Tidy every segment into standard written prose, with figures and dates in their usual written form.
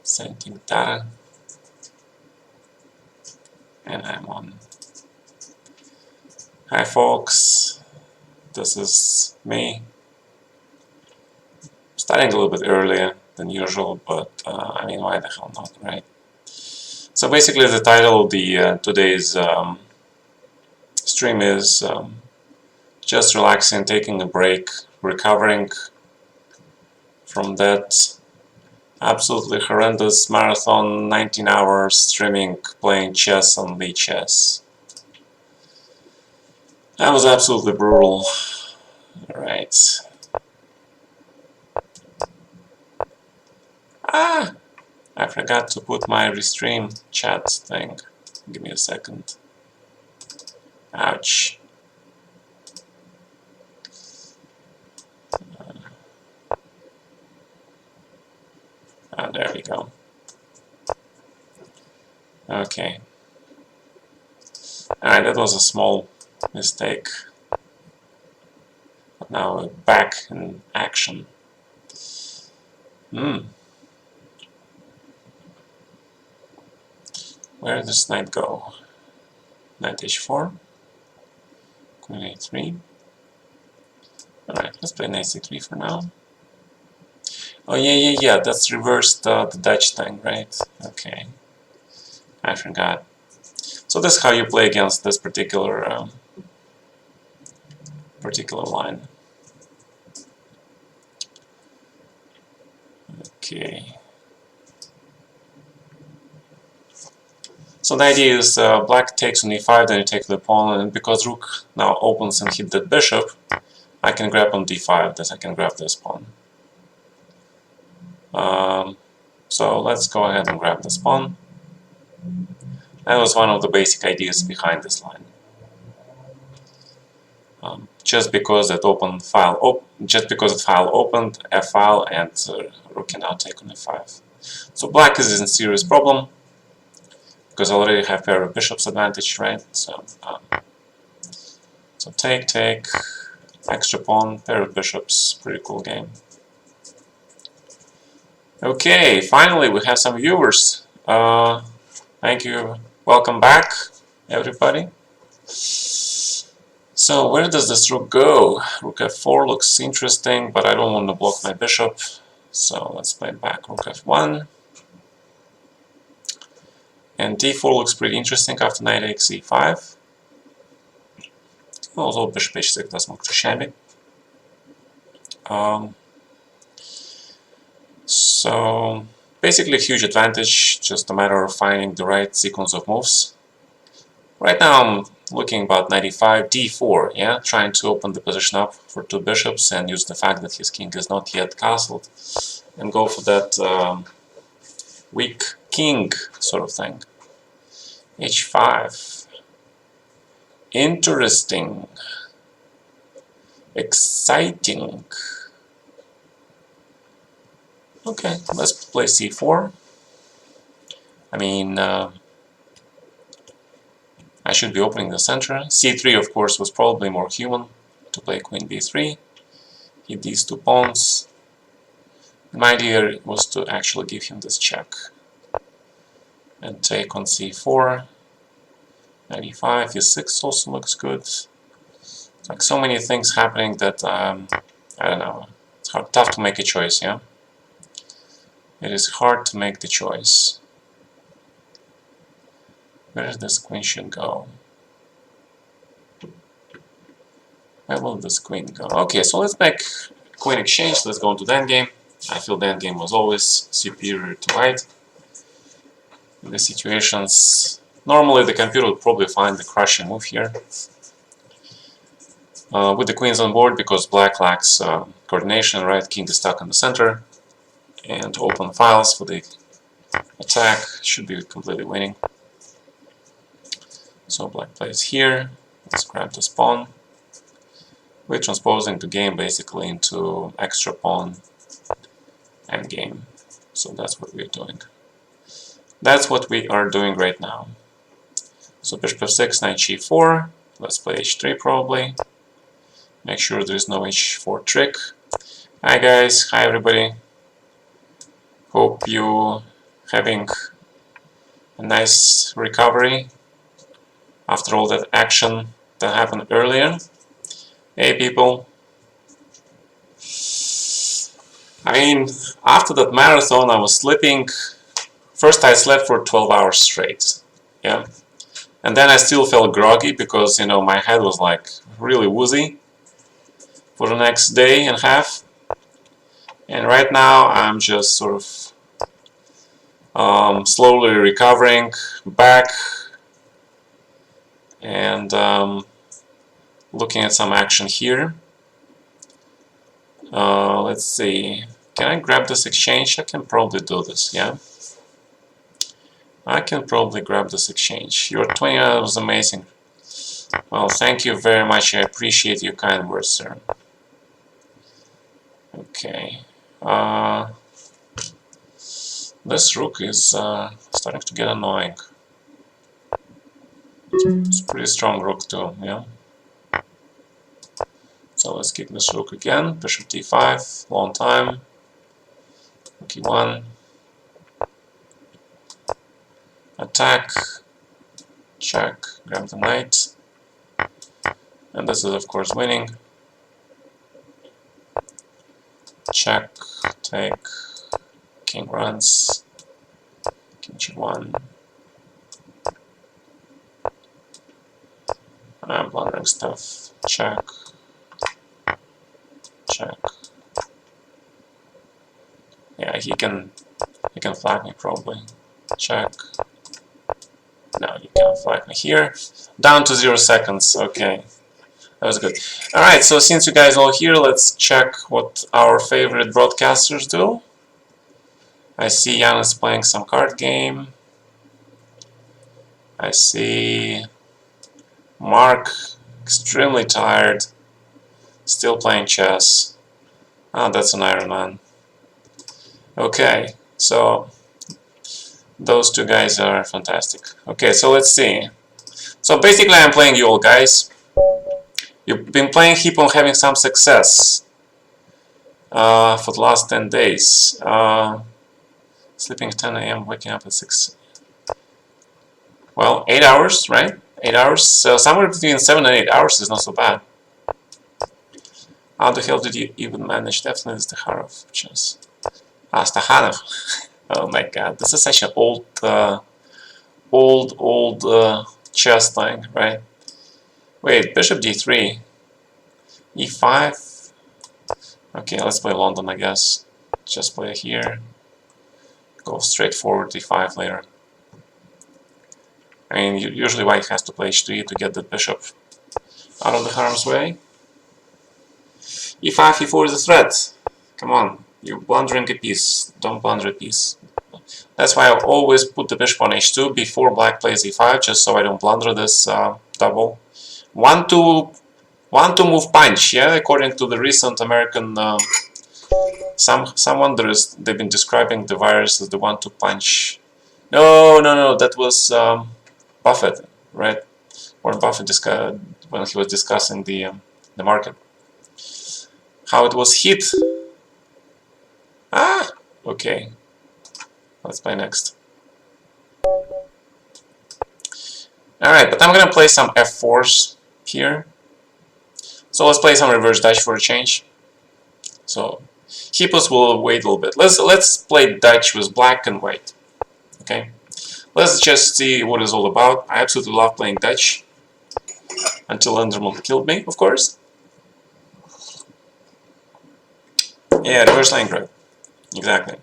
Sending data. And I'm on. Hi folks, this is me. Starting a little bit earlier than usual, but I mean, why the hell not, right? So basically the title of the today's stream is just relaxing, taking a break, recovering from that absolutely horrendous marathon, 19 hours streaming, playing chess on VHS. That was absolutely brutal. Alright. Ah! I forgot to put my restream chat thing. Give me a second. Ouch. There we go. Okay. Alright, that was a small mistake. But now we're back in action. Where does knight go? Knight h4. Queen a3. Alright, let's play knight c3 for now. Oh yeah, that's reversed the Dutch thing, right? Okay. I forgot. So that's how you play against this particular line. Okay. So the idea is black takes on e5, then you take the pawn, and because rook now opens and hit that bishop, I can grab on d5, thus I can grab this pawn. So let's go ahead and grab this pawn. That was one of the basic ideas behind this line. Just because that file opened, f file, and rook can now take on f5. So black is in serious problem because I already have pair of bishops advantage, right? So take, extra pawn, pair of bishops, pretty cool game. Okay, finally we have some viewers. Thank you. Welcome back, everybody. So where does this rook go? Rook f4 looks interesting, but I don't want to block my bishop. So let's play back rook f1. And d4 looks pretty interesting after knight takes e5. Although bishop h6 does look too shabby. So basically a huge advantage, just a matter of finding the right sequence of moves. Right now I'm looking about 95 d4, yeah, trying to open the position up for two bishops and use the fact that his king is not yet castled and go for that weak king sort of thing. h5. Interesting. Exciting. Okay, let's play c4. I mean, I should be opening the center. c3, of course, was probably more human to play queen b3. Hit these two pawns. My idea was to actually give him this check. And take on c4. 95, e6 also looks good. It's like so many things happening that, I don't know, it's tough to make a choice, yeah? It is hard to make the choice. Where does this queen should go? Where will this queen go? Okay, so let's make queen exchange. Let's go into the endgame. I feel the endgame was always superior to white. In the situations, normally the computer would probably find the crushing move here. With the queens on board, because black lacks coordination, right? King is stuck in the center. And open files for the attack, should be completely winning. So black plays here. Let's grab this pawn. We're transposing the game basically into extra pawn endgame. So that's what we're doing. That's what we are doing right now. So bishop f6, knight g4. Let's play h3 probably. Make sure there is no h4 trick. Hi guys, hi everybody. Hope you having a nice recovery after all that action that happened earlier. Hey people, I mean, after that marathon I was sleeping. First I slept for 12 hours straight, yeah, and then I still felt groggy because, you know, my head was like really woozy for the next day and a half. And right now I'm just sort of slowly recovering back and looking at some action here. Let's see, can I grab this exchange? I can probably do this, yeah. I can probably grab this exchange. Your 20 was amazing. Well, thank you very much. I appreciate your kind words, sir. Okay. This rook is starting to get annoying. It's a pretty strong rook too, yeah. So let's kick this rook again. Bishop d5, long time. Rook e1. Attack. Check. Grab the knight. And this is of course winning. Check. Take. King runs. King g1. I'm blundering stuff. Check. Check. Yeah, he can flag me probably. Check. No, you can't flag me here. Down to 0 seconds. Okay, that was good. All right, so since you guys all here, let's check what our favorite broadcasters do. I see Jan is playing some card game. I see Mark, extremely tired, still playing chess. Ah, that's an Iron Man. Okay, so those two guys are fantastic. Okay, so let's see. So basically I'm playing you all guys. You've been playing, keep on having some success for the last 10 days. Sleeping at 10 AM, waking up at 6. Well, 8 hours, right? 8 hours. So somewhere between 7 and 8 hours is not so bad. How the hell did you even manage? Definitely Stakhanov chess. Ah, Stakhanov. Oh my god, this is such an old chess thing, right? Wait, bishop d3, e5. Okay, let's play London, I guess. Just play here. Go straight forward d5 later. I mean, usually white has to play h3 to get the bishop out of the harm's way. e5, e4 is a threat. Come on, you're blundering a piece. Don't blunder a piece. That's why I always put the bishop on h2 before black plays e5, just so I don't blunder this double. One to move punch, yeah, according to the recent American someone they've been describing the virus as the 1-2 punch. No, that was Buffett, right? Warren Buffett when he was discussing the market. How it was hit. Ah, okay. Let's play next. Alright, but I'm gonna play some f4s here. So let's play some reverse Dutch for a change. So Hippos will wait a little bit. Let's play Dutch with black and white. Okay. Let's just see what it's all about. I absolutely love playing Dutch. Until Enderman killed me, of course. Yeah, reverse Leningrad. Exactly.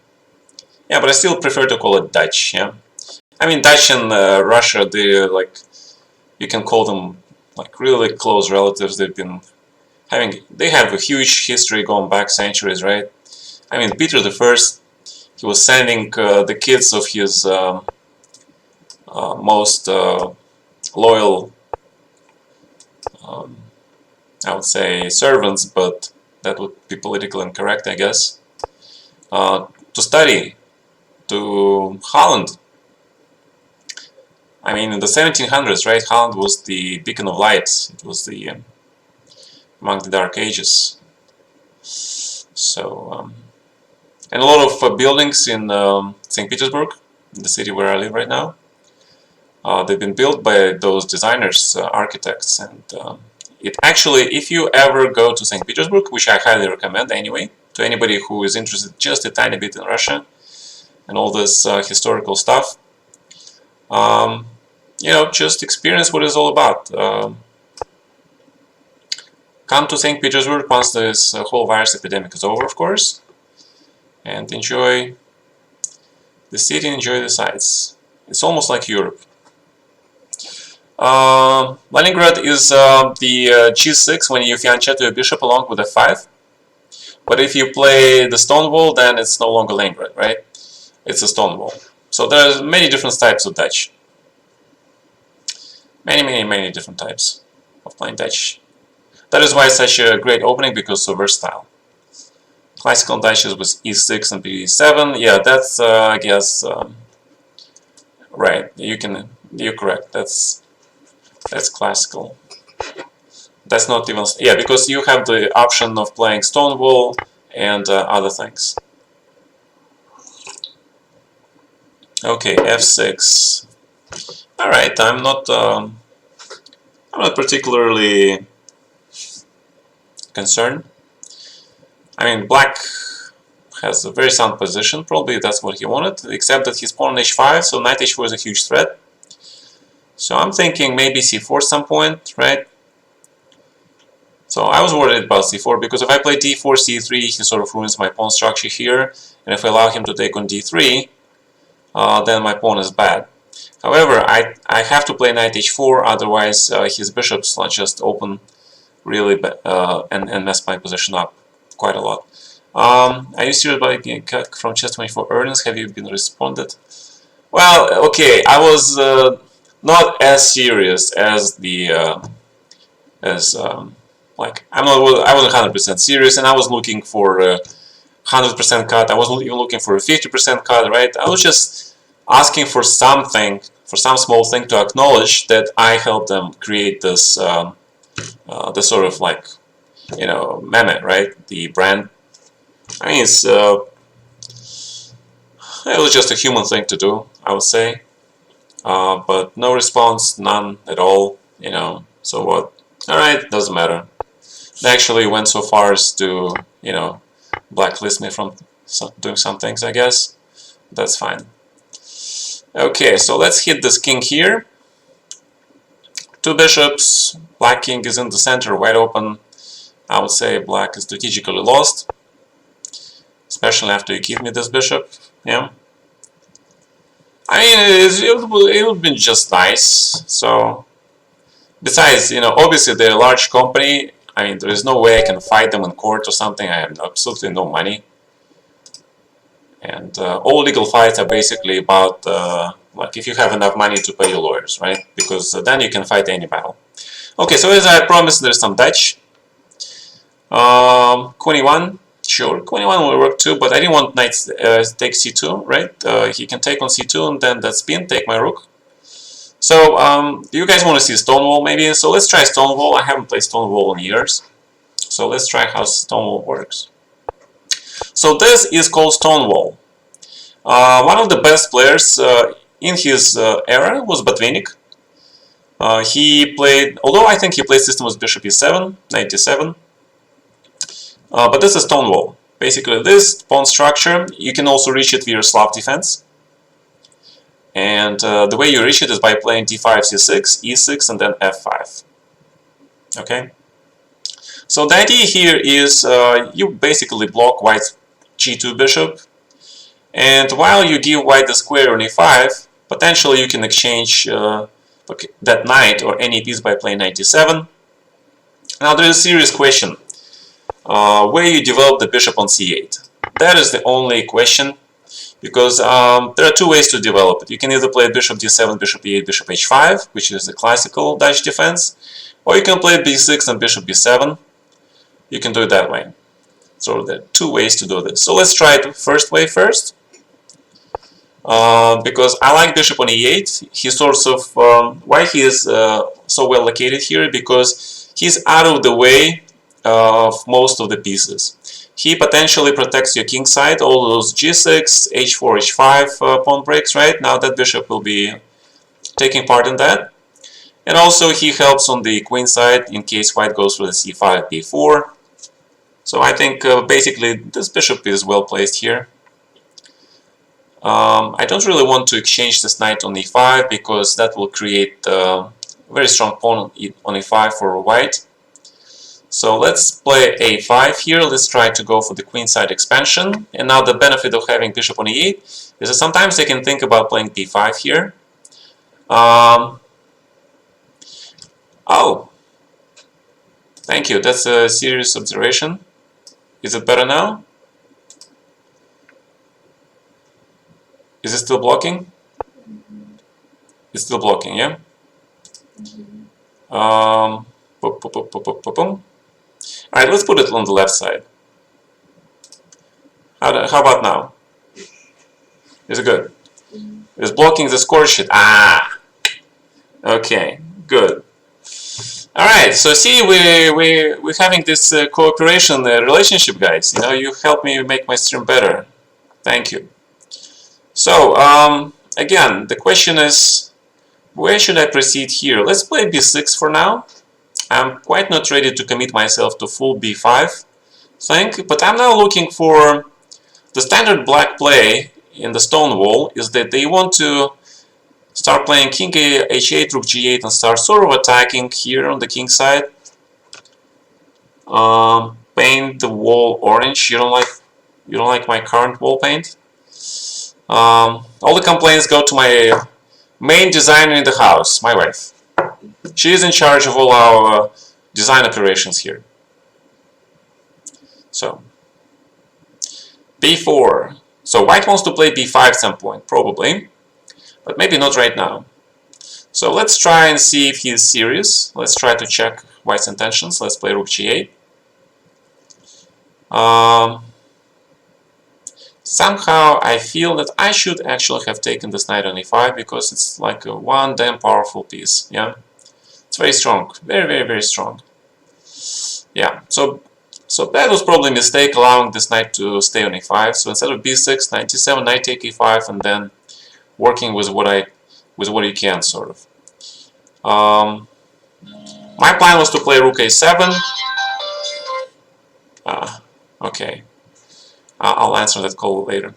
Yeah, but I still prefer to call it Dutch, yeah? I mean, Dutch and Russia, they like, you can call them like really close relatives. They have a huge history going back centuries, right? I mean, Peter the First, he was sending the kids of his most loyal, I would say, servants, but that would be politically incorrect, I guess, to study to Holland. I mean, in the 1700s, right, Holland was the beacon of light. It was the among the Dark Ages. So, and a lot of buildings in St. Petersburg, in the city where I live right now. They've been built by those designers, architects, and it actually, if you ever go to St. Petersburg, which I highly recommend anyway, to anybody who is interested just a tiny bit in Russia and all this historical stuff, you know, just experience what it's all about. Come to St. Petersburg once this whole virus epidemic is over, of course, and enjoy the city, enjoy the sights. It's almost like Europe. Leningrad is the g6 when you fianchet to a bishop along with f5. But if you play the stone wall, then it's no longer Leningrad, right? It's a stone wall. So there's many different types of Dutch. Many different types of playing Dutch. That is why it's such a great opening, because it's so versatile. Classical Dutch is with e6 and b7. Yeah, that's I guess right. You're correct. That's classical. That's not even, yeah, because you have the option of playing Stonewall and other things. Okay, f6. All right, I'm not particularly concerned. I mean, black has a very sound position. Probably that's what he wanted, except that he's pawn on h5, so knight h4 is a huge threat. So I'm thinking maybe c4 some point, right? So I was worried about c4 because if I play d4, c3, he sort of ruins my pawn structure here, and if I allow him to take on d3, then my pawn is bad. However, I have to play knight h4, otherwise his bishops just open really and mess my position up quite a lot. Are you serious about getting cut from chess24 earnings? Have you been responded? Well, okay, I was not as serious as the like I wasn't 100% serious, and I was looking for a 100% cut. I wasn't even looking for a 50% cut, right? I was just asking for something, for some small thing to acknowledge that I helped them create this this sort of like, you know, meme, right? The brand. I mean, it's it was just a human thing to do, I would say. But no response, none at all, you know, so what? Alright, doesn't matter. They actually went so far as to, you know, blacklist me from doing some things, I guess. That's fine. Okay, so let's hit this king here. Two bishops, black king is in the center, wide open. I would say black is strategically lost, especially after you give me this bishop, yeah. I mean, it would be just nice. So, besides, you know, obviously they're a large company. I mean, there is no way I can fight them in court or something. I have absolutely no money. And all legal fights are basically about, like, if you have enough money to pay your lawyers, right? Because then you can fight any battle. Okay, so as I promised, there's some Dutch. Queen e1. Sure, queen e1 will work too, but I didn't want knight take c2, right? He can take on c2 and then that spin, take my rook. So, you guys want to see Stonewall maybe? So let's try Stonewall. I haven't played Stonewall in years. So let's try how Stonewall works. So this is called Stonewall. One of the best players in his era was Botvinnik. He played, although I think he played system with bishop e7, knight d7. But this is Stonewall. Basically, this pawn structure, you can also reach it via Slav defense. And the way you reach it is by playing d5, c6, e6, and then f5. Okay? So the idea here is you basically block white's g2 bishop. And while you give white the square on e5, potentially you can exchange that knight or any piece by playing knight d7. Now there is a serious question. Where you develop the bishop on c8. That is the only question, because there are two ways to develop it. You can either play bishop d7, bishop e8, bishop h5, which is the classical Dutch defense, or you can play b6 and bishop b7. You can do it that way. So there are two ways to do this. So let's try the first way first. Because I like bishop on e8. He sort of why he is so well located here, because he's out of the way of most of the pieces. he potentially protects your king side, all those g6, h4, h5 pawn breaks, right? Now that bishop will be taking part in that. And also he helps on the queen side in case white goes for the c5, b4. So I think basically this bishop is well placed here. I don't really want to exchange this knight on e5 because that will create a very strong pawn on e5 for white. So let's play a5 here. Let's try to go for the queenside expansion. And now the benefit of having bishop on e8 is that sometimes I can think about playing b5 here. Oh, thank you. That's a serious observation. Is it better now? Is it still blocking? It's still blocking, yeah? Boom, boom, boom, boom, boom, boom, boom. Alright, let's put it on the left side. How about now? Is it good? It's blocking the score sheet. Ah! Okay, good. Alright, so see, we're having this cooperation relationship, guys. You know, you help me make my stream better. Thank you. So, again, the question is, where should I proceed here? Let's play b6 for now. I'm quite not ready to commit myself to full b5 thing, but I'm now looking for the standard black play in the stone wall is that they want to start playing king h8, rook g8, and start sort of attacking here on the king side. Paint the wall orange. You don't like my current wall paint. All the complaints go to my main designer in the house, my wife. She is in charge of all our design operations here. So, b4. So white wants to play b5 at some point, probably, but maybe not right now. So let's try and see if he is serious. Let's try to check white's intentions. Let's play rook g8. Somehow I feel that I should actually have taken this knight on e5 because it's like a one damn powerful piece. Yeah, it's very strong, very, very, very strong. Yeah, so that was probably a mistake allowing this knight to stay on e5. So instead of b6, knight d7, knight take e5, and then working with what you can, sort of. My plan was to play rook a7. Okay, I'll answer that call later.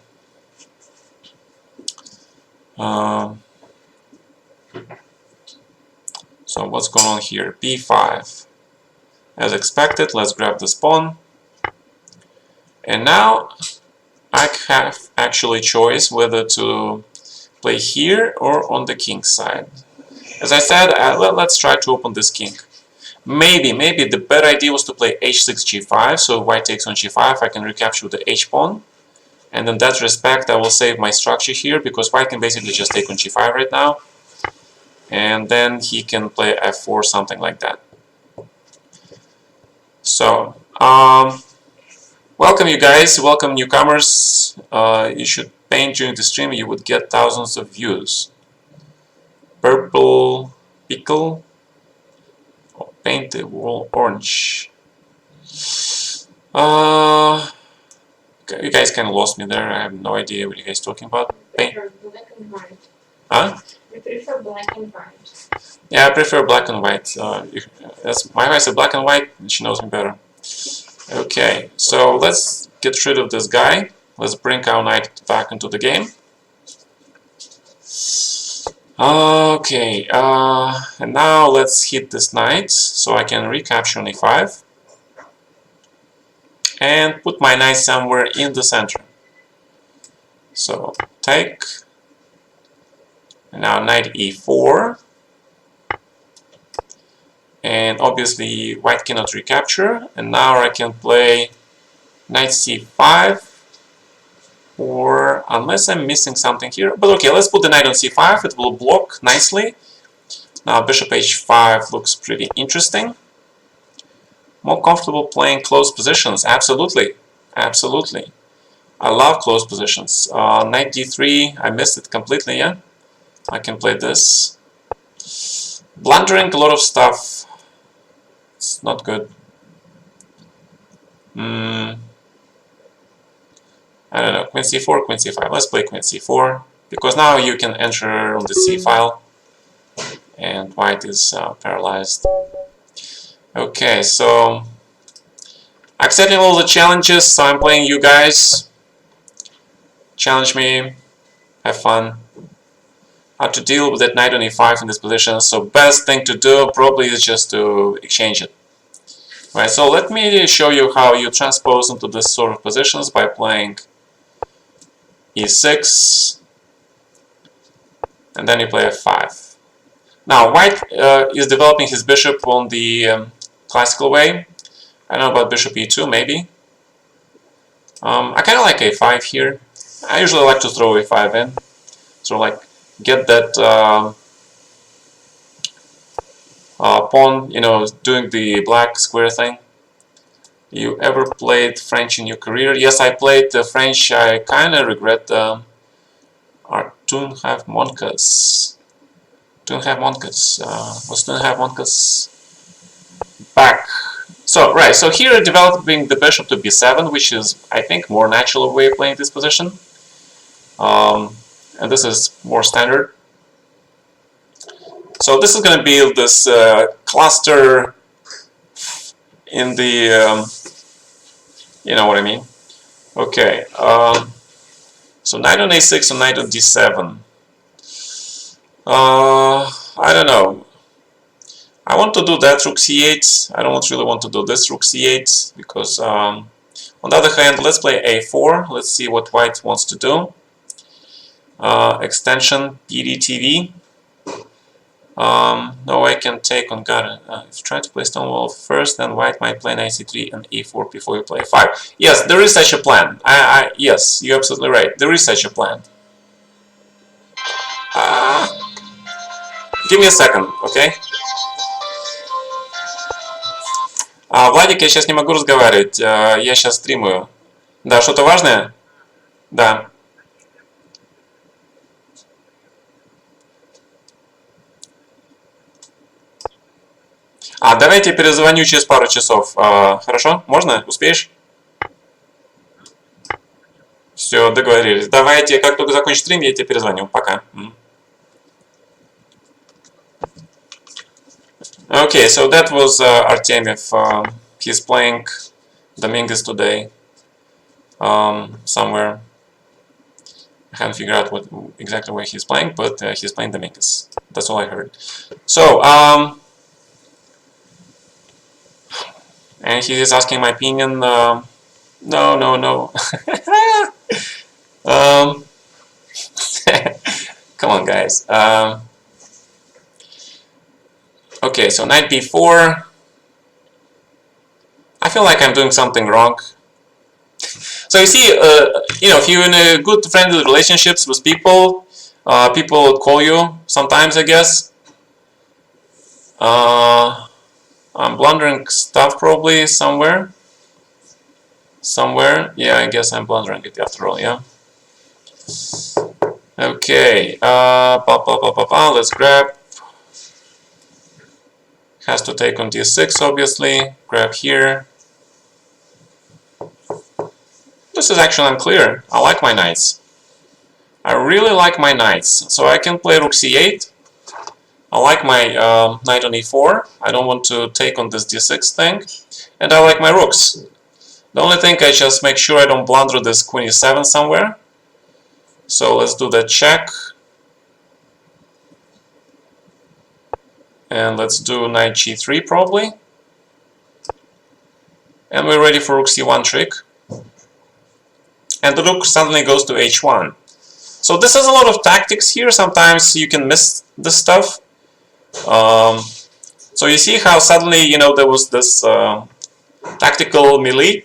So what's going on here? b5. As expected, let's grab this pawn. And now I have actually choice whether to play here or on the king side. As I said, let's try to open this king. Maybe the better idea was to play h6 g5, so if white takes on g5, I can recapture the h-pawn. And in that respect, I will save my structure here, because white can basically just take on g5 right now. And then he can play f4, something like that. So, welcome you guys, welcome newcomers. You should paint during the stream, you would get thousands of views. Purple pickle. Oh, paint the wall orange. Okay, you guys kind of lost me there. I have no idea what you guys talking about. Paint. Black and white. Huh? I prefer black and white. Yeah, I prefer black and white. That's my wife said black and white, and she knows me better. Okay, so let's get rid of this guy. Let's bring our knight back into the game. Okay, and now let's hit this knight so I can recapture on e5 and put my knight somewhere in the center. So take, and now knight e4, and obviously white cannot recapture, and now I can play knight c5, or unless I'm missing something here, but okay, let's put the knight on c5, it will block nicely. Now bishop h5 looks pretty interesting. More comfortable playing close positions, absolutely, absolutely. I love close positions. Knight d3, I missed it completely, yeah? I can play this. Blundering a lot of stuff, it's not good. I don't know, queen c4, queen c5. Let's play queen c4, because now you can enter on the c file, and white is paralyzed. Okay, so accepting all the challenges, so I'm playing you guys. Challenge me, have fun. How to deal with that knight on e5 in this position, so best thing to do probably is just to exchange it. Right, so let me show you how you transpose into this sort of positions by playing e6, and then you play f5. Now, white is developing his bishop on the classical way. I don't know about bishop e2, maybe. I kind of like a5 here. I usually like to throw a5 in, so like get that pawn, you know, doing the black square thing. You ever played French in your career? Yes, I played French. I kind of regret Two have Moncas. Was Two have Moncas back? So, right, so here developing the bishop to b7, which is, I think, more natural way of playing this position. And this is more standard. So this is going to be this cluster in the, you know what I mean. Okay, so knight on a6 and knight on d7. I don't know. I want to do that rook c8. I don't really want to do this rook c8 because, on the other hand, let's play a4. Let's see what white wants to do. Extension PDTV. No, I can take on Gata. If you try to play Stonewall first, then white might play knight c3 and e4 before you play 5. Yes, there is such a plan. Yes, you're absolutely right. There is such a plan. Give me a second, okay? Владик, я сейчас не могу разговаривать. Я сейчас стримую. Да, что-то важное? Да. Давайте перезвоню через пару часов. Хорошо? Можно? Успеешь? Все, договорились. Давайте, как только закончишь стрим, я тебе перезвоню. Пока. Okay, so that was Artemiev. He's playing Dominguez today. Somewhere. I haven't figured out what exactly where he's playing, but he's playing Dominguez. That's all I heard. So, and he is asking my opinion. No. Come on, guys. Okay, so knight b4. I feel like I'm doing something wrong. So you see, you know, if you're in a good friendly relationships with people, people call you sometimes, I guess. I'm blundering stuff probably somewhere. Yeah, I guess I'm blundering it after all, yeah. Okay, let's grab. Has to take on d6, obviously. Grab here. This is actually unclear. I like my knights. I really like my knights. So I can play rook c8. I like my knight on e4. I don't want to take on this d6 thing. And I like my rooks. The only thing, I just make sure I don't blunder this queen e7 somewhere. So let's do that check. And let's do knight g3 probably. And we're ready for rook c1 trick. And the rook suddenly goes to h1. So this is a lot of tactics here. Sometimes you can miss this stuff. So you see how suddenly, you know, there was this tactical melee.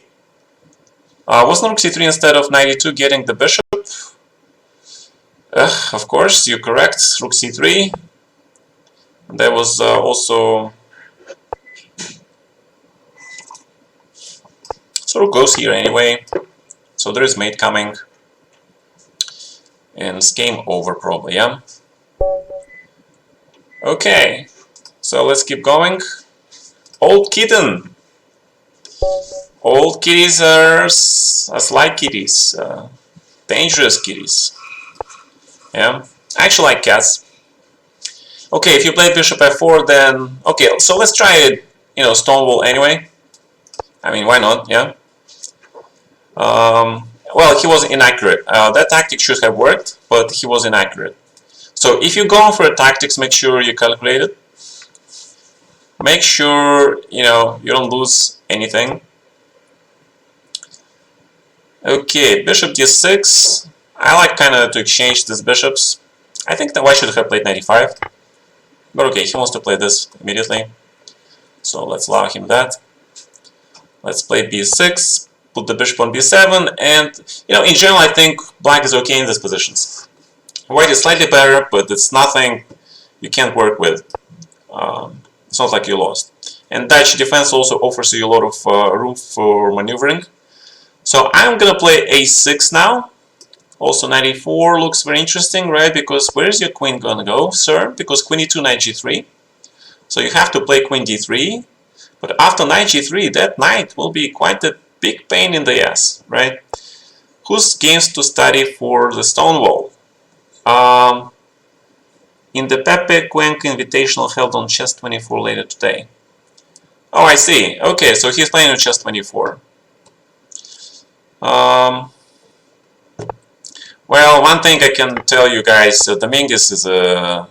Wasn't rook c3 instead of knight e2 getting the bishop? Of course, you're correct. Rook c3. There was also... So rook goes here anyway. So there is mate coming. And it's game over probably, yeah? Okay. So let's keep going. Old kitten. Old kitties are like kitties. Dangerous kitties. Yeah, I actually like cats. Okay, if you play bishop f4, then okay. So let's try it. You know, stonewall anyway. I mean, why not? Yeah. Well, he was inaccurate. That tactic should have worked, but he was inaccurate. So if you go for a tactics, make sure you calculate it. Make sure you don't lose anything. Okay, bishop d6. I like kind of to exchange these bishops. I think the white should have played 95. But okay, he wants to play this immediately. So let's allow him that. Let's play b6, put the bishop on b7, and in general I think black is okay in these positions. White is slightly better, but it's nothing you can't work with. It's not like you lost. And Dutch defense also offers you a lot of room for maneuvering. So I'm gonna play a6 now. Also 94 looks very interesting, right? Because where is your queen gonna go, sir? Because queen e2, knight g3. So you have to play queen d3. But after knight g3, that knight will be quite a big pain in the ass, right? Whose games to study for the Stonewall? In the Pepe Cuenca Invitational held on Chess24 later today. Oh, I see. Okay, so he's playing on Chess24. Well, one thing I can tell you guys, Dominguez is a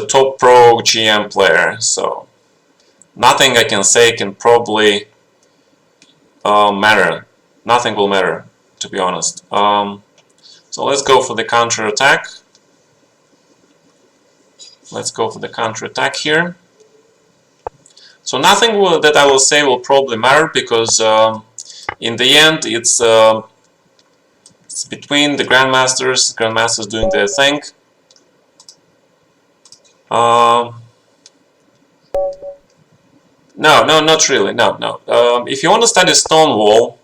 top pro GM player, so nothing I can say can probably matter. Nothing will matter, to be honest. So let's go for the counter attack. Let's go for the counter attack here. So nothing that I will say will probably matter because in the end it's between the grandmasters doing their thing. No, not really. No. If you want to study Stonewall,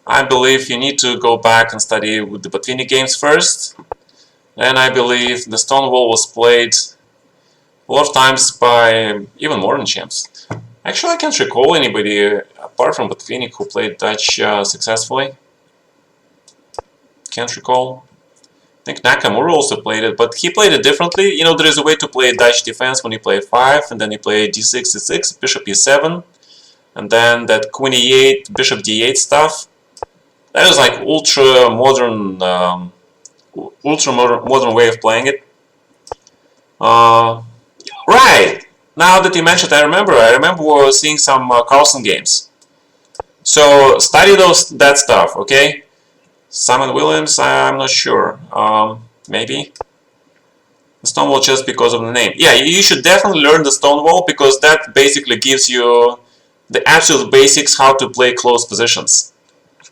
I believe you need to go back and study with the Botvini games first. Then I believe the Stonewall was played a lot of times by even modern champs. Actually, I can't recall anybody apart from Botvini who played Dutch successfully. Can't recall. I think Nakamura also played it, but he played it differently. There is a way to play Dutch defense when you play 5, and then you play d6, d6, bishop e7, and then that queen e8, bishop d8 stuff. That is like ultra modern way of playing it. Right. Now that you mentioned, I remember seeing some Carlsen games. So study that stuff, okay? Simon Williams, I'm not sure. Maybe the Stonewall just because of the name. Yeah, you should definitely learn the Stonewall because that basically gives you the absolute basics how to play close positions.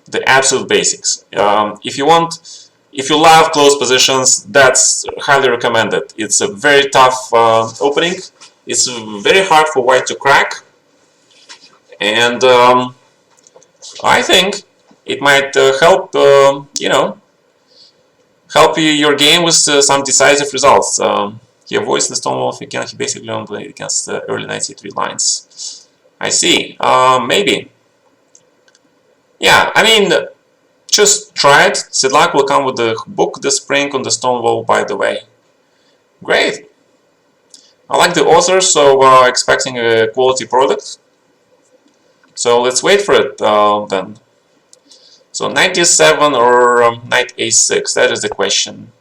The absolute basics. If you love close positions, that's highly recommended. It's a very tough opening. It's very hard for white to crack, and I think it might help help your game with some decisive results. He avoids the Stonewall if he can. He basically only played against the early knight c3 lines. I see. Maybe. Yeah, I mean, just try it. Sidlak will come with the book this spring on the Stonewall, by the way. Great. I like the author, so expecting a quality product. So let's wait for it then. So knight d7 or knight a6, that is the question.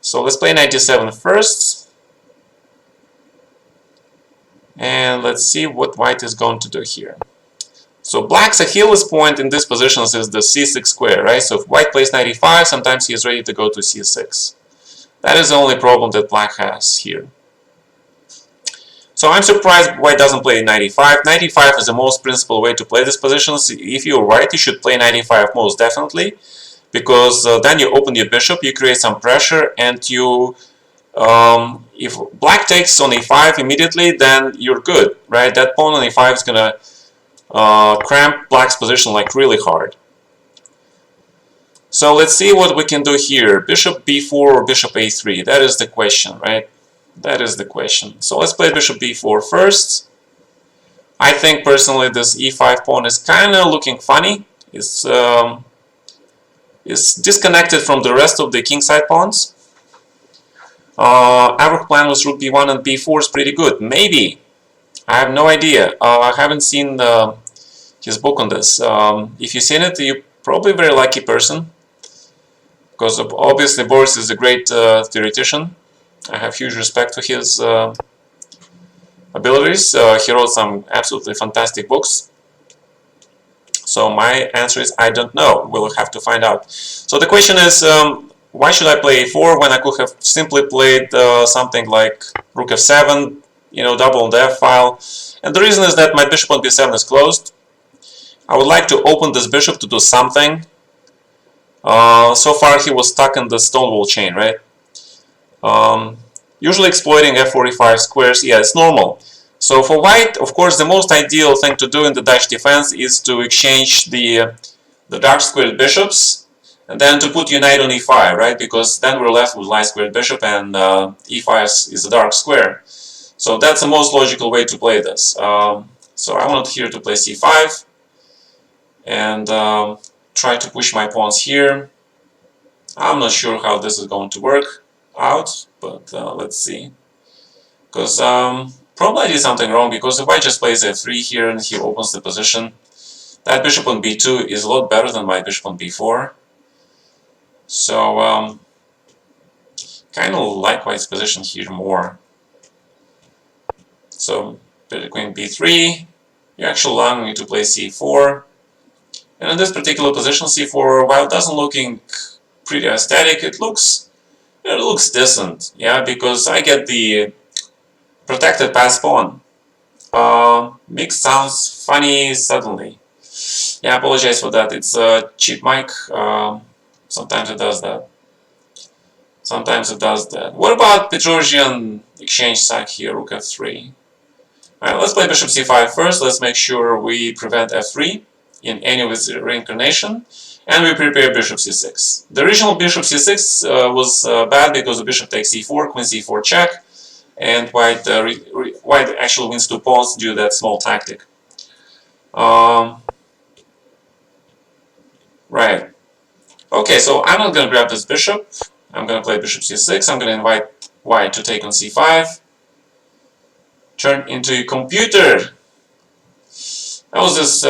So let's play knight d7 first. And let's see what white is going to do here. So black's Achilles point in these positions is the c6 square, right? So if white plays knight e5, sometimes he is ready to go to c6. That is the only problem that black has here. So I'm surprised white doesn't play knight e5. Knight e5 is the most principal way to play these positions. If you're right, you should play knight e5 most definitely, because then you open your bishop, you create some pressure, and you, if black takes on e5 immediately, then you're good, right? That pawn on e5 is gonna cramp black's position like really hard. So let's see what we can do here. Bishop b4 or bishop a3, that is the question, right? That is the question. So let's play bishop b4 first. I think personally this e5 pawn is kind of looking funny. It's is disconnected from the rest of the kingside pawns. Average plan with rook b1 and b4 is pretty good. Maybe. I have no idea. I haven't seen his book on this. If you've seen it, you're probably a very lucky person. Because obviously Boris is a great theoretician. I have huge respect for his abilities. He wrote some absolutely fantastic books. So my answer is I don't know. We'll have to find out. So the question is, why should I play a4 when I could have simply played something like rook f7, double on the f file. And the reason is that my bishop on b7 is closed. I would like to open this bishop to do something. So far he was stuck in the stonewall chain, right? Usually exploiting f45 squares, yeah, it's normal. So for white, of course, the most ideal thing to do in the Dutch defense is to exchange the dark squared bishops and then to put unite on e5, right? Because then we're left with light squared bishop and e5 is a dark square. So that's the most logical way to play this. So I wanted here to play c5 and try to push my pawns here. I'm not sure how this is going to work out, but let's see. Because probably I did something wrong, because if I just plays f3 here and he opens the position, that bishop on b2 is a lot better than my bishop on b4. So kind of like white's position here more. So queen b3, you're actually allowing me to play c4. And in this particular position, c4, while it doesn't looking pretty aesthetic, it looks decent, yeah, because I get the protected pass pawn. Mix sounds funny suddenly. Yeah, I apologize for that. It's a cheap mic. Sometimes it does that. Sometimes it does that. What about Petrosian exchange sack here, rook f3? Alright, let's play bishop c5 first. Let's make sure we prevent f3 in any of its reincarnation. And we prepare bishop c6. The original bishop c6 was bad because the bishop takes e4, queen c4 check, and white actually wins 2 pawns due to that small tactic. Right. Okay, so I'm not going to grab this bishop. I'm going to play bishop c6. I'm going to invite white to take on c5. Turn into a computer. That was this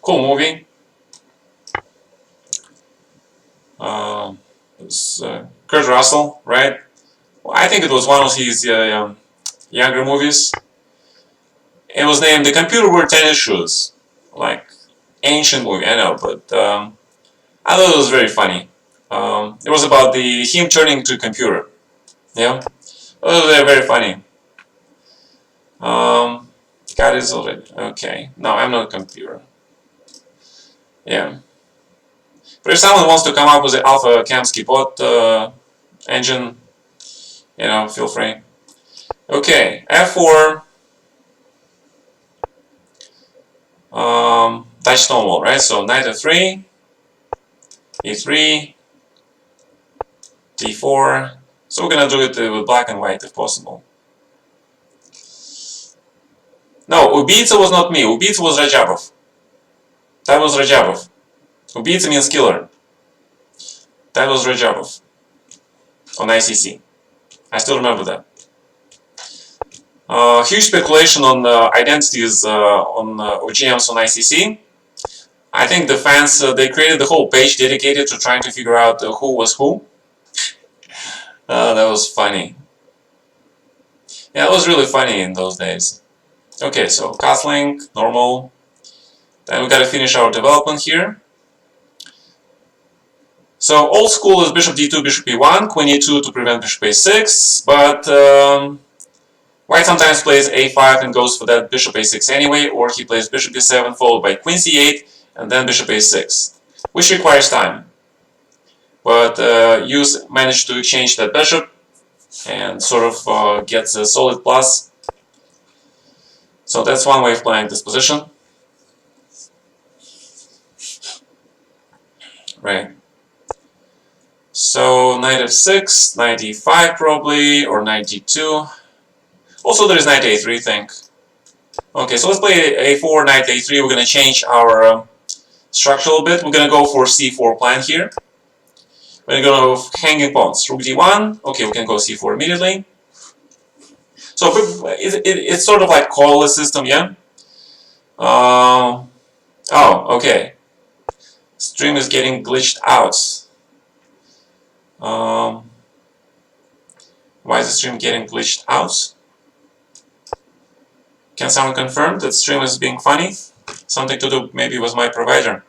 cool movie. Kurt Russell, right? Well, I think it was one of his younger movies. It was named The Computer Wore Tennis Shoes. Like, ancient movie, I know, but I thought it was very funny. It was about him turning into a computer. Yeah? It was very funny. Got it already. Okay. No, I'm not a computer. Yeah. But if someone wants to come up with the Alpha Kamsky bot engine, feel free. Okay, f4. Dutch stonewall, right? So knight f3, e3, d4. So we're gonna do it with black and white if possible. No, Ubiytsa was not me. Ubiytsa was Rajabov. That was Rajabov. Ubiytsa means killer. That was Rajabov on ICC. I still remember that. Huge speculation on identities on OGMs on ICC. I think the fans, they created the whole page dedicated to trying to figure out who was who. That was funny. Yeah, it was really funny in those days. Okay, so castling, normal. Then we gotta finish our development here. So old school is bishop d2, bishop e1, queen e2 to prevent bishop a6, but white sometimes plays a5 and goes for that bishop a6 anyway, or he plays bishop b7 followed by queen c8 and then bishop a6, which requires time. But you managed to exchange that bishop and sort of gets a solid plus. So that's one way of playing this position. Right. So knight f6, knight e5 probably, or knight d2. Also there is knight a3 thing. Okay, so let's play a4, knight a3. We're going to change our structure a little bit. We're gonna go for c4 plan here. We're gonna go hanging pawns. Rook d1. Okay, we can go c4 immediately. So it's sort of like callless system, yeah. Oh, okay. Stream is getting glitched out. Why is the stream getting glitched out? Can someone confirm that stream is being funny? Something to do maybe with my provider.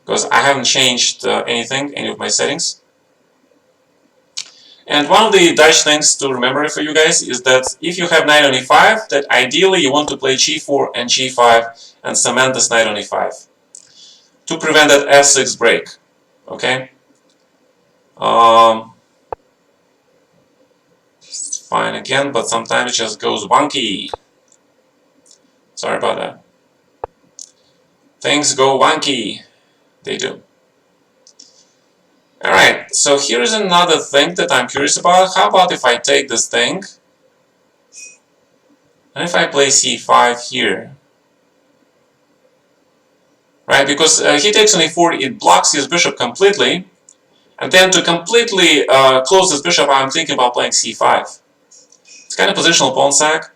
Because I haven't changed anything, any of my settings. And one of the Dutch things to remember for you guys is that if you have knight on e5, that ideally you want to play g4 and g5 and cement this knight on e5 to prevent that f6 break. Okay? It's fine again, but sometimes it just goes wonky. Sorry about that. Things go wonky. They do. Alright, so here's another thing that I'm curious about. How about if I take this thing and if I play c5 here? Right, because he takes on e4, it blocks his bishop completely. And then to completely close this bishop, I'm thinking about playing c5. It's kind of positional pawn sack.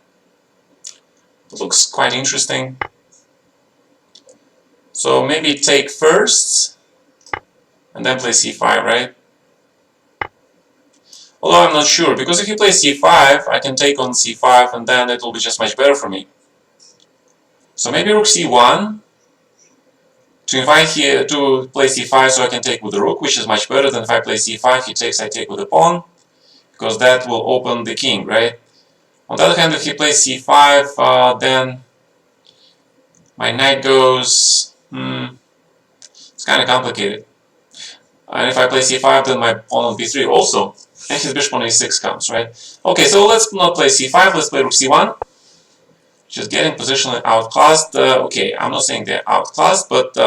It looks quite interesting. So maybe take first and then play c5, right? Although I'm not sure, because if you play c5, I can take on c5 and then it will be just much better for me. So maybe rook c1 to invite here to play c5 so I can take with the rook, which is much better than if I play c5, he takes, I take with the pawn, because that will open the king, right? On the other hand, if he plays c5, then my knight goes, it's kind of complicated. And if I play c5, then my pawn on b3 also, and his bishop on a6 comes, right? Okay, so let's not play c5, let's play rook c1. Just getting positionally outclassed. Okay, I'm not saying they're outclassed, but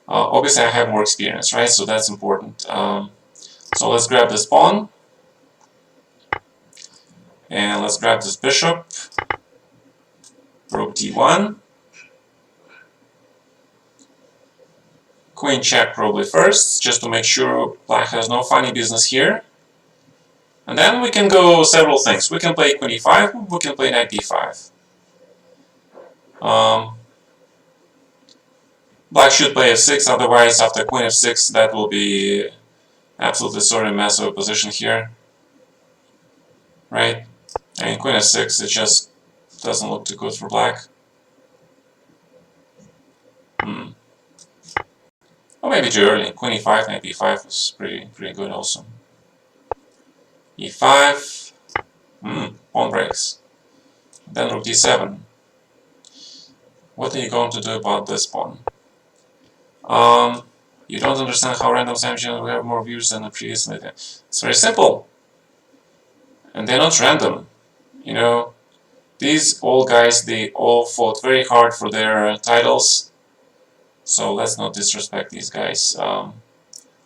obviously I have more experience, right? So that's important. So let's grab this pawn. And let's grab this bishop. Rook d1. Queen check probably first, just to make sure black has no funny business here. And then we can go several things. We can play queen e5, we can play knight b5. Black should play f6, otherwise after queen f6 that will be absolutely sorry mess of a position here. Right? And queen f6, it just doesn't look too good for black. Or maybe too early. Queen e5, knight b5 is pretty good also. e5, pawn breaks. Then rook d7. What are you going to do about this pawn? You don't understand how random sandwiches we have more views than the previous video. It's very simple. And they're not random. You know, these old guys, they all fought very hard for their titles. So let's not disrespect these guys.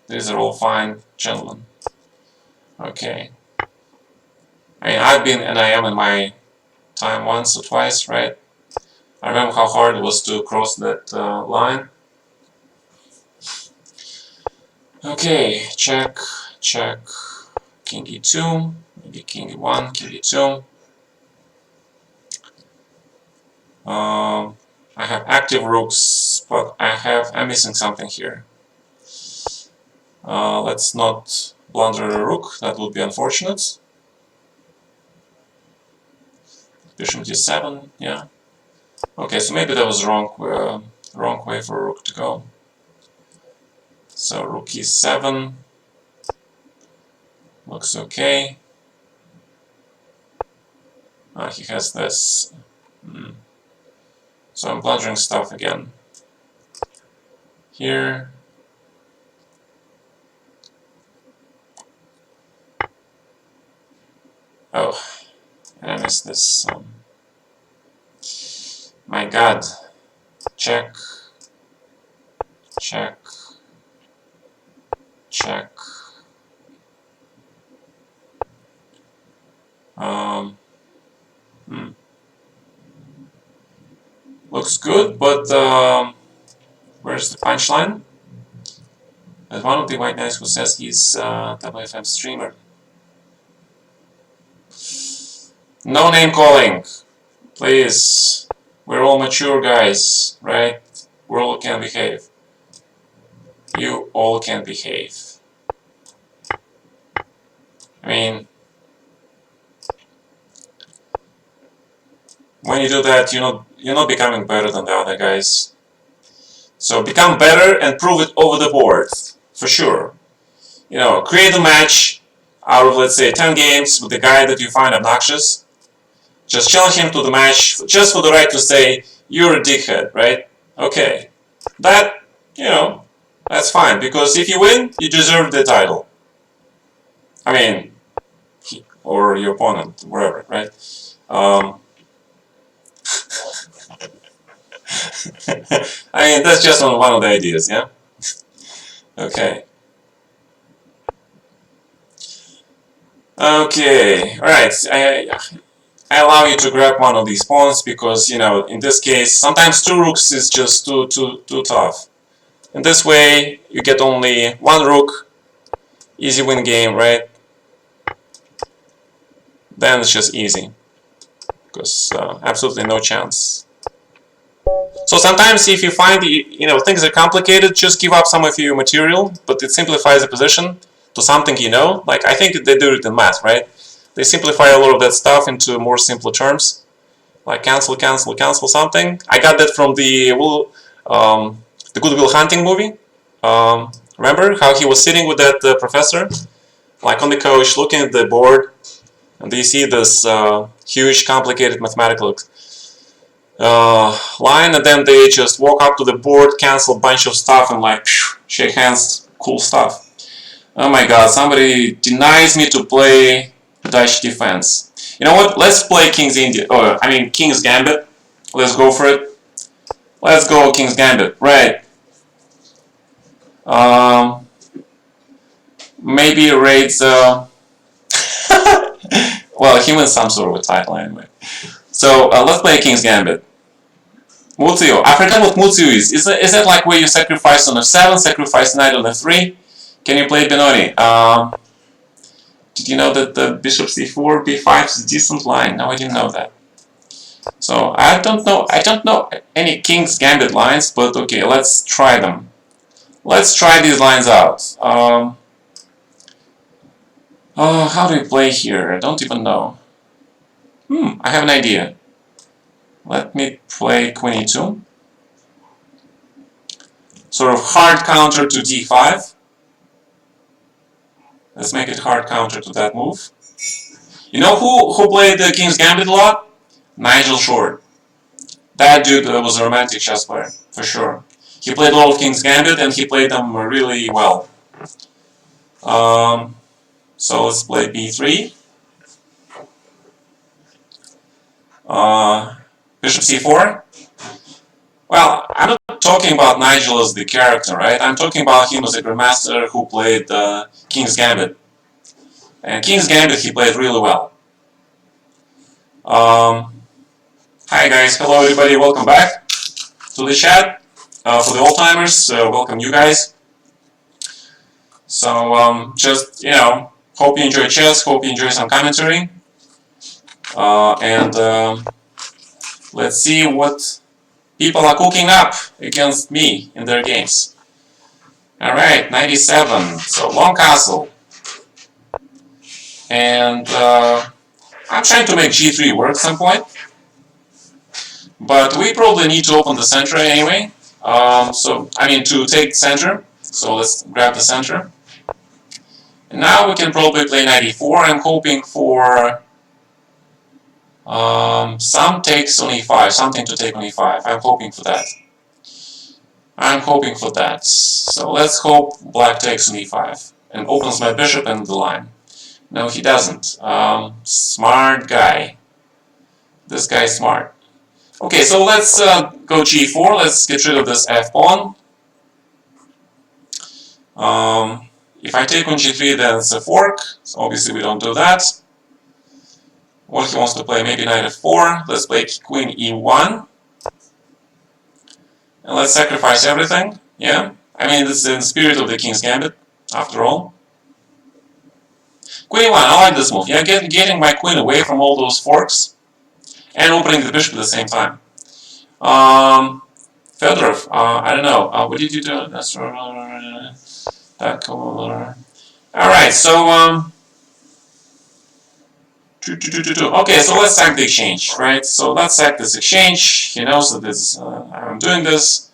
These are all fine gentlemen. Okay. I mean, I've been and I am in my time once or twice, right? I remember how hard it was to cross that line. Okay, check, check, king e2, maybe king e1, king e2. I have active rooks, but I'm missing something here. Let's not blunder a rook, that would be unfortunate. Bishop d7, yeah. Okay, so maybe that was wrong way for a rook to go. So rook e7 looks okay. He has this. So I'm blundering stuff again. Here. Oh, and I missed this. My God. Check. Check. Check. Looks good, but we're Where's the punchline? As one of the white guys who says he's a WFM streamer. No name calling, please. We're all mature guys, right? We all can behave. You all can behave. I mean, when you do that, you're not becoming better than the other guys. So become better and prove it over the board, for sure. Create a match out of, let's say, 10 games with the guy that you find obnoxious. Just challenge him to the match just for the right to say, you're a dickhead, right? Okay. That, that's fine, because if you win, you deserve the title. I mean, or your opponent, wherever, right? I mean, that's just one of the ideas, yeah? Okay. Okay, alright. I allow you to grab one of these pawns because, in this case, sometimes 2 rooks is just too tough. In this way, you get only 1 rook, easy win game, right? Then it's just easy, because absolutely no chance. So sometimes if you find things are complicated, just give up some of your material, but it simplifies the position to something Like, I think they do it in math, right? They simplify a lot of that stuff into more simpler terms, like cancel, cancel, cancel something. I got that from the Good Will Hunting movie. Remember how he was sitting with that professor, like on the couch, looking at the board, and you see this huge, complicated mathematical line, and then they just walk up to the board, cancel a bunch of stuff, and like shake hands, cool stuff. Oh my god, somebody denies me to play Dutch defense. You know what? Let's play King's Gambit. Let's go for it. Let's go King's Gambit. Right. Maybe raids. Well, he wins some sort of a title anyway. So let's play King's Gambit. Muzio. I forgot what Muzio is. Is that like where you sacrifice on a 7, sacrifice knight on a 3? Can you play Benoni? Did you know that the bishop c4, b5 is a decent line? No, I didn't know that. So I don't know any King's Gambit lines, but okay, let's try them. Let's try these lines out. How do we play here? I don't even know. I have an idea. Let me play Queen e2. Sort of hard counter to d5. Let's make it hard counter to that move. You know who played the King's Gambit a lot? Nigel Short. That dude was a romantic chess player, for sure. He played a lot of King's Gambit and he played them really well. So let's play b3. Bishop c4. Well, I'm not talking about Nigel as the character, right? I'm talking about him as a grandmaster who played King's Gambit. And King's Gambit he played really well. Hi guys, hello everybody, welcome back to the chat. For the old-timers, welcome you guys. So just, hope you enjoy chess, hope you enjoy some commentary. Let's see what people are cooking up against me in their games. Alright, 97, so long castle. And I'm trying to make g3 work at some point. But we probably need to open the center anyway. To take center. So let's grab the center. And now we can probably play knight e4. I'm hoping for some takes on e5, something to take on e5. I'm hoping for that. So let's hope black takes on e5 and opens my bishop and the line. No, he doesn't. Smart guy. This guy's smart. Okay, so let's go g4. Let's get rid of this f-pawn. If I take on g3, then it's a fork. So obviously we don't do that. What he wants to play, maybe knight f4. Let's play queen e1. And let's sacrifice everything. Yeah, I mean, this is in the spirit of the King's Gambit, after all. Queen e1, I like this move. Yeah, getting my queen away from all those forks and opening the bishop at the same time. Fedorov, I don't know. What did you do? That's alright, so okay, so let's sack the exchange, right? So let's sack this exchange. He knows that this I'm doing this.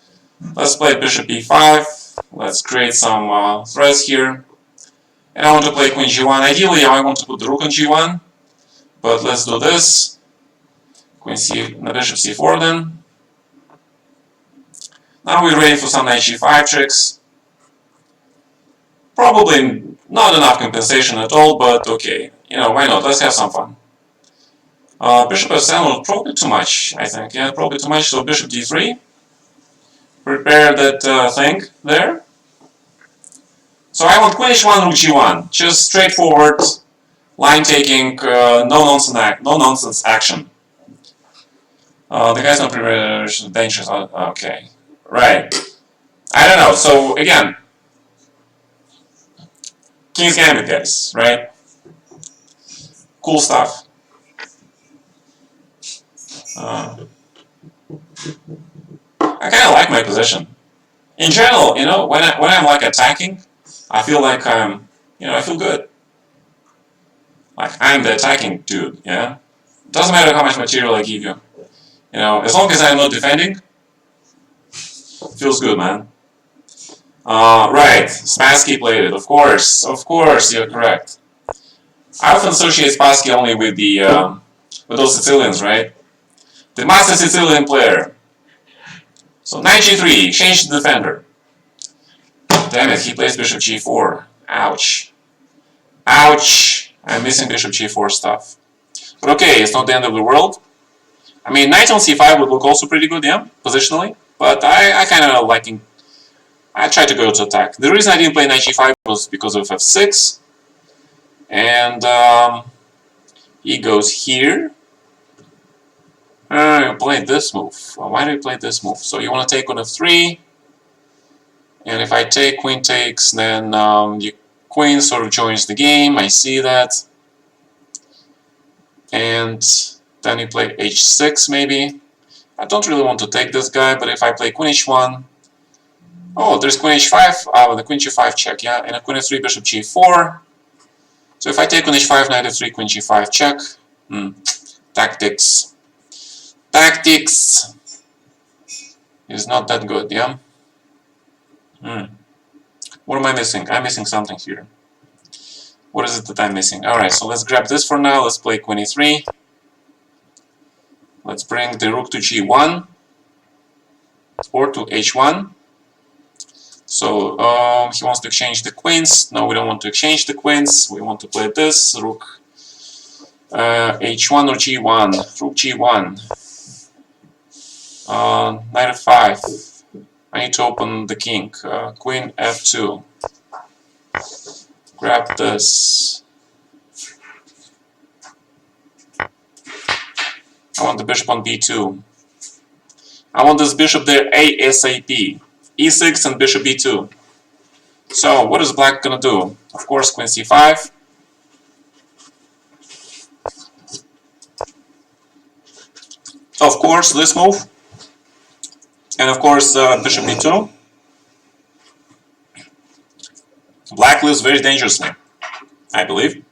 Let's play bishop e5. Let's create some threats here. And I want to play queen g1. Ideally, I want to put the rook on g1, but let's do this. Queen c, bishop c4 then. Now we're ready for some knight g5 tricks. Probably not enough compensation at all, but okay. You know, why not? Let's have some fun. Bishop f7 was probably too much, I think. Yeah, probably too much. So bishop d3. Prepare that thing there. So I want queen h1, rook g1. Just straightforward, line taking, no nonsense action. The guy's not prepared. Dangerous. Okay, right. I don't know. So again, King's Gambit, guys. Right? Cool stuff. I kind of like my position. In general, you know, when I'm like attacking, I feel like I feel good. Like I'm the attacking dude. Yeah. Doesn't matter how much material I give you. You know, as long as I'm not defending, feels good, man. Right, Spassky played it. Of course, you're correct. I often associate Spassky only with with those Sicilians, right? The master Sicilian player. So knight g3, change the defender. Damn it, he plays bishop g4. Ouch. Ouch. I'm missing bishop g4 stuff. But okay, it's not the end of the world. I mean, knight on c5 would look also pretty good, yeah, positionally. But I kind of liking. I tried to go to attack. The reason I didn't play knight g5 was because of f6. And he goes here. You played this move. Why do you play this move? So you want to take on f3. And if I take, queen takes, then your queen sort of joins the game. I see that. And then you play h6 maybe. I don't really want to take this guy, but if I play queen h1, oh, there's queen h5, the queen g5 check, yeah, and a queen f3, bishop g4. So if I take queen h5, knight f3, queen g5 check, tactics. Tactics is not that good, yeah? What am I missing? I'm missing something here. What is it that I'm missing? Alright, so let's grab this for now. Let's play queen e3. Let's bring the rook to g1 or to h1. So he wants to exchange the queens. No, we don't want to exchange the queens. We want to play this rook h1 or g1. Rook g1. Knight f5. I need to open the king. Queen f2. Grab this. I want the bishop on b2. I want this bishop there ASAP. e6 and bishop b2. So what is black gonna do? Of course, queen c5. Of course, this move. And of course, bishop b2. Black lives very dangerously, I believe.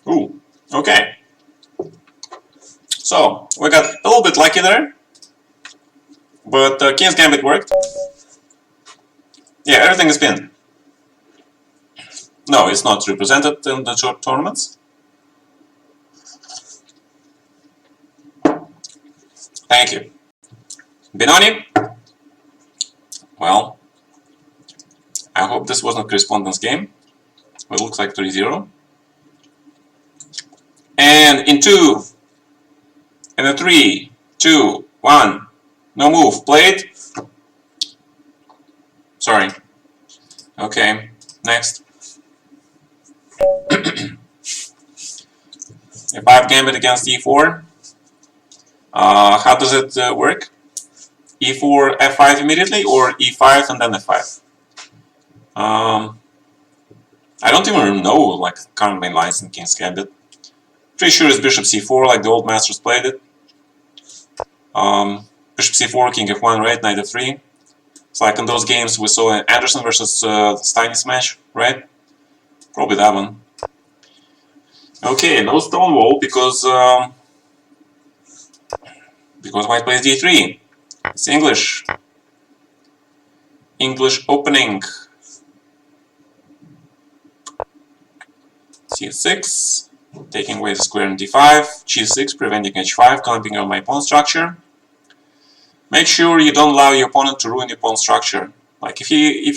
Ooh, okay. So, we got a little bit lucky there. But King's Gambit worked. Yeah, everything is pinned. No, it's not represented in the tournaments. Thank you. Benoni? Well, I hope this wasn't correspondence game. It looks like 3-0. And in 2, and a 3, 2, 1, no move, played. Sorry. Okay, next. If I have gambit against e4, how does it work? e4, f5 immediately, or e5 and then f5? I don't even know like current main lines in King's Gambit. Pretty sure it's bishop c4 like the old masters played it. Bishop c4, king f1, right? Knight f3. It's like in those games we saw in Anderson versus Steinis match, right? Probably that one. Okay, no stone wall because white plays d3. It's English. English opening. c6, taking away the square in d5, g6, preventing h5, clamping on my pawn structure. Make sure you don't allow your opponent to ruin your pawn structure. Like if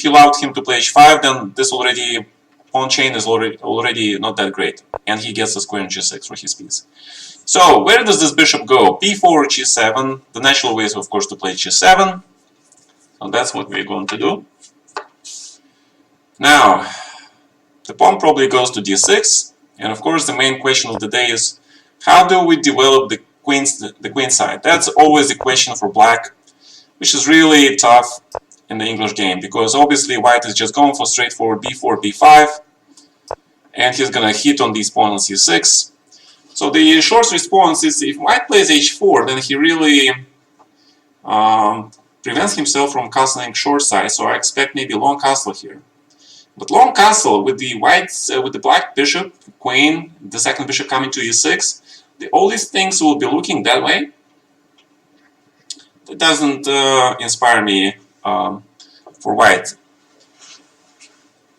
you allowed him to play h5, then this pawn chain is already not that great, and he gets the square in g6 for his piece. So where does this bishop go? b4 or g7? The natural way is of course to play g7. So that's what we're going to do. Now, the pawn probably goes to d6, and of course the main question of the day is how do we develop the queen side? That's always the question for black, which is really tough in the English game, because obviously white is just going for straightforward b4, b5, and he's gonna hit on this pawn on c6. So the short response is if white plays h4, then he really prevents himself from castling short side, so I expect maybe long castle here. But long castle with the with the black bishop, queen, the second bishop coming to e6, all these things will be looking that way. That doesn't inspire me for white.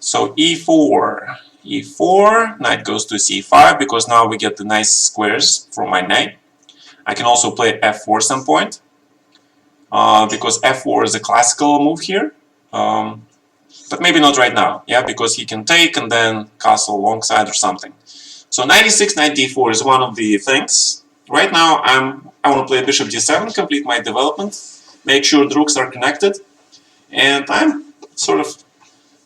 So e4, knight goes to c5 because now we get the nice squares from my knight. I can also play f4 some point because f4 is a classical move here. But maybe not right now, yeah, because he can take and then castle alongside or something. So knight e6, knight d4 is one of the things. Right now I want to play bishop d7, complete my development, make sure the rooks are connected, and I'm sort of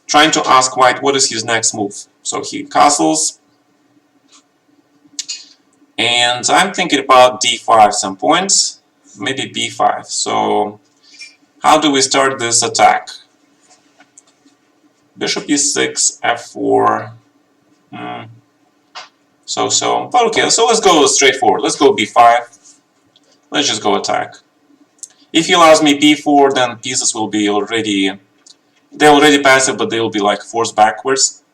trying to ask white what is his next move. So he castles, and I'm thinking about d5 some points, maybe b5. So how do we start this attack? Bishop e6, f4. But okay, so let's go straightforward. Let's go b5. Let's just go attack. If he allows me b4, then pieces will be they're already passive, but they will be like forced backwards.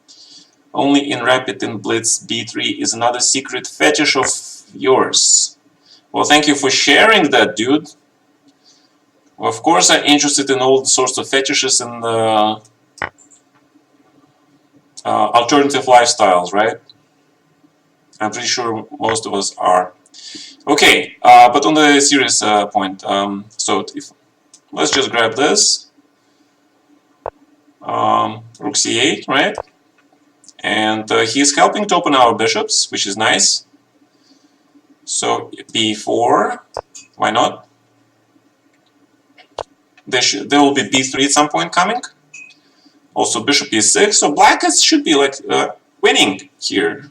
Only in Rapid and Blitz b3 is another secret fetish of yours. Well, thank you for sharing that, dude. Well, of course, I'm interested in all sorts of fetishes and alternative lifestyles, right? I'm pretty sure most of us are. Okay, but on the serious point, let's just grab this. Rook c8, right? And he's helping to open our bishops, which is nice. So b4, why not? There will be b3 at some point coming. Also bishop e6, so black should be like winning here.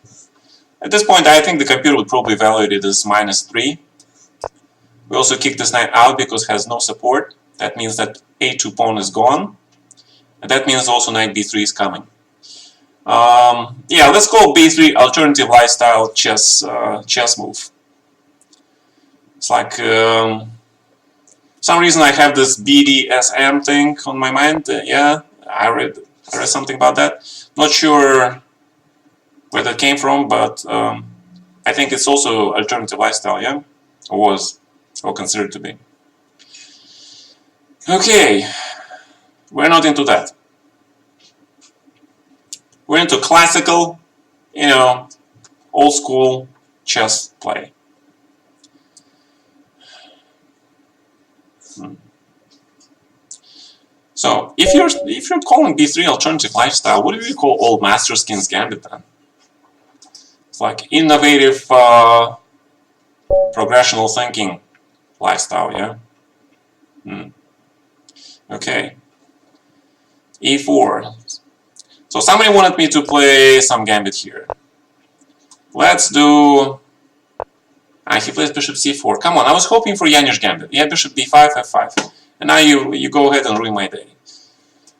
At this point, I think the computer would probably evaluate it as -3. We also kick this knight out because it has no support. That means that a2 pawn is gone. And that means also knight b3 is coming. Yeah, let's call b3 alternative lifestyle chess move. It's like some reason I have this BDSM thing on my mind. Yeah, I read something about that. Not sure where that came from, but I think it's also alternative lifestyle, yeah? Or was, or considered to be. Okay, we're not into that. We're into classical, old school chess play. So if you're calling b3 alternative lifestyle, what do you call old Masters King's Gambit then? It's like innovative progressional thinking lifestyle, yeah? Okay. e4. So somebody wanted me to play some gambit here. Let's do... He plays bishop c4. Come on, I was hoping for Yanish gambit. Yeah, bishop b5, f5. And now you go ahead and ruin my day.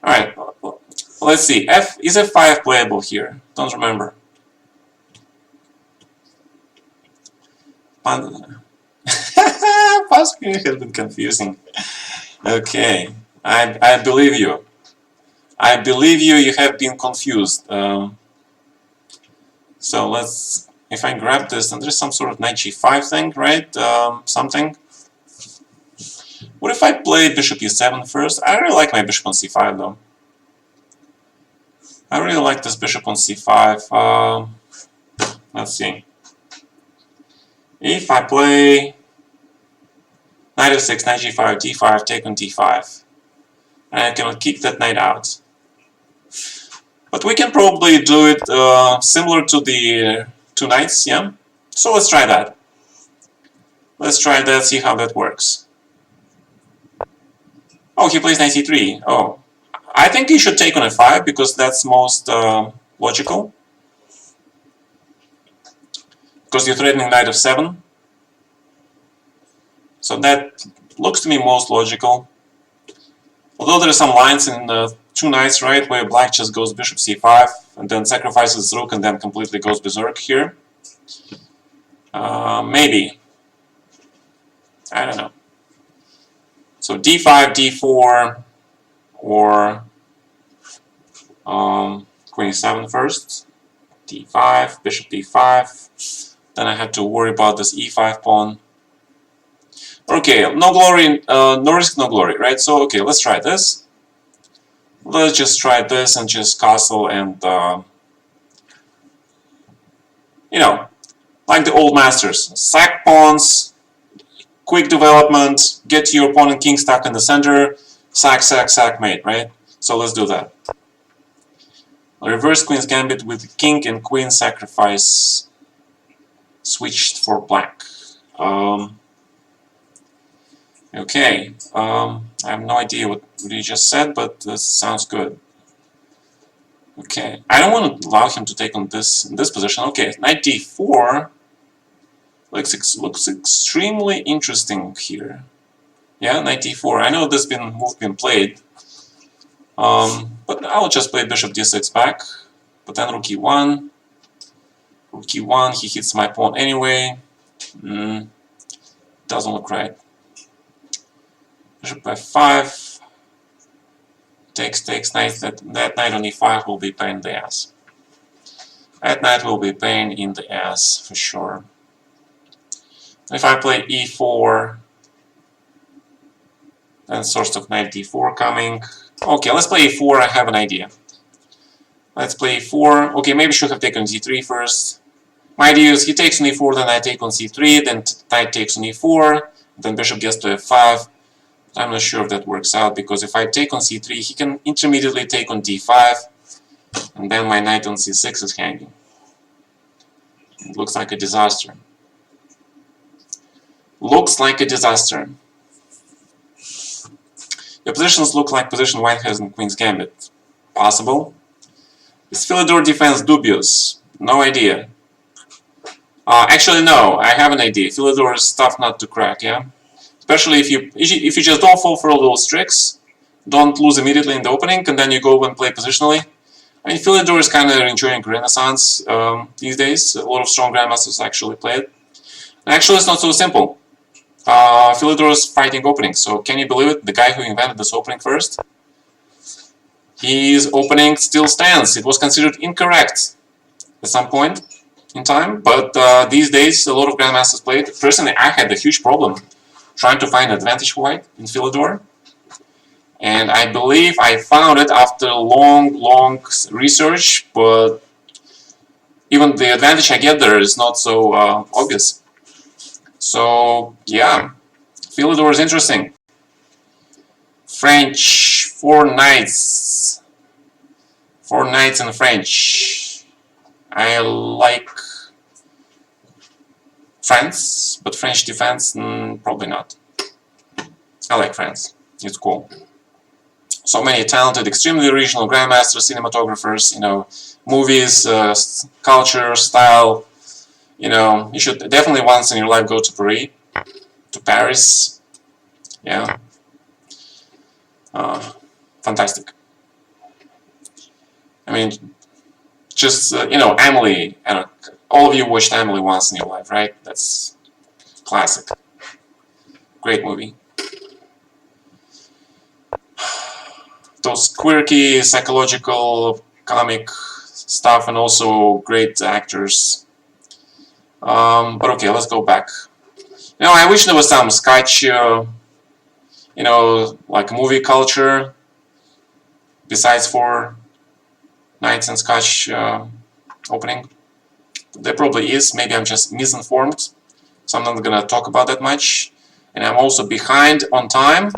Alright, let's see. Is f5 playable here? Don't remember. Possibly has been confusing. Okay, I believe you. I believe you. You have been confused. So let's. If I grab this, and there's some sort of knight g5 thing, right? Something. What if I play bishop e7 first? I really like my bishop on c5 though. I really like this bishop on c5. Let's see. If I play knight f6, knight g5, d5, take on d5, and I can kick that knight out. But we can probably do it similar to the two knights, yeah? So let's try that. Let's try that, see how that works. Oh, he plays knight c3. Oh, I think he should take on f5 because that's most logical. Because you're threatening knight f7. So that looks to me most logical. Although there are some lines in two knights, right, where black just goes bishop c5 and then sacrifices rook and then completely goes berserk here. Maybe. I don't know. So d5, d4, or queen e7 first. d5, bishop d5. Then I have to worry about this e5 pawn. Okay, no glory, no risk, no glory, right? So, okay, let's try this. Let's just try this and just castle and, you know, like the old masters. Sack pawns, quick development, get your opponent king stuck in the center, sack, sack, sack, mate, right? So let's do that. Reverse queen's gambit with king and queen sacrifice switched for black. Okay, I have no idea what you just said, but this sounds good. Okay, I don't want to allow him to take on this in this position. Okay, knight d4 looks extremely interesting here. Yeah, knight d4. I know this move been played, but I'll just play bishop d6 back. But then rook e1, rook e1. He hits my pawn anyway. Doesn't look right. Bishop f5, takes, knight, that knight on e5 will be pain in the ass. That knight will be pain in the ass, for sure. If I play e4, then sort of knight d4 coming. Okay, let's play e4, I have an idea. Let's play e4. Okay, maybe should have taken d3 first. My idea is he takes on e4, then I take on c3, then knight takes on e4, then bishop gets to f5. I'm not sure if that works out, because if I take on c3, he can intermediately take on d5, and then my knight on c6 is hanging. It looks like a disaster. Looks like a disaster. Your positions look like position white has in Queen's Gambit. Possible. Is Philidor defense dubious? No idea. Actually, no, I have an idea. Philidor is tough not to crack, yeah? Especially if you just don't fall for all those tricks, don't lose immediately in the opening, and then you go and play positionally. I mean, Philidor is kind of enjoying renaissance these days. A lot of strong grandmasters actually play it. And actually, it's not so simple. Philidor is fighting openings, so can you believe it? The guy who invented this opening first, his opening still stands. It was considered incorrect at some point in time, but these days a lot of grandmasters play it. Personally, I had a huge problem trying to find advantage for white in Philidor, and I believe I found it after long research, but even the advantage I get there is not so obvious. So yeah, Philidor is interesting. French, 4 knights. 4 knights in French. I like France, but French defense, probably not. I like France. It's cool. So many talented, extremely original grandmasters, cinematographers, you know, movies, culture, style, You know, you should definitely once in your life go to Paris. Yeah, fantastic. I mean, just you know, Emily. All of you watched Emily once in your life, right? That's classic. Great movie. Those quirky psychological comic stuff, and also great actors. But okay, let's go back. You know, I wish there was some Scotch, you know, like movie culture besides for Knights and Scotch opening. There probably is. Maybe I'm just misinformed, so I'm not gonna talk about that much. And I'm also behind on time.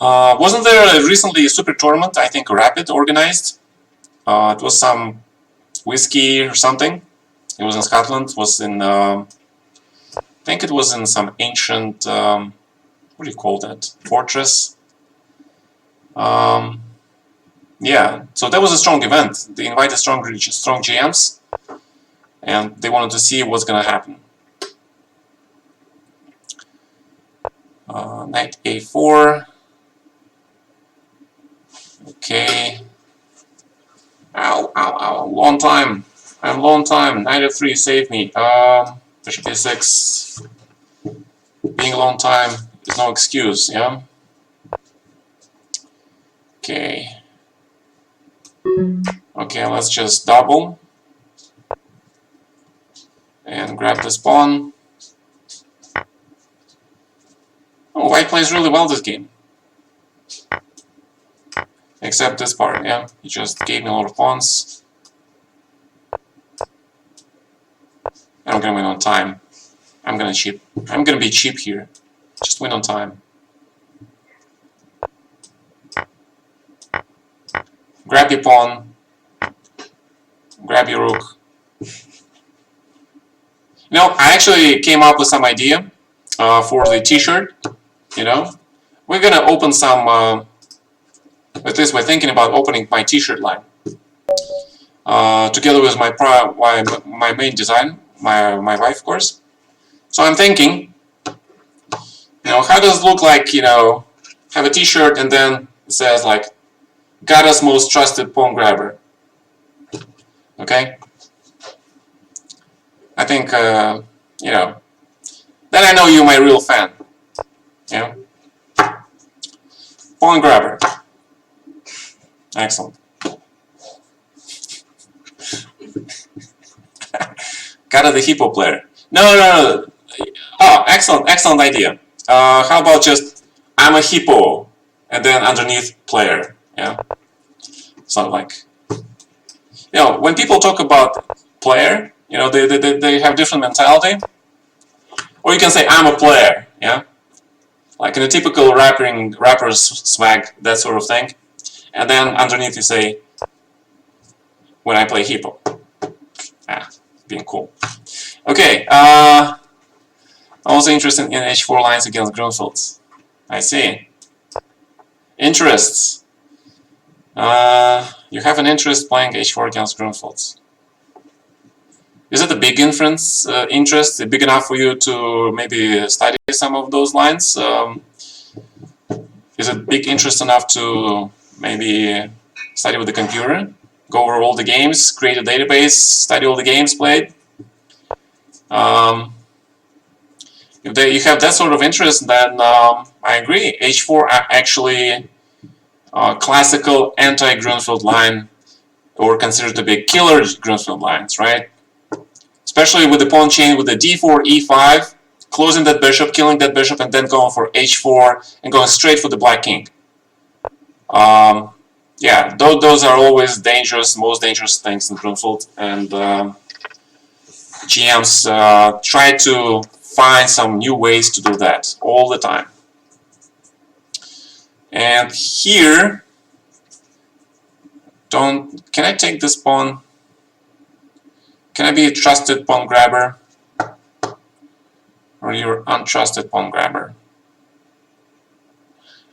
Wasn't there recently a super tournament? I think Rapid organized. It was some whiskey or something. It was in Scotland. It was in I think it was in some ancient what do you call that, fortress. Yeah, so that was a strong event. They invited strong GMs, and they wanted to see what's gonna happen. Knight A4. Okay. Ow, ow, ow. Long time. I'm long time. Knight F3, save me. Bishop A6. Being a long time is no excuse, yeah? Okay. Okay, let's just double. And grab this pawn. Oh, white plays really well this game. Except this part, yeah? He just gave me a lot of pawns. I'm gonna win on time. I'm gonna be cheap here. Just win on time. Grab your pawn. Grab your rook. You know, I actually came up with some idea for the t-shirt. You know, we're gonna open some. At least we're thinking about opening my t-shirt line together with my main design, my wife, of course. So I'm thinking, you know, how does it look like, you know, have a t-shirt and then it says like, Gata's most trusted pawn grabber. Okay? I think, you know, then I know you're my real fan. Yeah? Pawn grabber. Excellent. Gata the hippo player. No. Oh, excellent idea. How about just I'm a hippo and then underneath player, yeah? Something like, you know, when people talk about player, you know, they have different mentality. Or you can say I'm a player, yeah? Like in a typical rapper's swag, that sort of thing. And then underneath you say, when I play hippo. Ah, being cool. Okay, also interested in h4 lines against Grunfelds. I see. Interests. You have an interest playing h4 against Grunfelds. Is it a big interest, big enough for you to maybe study some of those lines? Is it big interest enough to maybe study with the computer? Go over all the games, create a database, study all the games played? If you have that sort of interest, then I agree. h4 actually classical anti-Grunfeld line, or considered to be killer Grunfeld lines, right? Especially with the pawn chain with the d4, e5, closing that bishop, killing that bishop, and then going for h4 and going straight for the black king. Yeah, those are always dangerous, most dangerous things in Grunfeld, and GMs try to find some new ways to do that all the time. And here, can I take this pawn? Can I be a trusted pawn grabber? Or you're untrusted pawn grabber?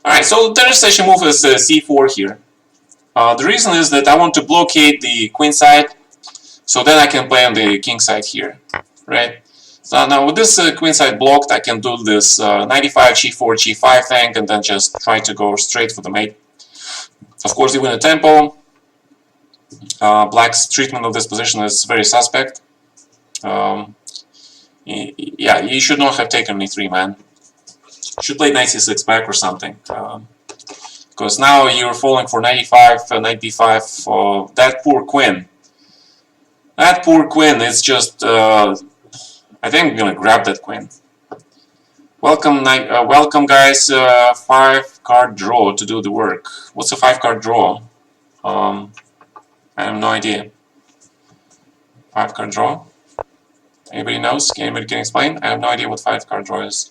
Alright, so the recession move is c4 here. The reason is that I want to blockade the queen side So then I can play on the king side here, right? So now with this queen side blocked, I can do this 95 g4 g5 thing and then just try to go straight for the mate. Of course, even the tempo, Black's treatment of this position is very suspect. Yeah, you should not have taken e3, man. Should play knight c6 back or something. Because now you're falling for 95, knight d5, that poor queen. That poor queen is just, I think I'm gonna grab that queen. Welcome, welcome guys, 5-card draw to do the work. What's a 5-card draw? I have no idea. 5-card draw? Anybody knows? Anybody can explain? I have no idea what 5-card draw is.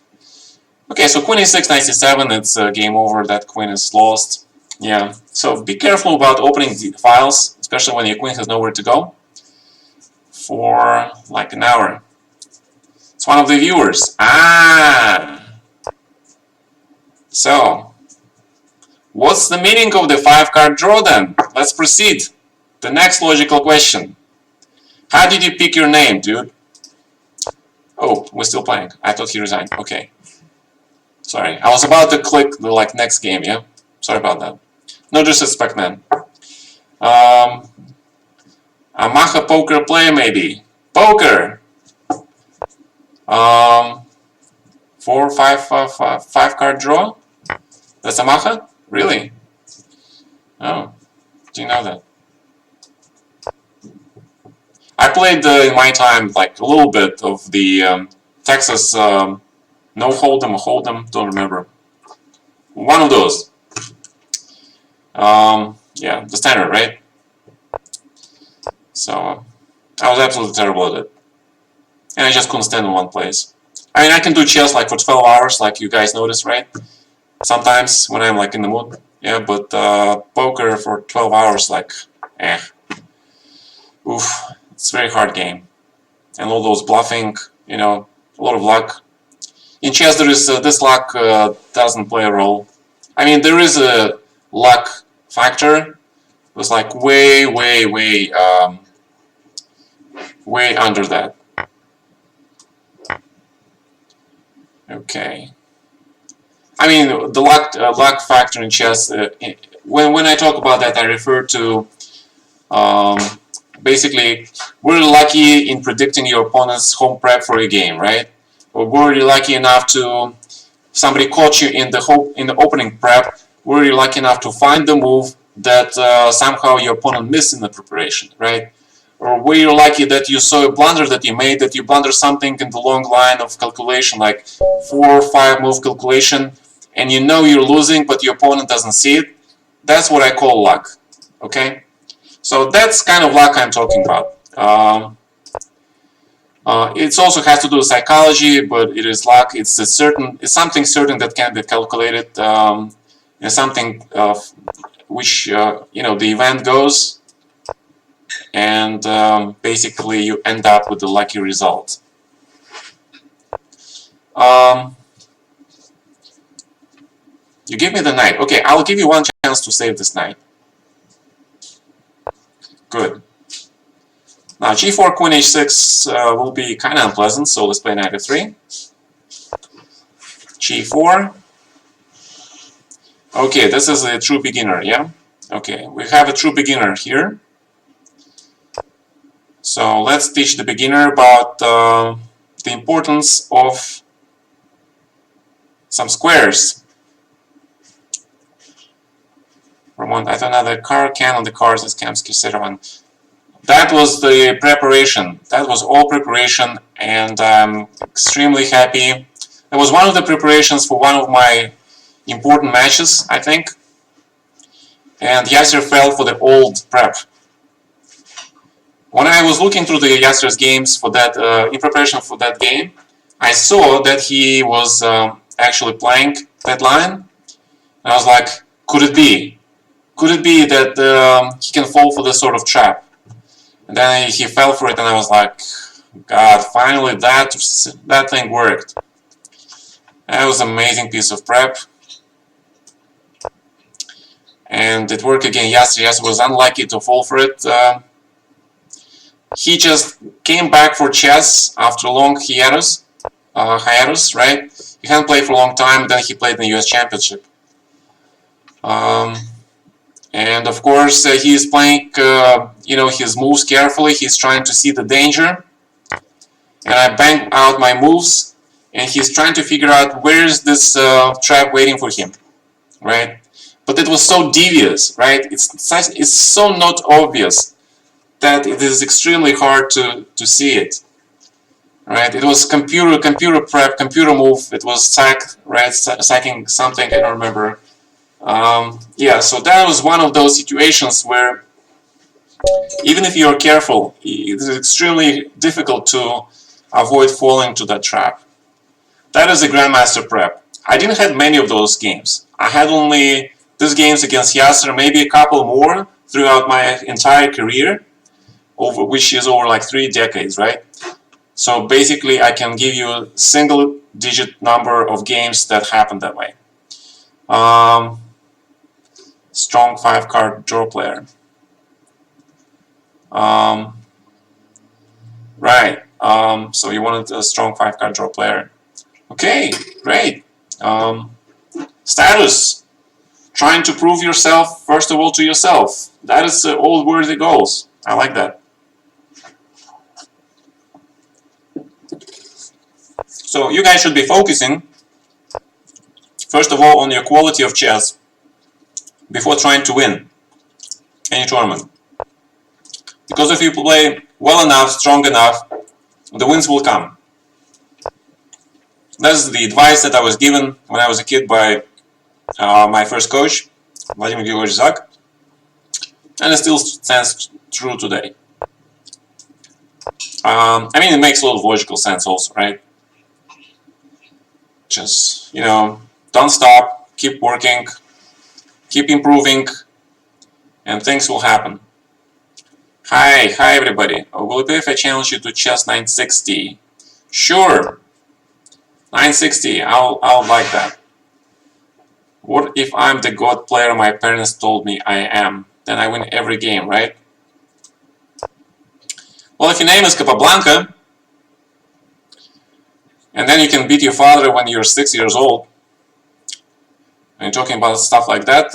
Okay, so queen e6, knight c7, it's game over, that queen is lost. Yeah, so be careful about opening the files, especially when your queen has nowhere to go, for like an hour. It's one of the viewers. Ah! So, what's the meaning of the 5-card draw then? Let's proceed. The next logical question. How did you pick your name, dude? Oh, we're still playing. I thought he resigned. Okay. Sorry. I was about to click the next game, yeah? Sorry about that. No disrespect, man. A Maha poker play, maybe. Poker! 5-card draw? That's a Maha? Really? Oh. Do you know that? I played in my time like a little bit of the Texas no hold'em or hold'em, don't remember. One of those. Yeah, the standard, right? So I was absolutely terrible at it, and I just couldn't stand in one place. I mean, I can do chess like for 12 hours, like you guys notice, right? Sometimes when I'm like in the mood, yeah. But poker for 12 hours, like, oof. It's a very hard game, and all those bluffing, you know, a lot of luck. In chess, there is this luck doesn't play a role. I mean, there is a luck factor. It's like way under that. Okay. I mean, the luck factor in chess. When I talk about that, I refer to basically, we're lucky in predicting your opponent's home prep for a game, right? Or were you lucky enough to somebody caught you in the opening prep? Were you lucky enough to find the move that somehow your opponent missed in the preparation, right? Or were you lucky that you saw a blunder that you made, that you blundered something in the long line of calculation, like 4 or 5 move calculation, and you know you're losing, but your opponent doesn't see it? That's what I call luck, okay? So that's kind of luck I'm talking about. It also has to do with psychology, but it is luck. It's something certain that can be calculated, and something which you know, the event goes, and basically you end up with a lucky result. You give me the knight. Okay, I'll give you one chance to save this knight. Good. Now g4, queen h6 will be kind of unpleasant, so let's play knight f3. g4. Okay, this is a true beginner, yeah? Okay, we have a true beginner here. So let's teach the beginner about the importance of some squares. Ramon, I don't know, the car can on the cars is Kamsky Seravan. That was the preparation. That was all preparation, and I'm extremely happy. It was one of the preparations for one of my important matches, I think. And Yasser fell for the old prep. When I was looking through the Yasser's games for that, in preparation for that game, I saw that he was actually playing that line. And I was like, could it be? Could it be that he can fall for this sort of trap? And then he fell for it, and I was like, God, finally that thing worked. That was an amazing piece of prep. And it worked again. Yasser was unlucky to fall for it. he just came back for chess after a long hiatus, right? He hadn't played for a long time, then he played in the US Championship. And of course, he's playing, his moves carefully. He's trying to see the danger. And I bang out my moves, and he's trying to figure out where is this trap waiting for him, right? But it was so devious, right? It's so not obvious that it is extremely hard to see it, right? It was computer prep, computer move. It was sack, right? Sacking something, I don't remember. Yeah, so that was one of those situations where even if you're careful, it is extremely difficult to avoid falling to that trap. That is a Grandmaster prep. I didn't have many of those games. I had only these games against Yasser, maybe a couple more throughout my entire career, which is over like 3 decades, right? So basically, I can give you a single-digit number of games that happened that way. Strong 5-card draw player. Right. So you wanted a strong 5-card draw player. Okay, great. Status. Trying to prove yourself, first of all, to yourself. That is all worthy goals. I like that. So you guys should be focusing, first of all, on your quality of chess before trying to win any tournament. Because if you play well enough, strong enough, the wins will come. That's the advice that I was given when I was a kid by my first coach, Vladimir Gregorievich Zak, and it still stands true today. I mean, it makes a lot of logical sense also, right? Just, don't stop, keep working, keep improving, and things will happen. Hi everybody. Will it be if I challenge you to chess 960? Sure. 960, I'll like that. What if I'm the god player my parents told me I am? Then I win every game, right? Well, if your name is Capablanca, and then you can beat your father when you're 6 years old, and you're talking about stuff like that,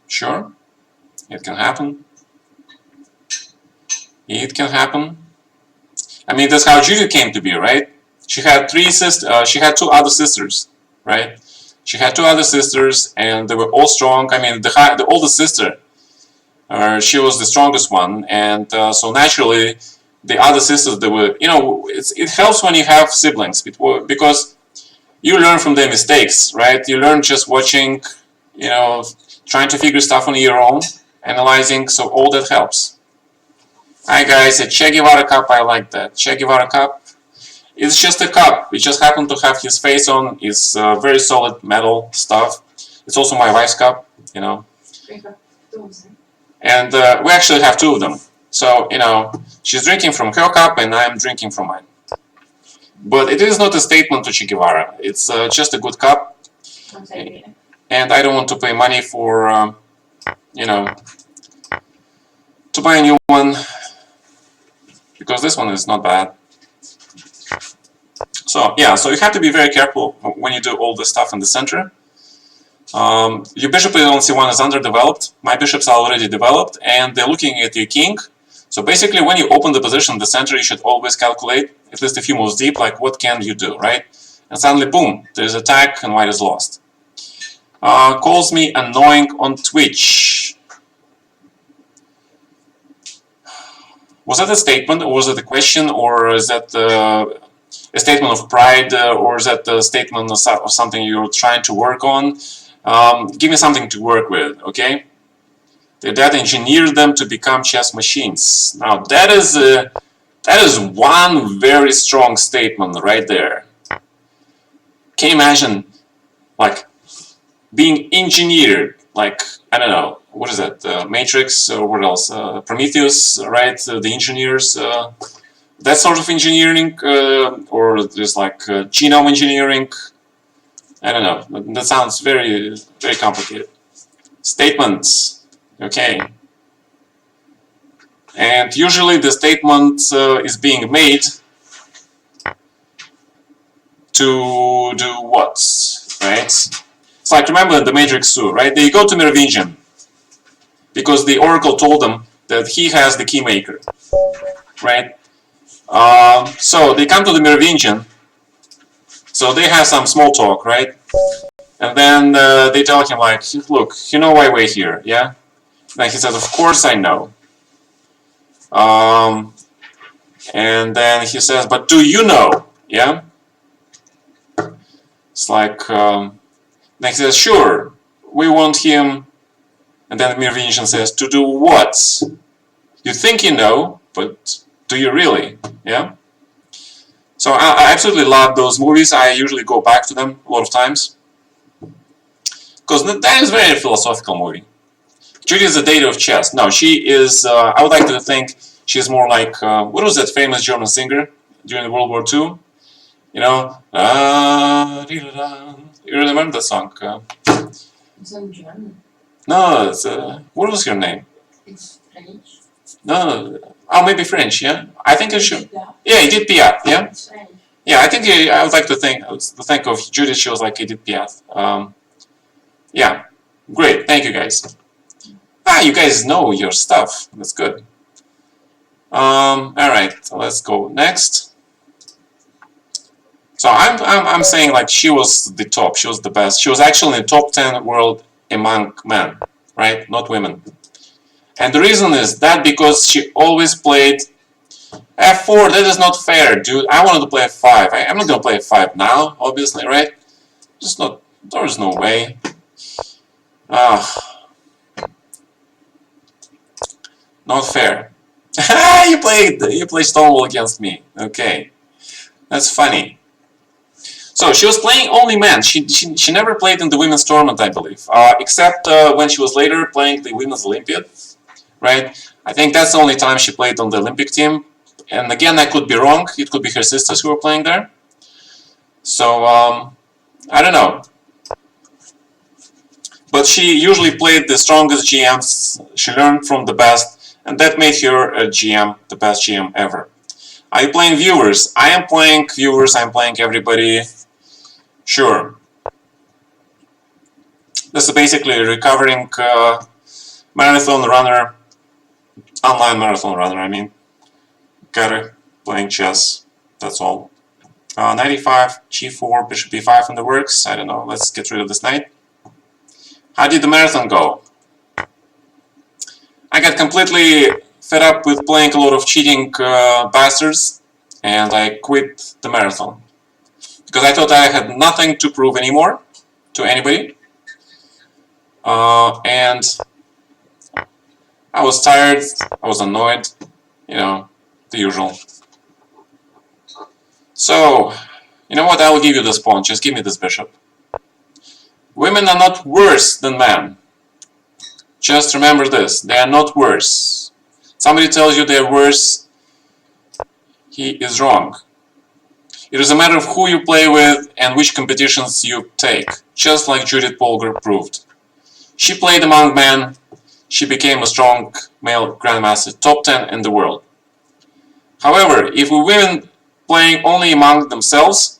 sure, it can happen. It can happen. I mean, that's how Judy came to be, right? She had 2 other sisters, right? She had 2 other sisters, and they were all strong. I mean, the oldest sister, she was the strongest one, and so naturally, the other sisters, they were, it helps when you have siblings, because you learn from their mistakes, right? You learn just watching, trying to figure stuff on your own, analyzing, so all that helps. Hi guys, a Che Guevara cup, I like that. Che Guevara cup, it's just a cup. It just happened to have his face on. It's very solid metal stuff. It's also my wife's cup, And we actually have 2 of them. So, she's drinking from her cup and I'm drinking from mine. But it is not a statement to Che Guevara. It's just a good cup. And I don't want to pay money for, to buy a new one. Because this one is not bad. So, yeah, so you have to be very careful when you do all this stuff in the center. Your bishop on c1 is underdeveloped. My bishop's are already developed, and they're looking at your king. So basically, when you open the position in the center, you should always calculate at least a few moves deep, like what can you do, right? And suddenly, boom, there's attack, and white is lost. Calls me annoying on Twitch. Was that a statement, or was it a question, or is that a statement of pride, or is that a statement of something you're trying to work on? Give me something to work with, okay? Their dad engineered them to become chess machines. Now that is one very strong statement right there. Can you imagine, like, being engineered, like, I don't know, what is that, Matrix, or what else, Prometheus, right, the engineers, that sort of engineering, or there's like genome engineering, I don't know, that sounds very, very complicated. Statements, okay. And usually the statement is being made to do what, right? It's like, remember the Matrix 2, right? They go to Merovingian because the Oracle told them that he has the key maker, right? So they come to the Merovingian, so they have some small talk, right? And then they tell him like, look, you know why we're here, yeah? And he says, of course I know. And then he says, but do you know, yeah? It's like, then he says, sure, we want him. And then the Merovingian says, to do what? You think you know, but do you really? Yeah? So I absolutely love those movies. I usually go back to them a lot of times. Because that is a very philosophical movie. Judy is the data of chess. No, she is, I would like to think she's more like, what was that famous German singer during World War II? You know, you remember the song? It's in German. No, it's, what was her name? It's French. No, oh, maybe French, yeah? I think it should. Yeah. Yeah, Edith Piaf, yeah? It's French. Yeah, I think I would like to think of Judith, she was like Edith Piaf. Yeah, great, thank you guys. Ah, you guys know your stuff, that's good. Alright, let's go next. So I'm saying like she was the top, she was the best. She was actually in the top 10 world among men, right? Not women. And the reason is that because she always played f4. That is not fair, dude. I wanted to play f5. I'm not gonna play f5 now, obviously, right? Just not. There's no way. Not fair. you play Stonewall against me. Okay, that's funny. So she was playing only men. She never played in the women's tournament, I believe, except when she was later playing the women's Olympiad, right? I think that's the only time she played on the Olympic team. And again, I could be wrong. It could be her sisters who were playing there. So I don't know. But she usually played the strongest GMs. She learned from the best, and that made her a GM, the best GM ever. Are you playing viewers? I am playing viewers. I'm playing everybody. Sure. This is basically a recovering marathon runner, online marathon runner, I mean. Gata, playing chess, that's all. 95, g4, bishop b5 in the works. I don't know, let's get rid of this knight. How did the marathon go? I got completely fed up with playing a lot of cheating bastards, and I quit the marathon. Because I thought I had nothing to prove anymore to anybody. And I was tired, I was annoyed, you know, the usual. So, you know what, I will give you this pawn, just give me this bishop. Women are not worse than men. Just remember this, they are not worse. Somebody tells you they're worse, he is wrong. It is a matter of who you play with and which competitions you take, just like Judith Polgar proved. She played among men, she became a strong male grandmaster, top 10 in the world. However, if women playing only among themselves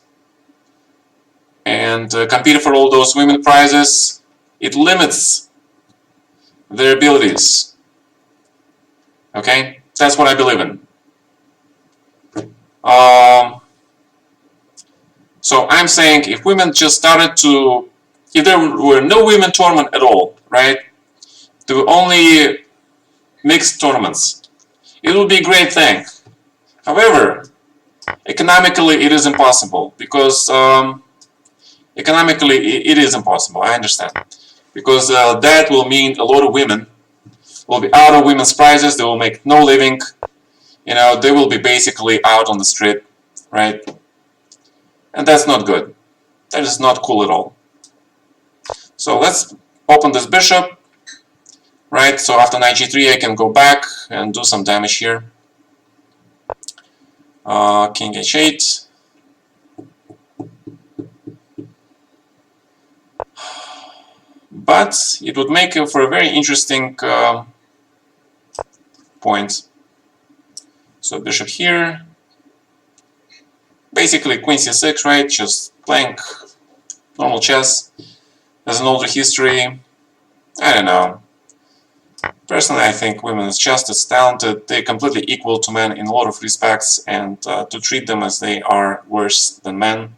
and compete for all those women prizes, it limits their abilities. Okay? That's what I believe in. So I'm saying if women just started to, if there were no women tournament at all, right? There were only mixed tournaments. It would be a great thing. However, economically it is impossible because economically it is impossible, I understand. Because that will mean a lot of women will be out of women's prizes, they will make no living, you know, they will be basically out on the street, right? And that's not good. That is not cool at all. So let's open this bishop, right? So after knight g3 I can go back and do some damage here. King h8. But it would make for a very interesting point. So bishop here. Basically queen c6, right? Just playing normal chess. Has an older history. I don't know. Personally, I think women is just as talented. They're completely equal to men in a lot of respects, and to treat them as they are worse than men,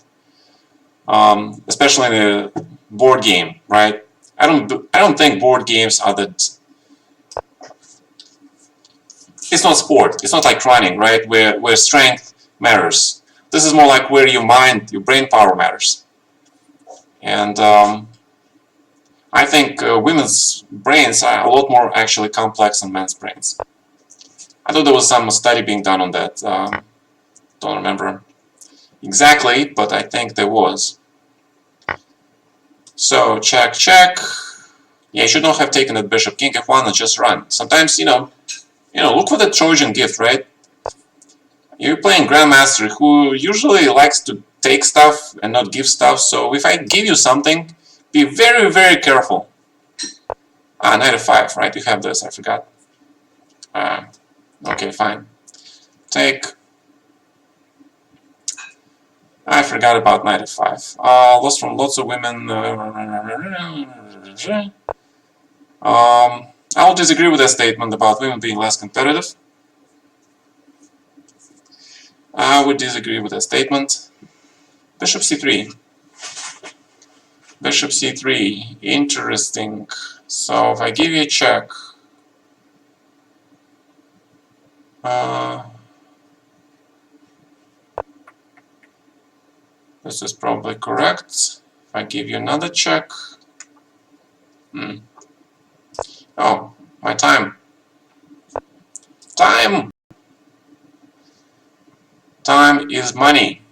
especially in a board game, right? I don't think board games are that. It's not sport. It's not like running, right? Where strength matters. This is more like where your mind, your brain power matters. And I think women's brains are a lot more actually complex than men's brains. I thought there was some study being done on that. Don't remember exactly, but I think there was. So check, check. Yeah, you should not have taken that bishop. King f1 and just run. Sometimes, look for the Trojan gift, right? You're playing Grandmaster, who usually likes to take stuff and not give stuff. So if I give you something, be very, very careful. Knight f5, right? You have this, I forgot. Okay, fine. Take. I forgot about knight f5. Lost from lots of women. I will disagree with that statement about women being less competitive. I would disagree with that statement. Bishop c3. Bishop c3. Interesting. So if I give you a check, this is probably correct. If I give you another check, oh, my time. Time! Time is money.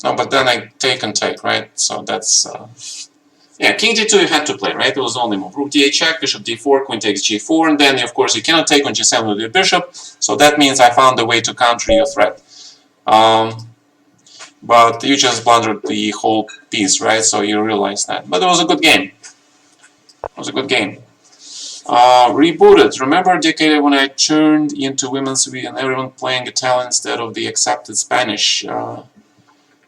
No, but then I take and take, right? So that's... yeah, king d2 you had to play, right? It was the only move. Rook d8 check, bishop d4, queen takes g4, and then, of course, you cannot take on g7 with your bishop, so that means I found a way to counter your threat. But you just blundered the whole piece, right? So you realize that. But it was a good game. It was a good game. Rebooted. Remember a decade when I turned into women's Wii and everyone playing Italian instead of the accepted Spanish? No,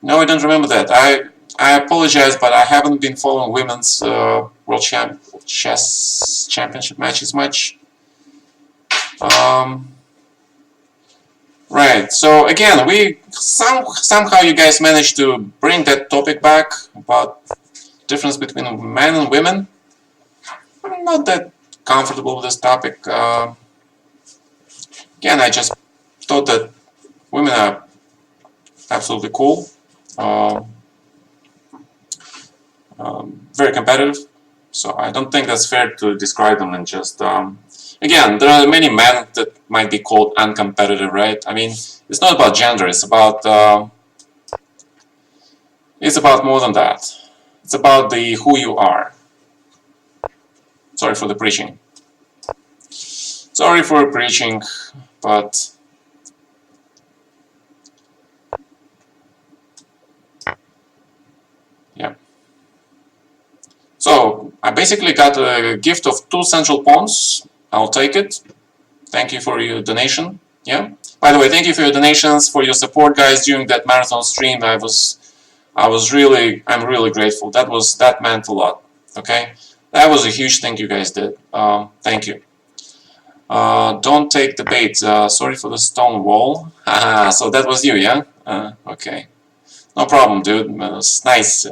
I don't remember that. I apologize, but I haven't been following women's World Chess Championship matches much. Right. So again, we somehow you guys managed to bring that topic back about difference between men and women. I'm not that comfortable with this topic. Again, I just thought that women are absolutely cool, very competitive. So I don't think that's fair to describe them and just. Again, there are many men that might be called uncompetitive, right? I mean, it's not about gender. It's about more than that. It's about the who you are. Sorry for the preaching. Sorry for preaching, but yeah. So I basically got a gift of 2 central pawns. I'll take it. Thank you for your donation. Yeah. By the way, thank you for your donations, for your support, guys, during that marathon stream. I'm really grateful. That meant a lot. Okay. That was a huge thing you guys did. Thank you. Don't take the bait. Sorry for the stone wall. So that was you, yeah? Okay. No problem, dude. It's nice.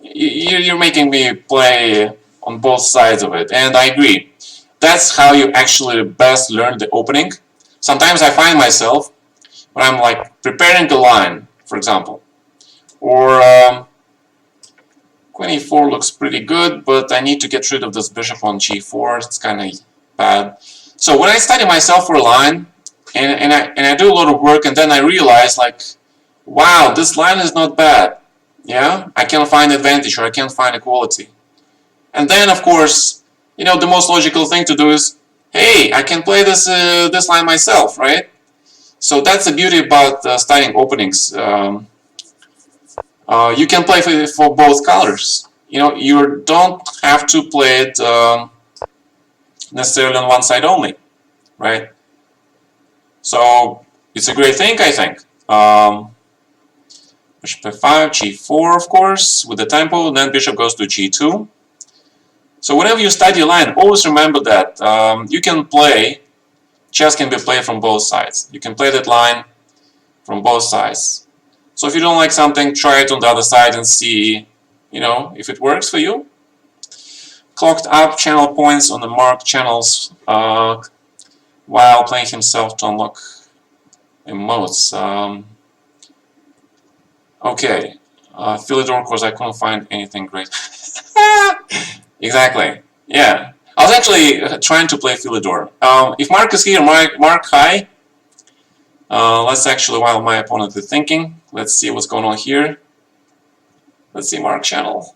You're making me play on both sides of it, and I agree. That's how you actually best learn the opening. Sometimes I find myself when I'm like preparing a line, for example, or queen e4 looks pretty good, but I need to get rid of this bishop on g4. It's kind of bad. So when I study myself for a line, and I do a lot of work, and then I realize like, wow, this line is not bad. Yeah, I can find advantage or I can find equality. And then of course, the most logical thing to do is, hey, I can play this line myself, right? So that's the beauty about studying openings. You can play for both colors. You don't have to play it necessarily on one side only, right? So it's a great thing, I think. Bishop f5, g4, of course, with the tempo, then bishop goes to g2. So whenever you study a line, always remember that you can play, chess can be played from both sides. You can play that line from both sides. So if you don't like something, try it on the other side and see, if it works for you. Clocked up channel points on the marked channels while playing himself to unlock emotes. Okay, Philidor course, I couldn't find anything great. Exactly, yeah. I was actually trying to play Philidor. If Mark is here, Mark, hi. Let's actually, while my opponent is thinking, let's see what's going on here. Let's see Mark channel.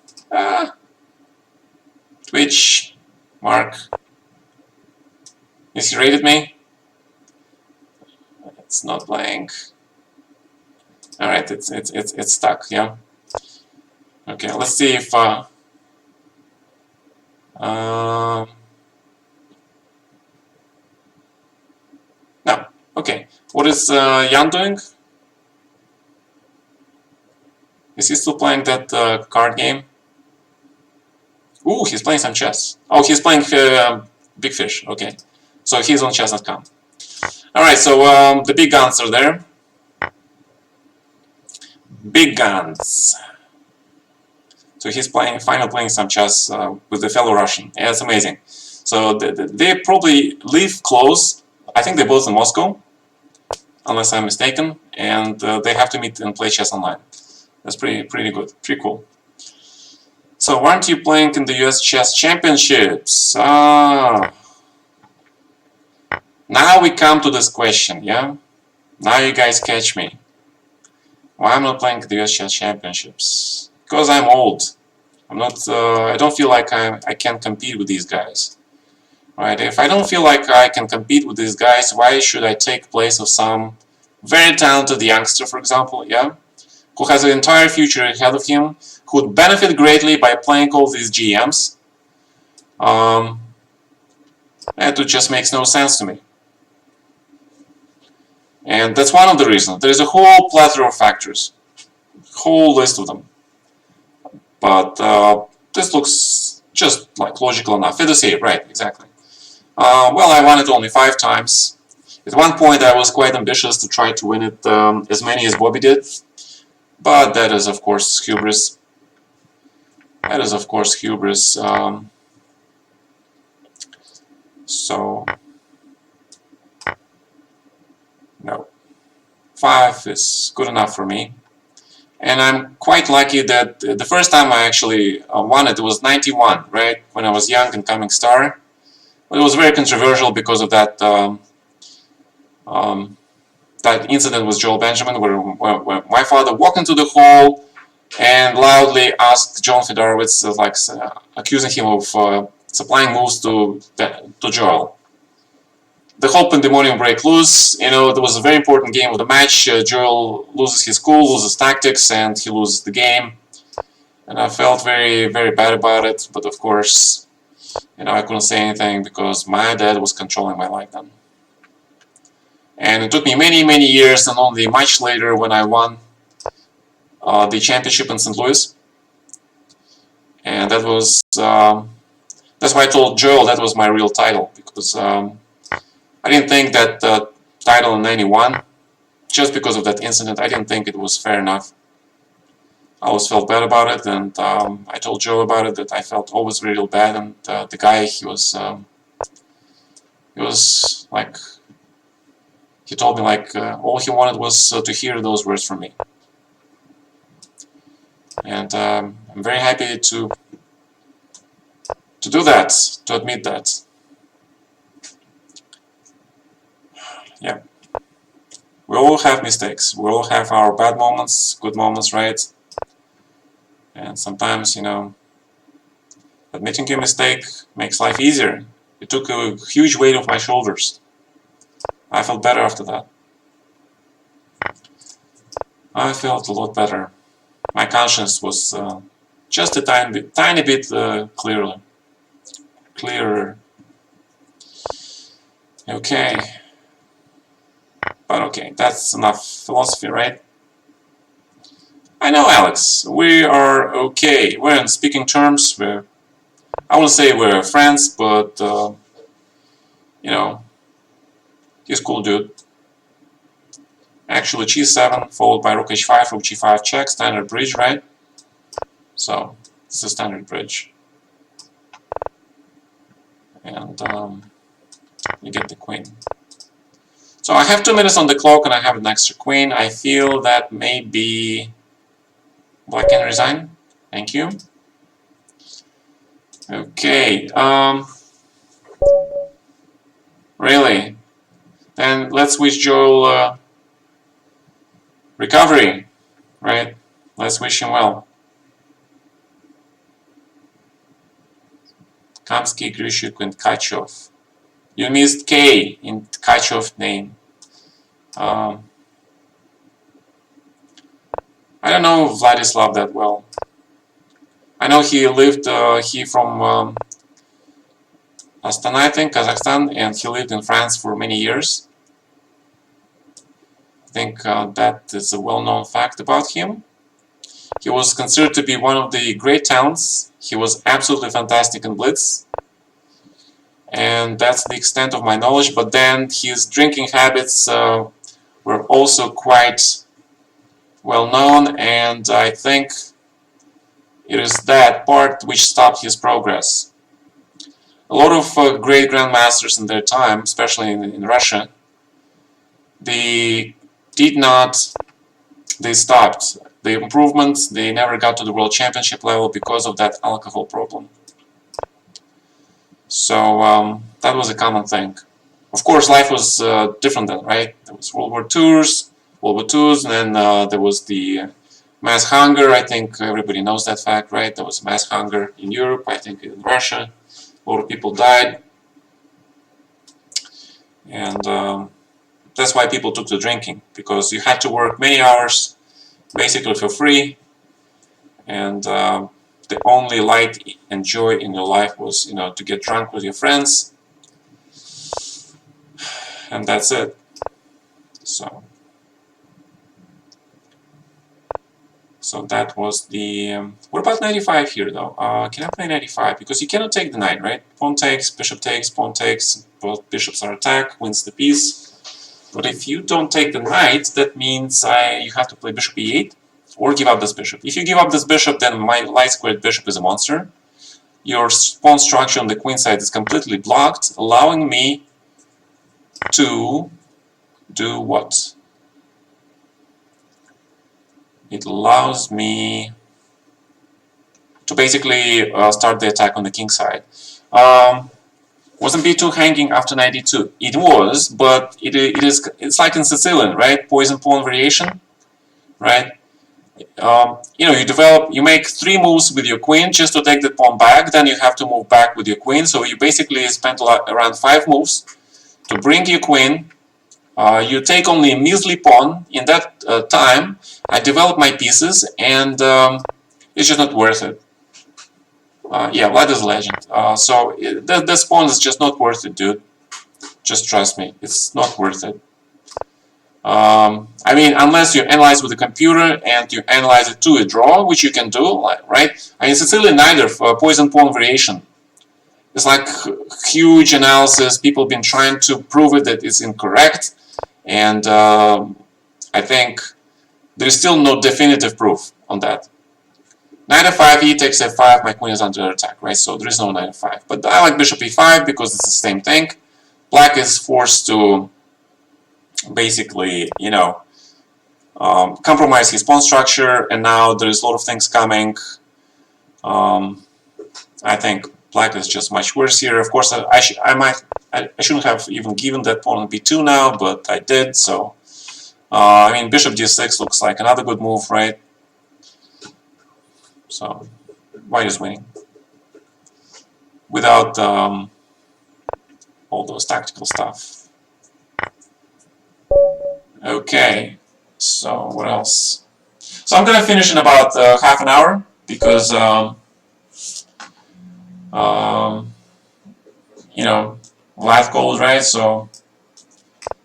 Twitch, Mark. Is he rated me? It's not playing. All right, it's stuck. Yeah. Okay, let's see if. No. Okay. What is Jan doing? Is he still playing that card game? Ooh, he's playing some chess. Oh, he's playing Big Fish. Okay. So he's on chess.com. Alright, so the big guns are there. Big guns. So he's finally playing some chess with a fellow Russian. Yeah, it's amazing. So they probably live close. I think they're both in Moscow, unless I'm mistaken. And they have to meet and play chess online. That's pretty good, pretty cool. So aren't you playing in the US Chess Championships? Now we come to this question, yeah? Now you guys catch me. Why I'm not playing the US Chess Championships? Because I'm old. I'm not. I don't feel like I can compete with these guys. Right? If I don't feel like I can compete with these guys, why should I take place of some very talented youngster, for example, yeah, who has an entire future ahead of him, who would benefit greatly by playing all these GMs? It just makes no sense to me. And that's one of the reasons. There's a whole plethora of factors, whole list of them. But this looks just like logical enough. Fidusy, right, exactly. Well, I won it only 5 times. At one point I was quite ambitious to try to win it as many as Bobby did. But that is of course hubris. That is of course hubris. So, no. 5 is good enough for me. And I'm quite lucky that the first time I actually won it was 91, right? When I was young and coming star. But it was very controversial because of that that incident with Joel Benjamin, where my father walked into the hall and loudly asked John Fedorowicz, accusing him of supplying moves to Joel. The whole pandemonium break loose. There was a very important game of the match. Joel loses his cool, loses tactics, and he loses the game. And I felt very, very bad about it. But of course, I couldn't say anything because my dad was controlling my life then. And it took me many, many years, and only much later when I won the championship in St. Louis. And that was that's why I told Joel that was my real title, because I didn't think that title in 91, just because of that incident, I didn't think it was fair enough. I always felt bad about it, and I told Joe about it, that I felt always real bad, and the guy, he was like, he told me like all he wanted was to hear those words from me. And I'm very happy to do that, to admit that. Yeah. We all have mistakes. We all have our bad moments, good moments, right? And sometimes, admitting a mistake makes life easier. It took a huge weight off my shoulders. I felt better after that. I felt a lot better. My conscience was just a tiny bit clearer. Okay. Okay, that's enough philosophy, right? I know, Alex. We are okay. We're in speaking terms. I wouldn't say we're friends, but you know, he's a cool dude. Actually, g7 followed by rook h5, rook g5 check, standard bridge, right? So it's a standard bridge, and you get the queen. So I have 2 minutes on the clock, and I have an extra queen. I feel that maybe black can resign. Thank you. Okay. Really? Then let's wish Joel recovery, right? Let's wish him well. Kamsky, Grishuk, and Tkachov. You missed K in Tkachov's name. I don't know Vladislav that well. I know he lived, he from Astana, I think, Kazakhstan, and he lived in France for many years. I think that is a well-known fact about him. He was considered to be one of the great talents. He was absolutely fantastic in Blitz. And that's the extent of my knowledge, but then his drinking habits were also quite well known, and I think it is that part which stopped his progress. A lot of great grandmasters in their time, especially in Russia, they did not, they stopped the improvements, they never got to the world championship level because of that alcohol problem. So that was a common thing. Of course, life was different then, right? There was World War IIs, and then there was the mass hunger. I think everybody knows that fact, right? There was mass hunger in Europe, I think in Russia. A lot of people died. And that's why people took to drinking, because you had to work many hours, basically for free. And the only light and joy in your life was, to get drunk with your friends. And that's it. So that was the... what about 95 here, though? Can I play 95? Because you cannot take the knight, right? Pawn takes, pawn takes. Both bishops are attacked, wins the piece. But if you don't take the knight, that means you have to play bishop e8 or give up this bishop. If you give up this bishop, then my light-squared bishop is a monster. Your pawn structure on the queen side is completely blocked, allowing me to do what? It allows me to basically start the attack on the king side. Wasn't b2 hanging after knight d2? It was, but it's like in Sicilian, right? Poison pawn variation, right? You make 3 moves with your queen just to take the pawn back, then you have to move back with your queen, so you basically spent around 5 moves to bring your queen. You take only a measly pawn. In that time, I develop my pieces, and it's just not worth it. Yeah, Vlad is a legend. So this pawn is just not worth it, dude. Just trust me, it's not worth it. I mean, unless you analyze with the computer and you analyze it to a draw, which you can do, right? I mean, Sicilian neither poison pawn variation. It's like huge analysis. People have been trying to prove it that it's incorrect, and I think there's still no definitive proof on that. Knight f5, e takes f5, my queen is under attack, right? So there is no knight f5. But I like bishop e5 because it's the same thing. Black is forced to basically, compromise his pawn structure, and now there's a lot of things coming. I think black is just much worse here. Of course, I shouldn't have even given that pawn on b2 now, but I did. So I mean, bishop d6 looks like another good move, right? So white is winning without all those tactical stuff. Okay, so what else? So I'm gonna finish in about half an hour because Vlad called, right? So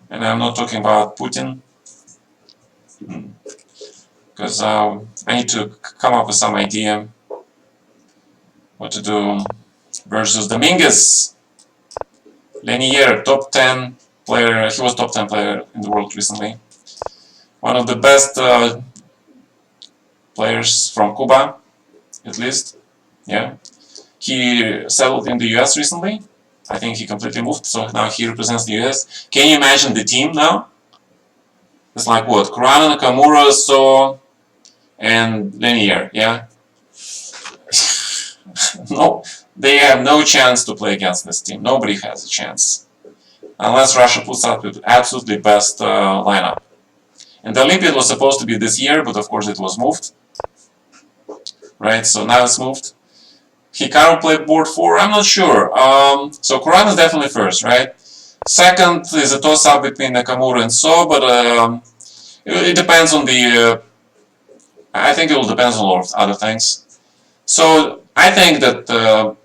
And I'm not talking about Putin, because I need to come up with some idea what to do versus Dominguez. Lanier, top 10 player. He was top 10 player in the world recently. One of the best players from Cuba, at least. Yeah. He settled in the US recently. I think he completely moved, so now he represents the US. Can you imagine the team now? It's like what? Kurana, Nakamura, So, and Lanier, yeah? No, they have no chance to play against this team. Nobody has a chance. Unless Russia puts out the absolutely best lineup. And the Olympiad was supposed to be this year, but of course it was moved. Right, so now it's moved. Hikaru played board 4, I'm not sure. So Kurana is definitely first, right? Second is a toss-up between Nakamura and So, but it depends on the... I think it will depend on a lot of other things. So I think that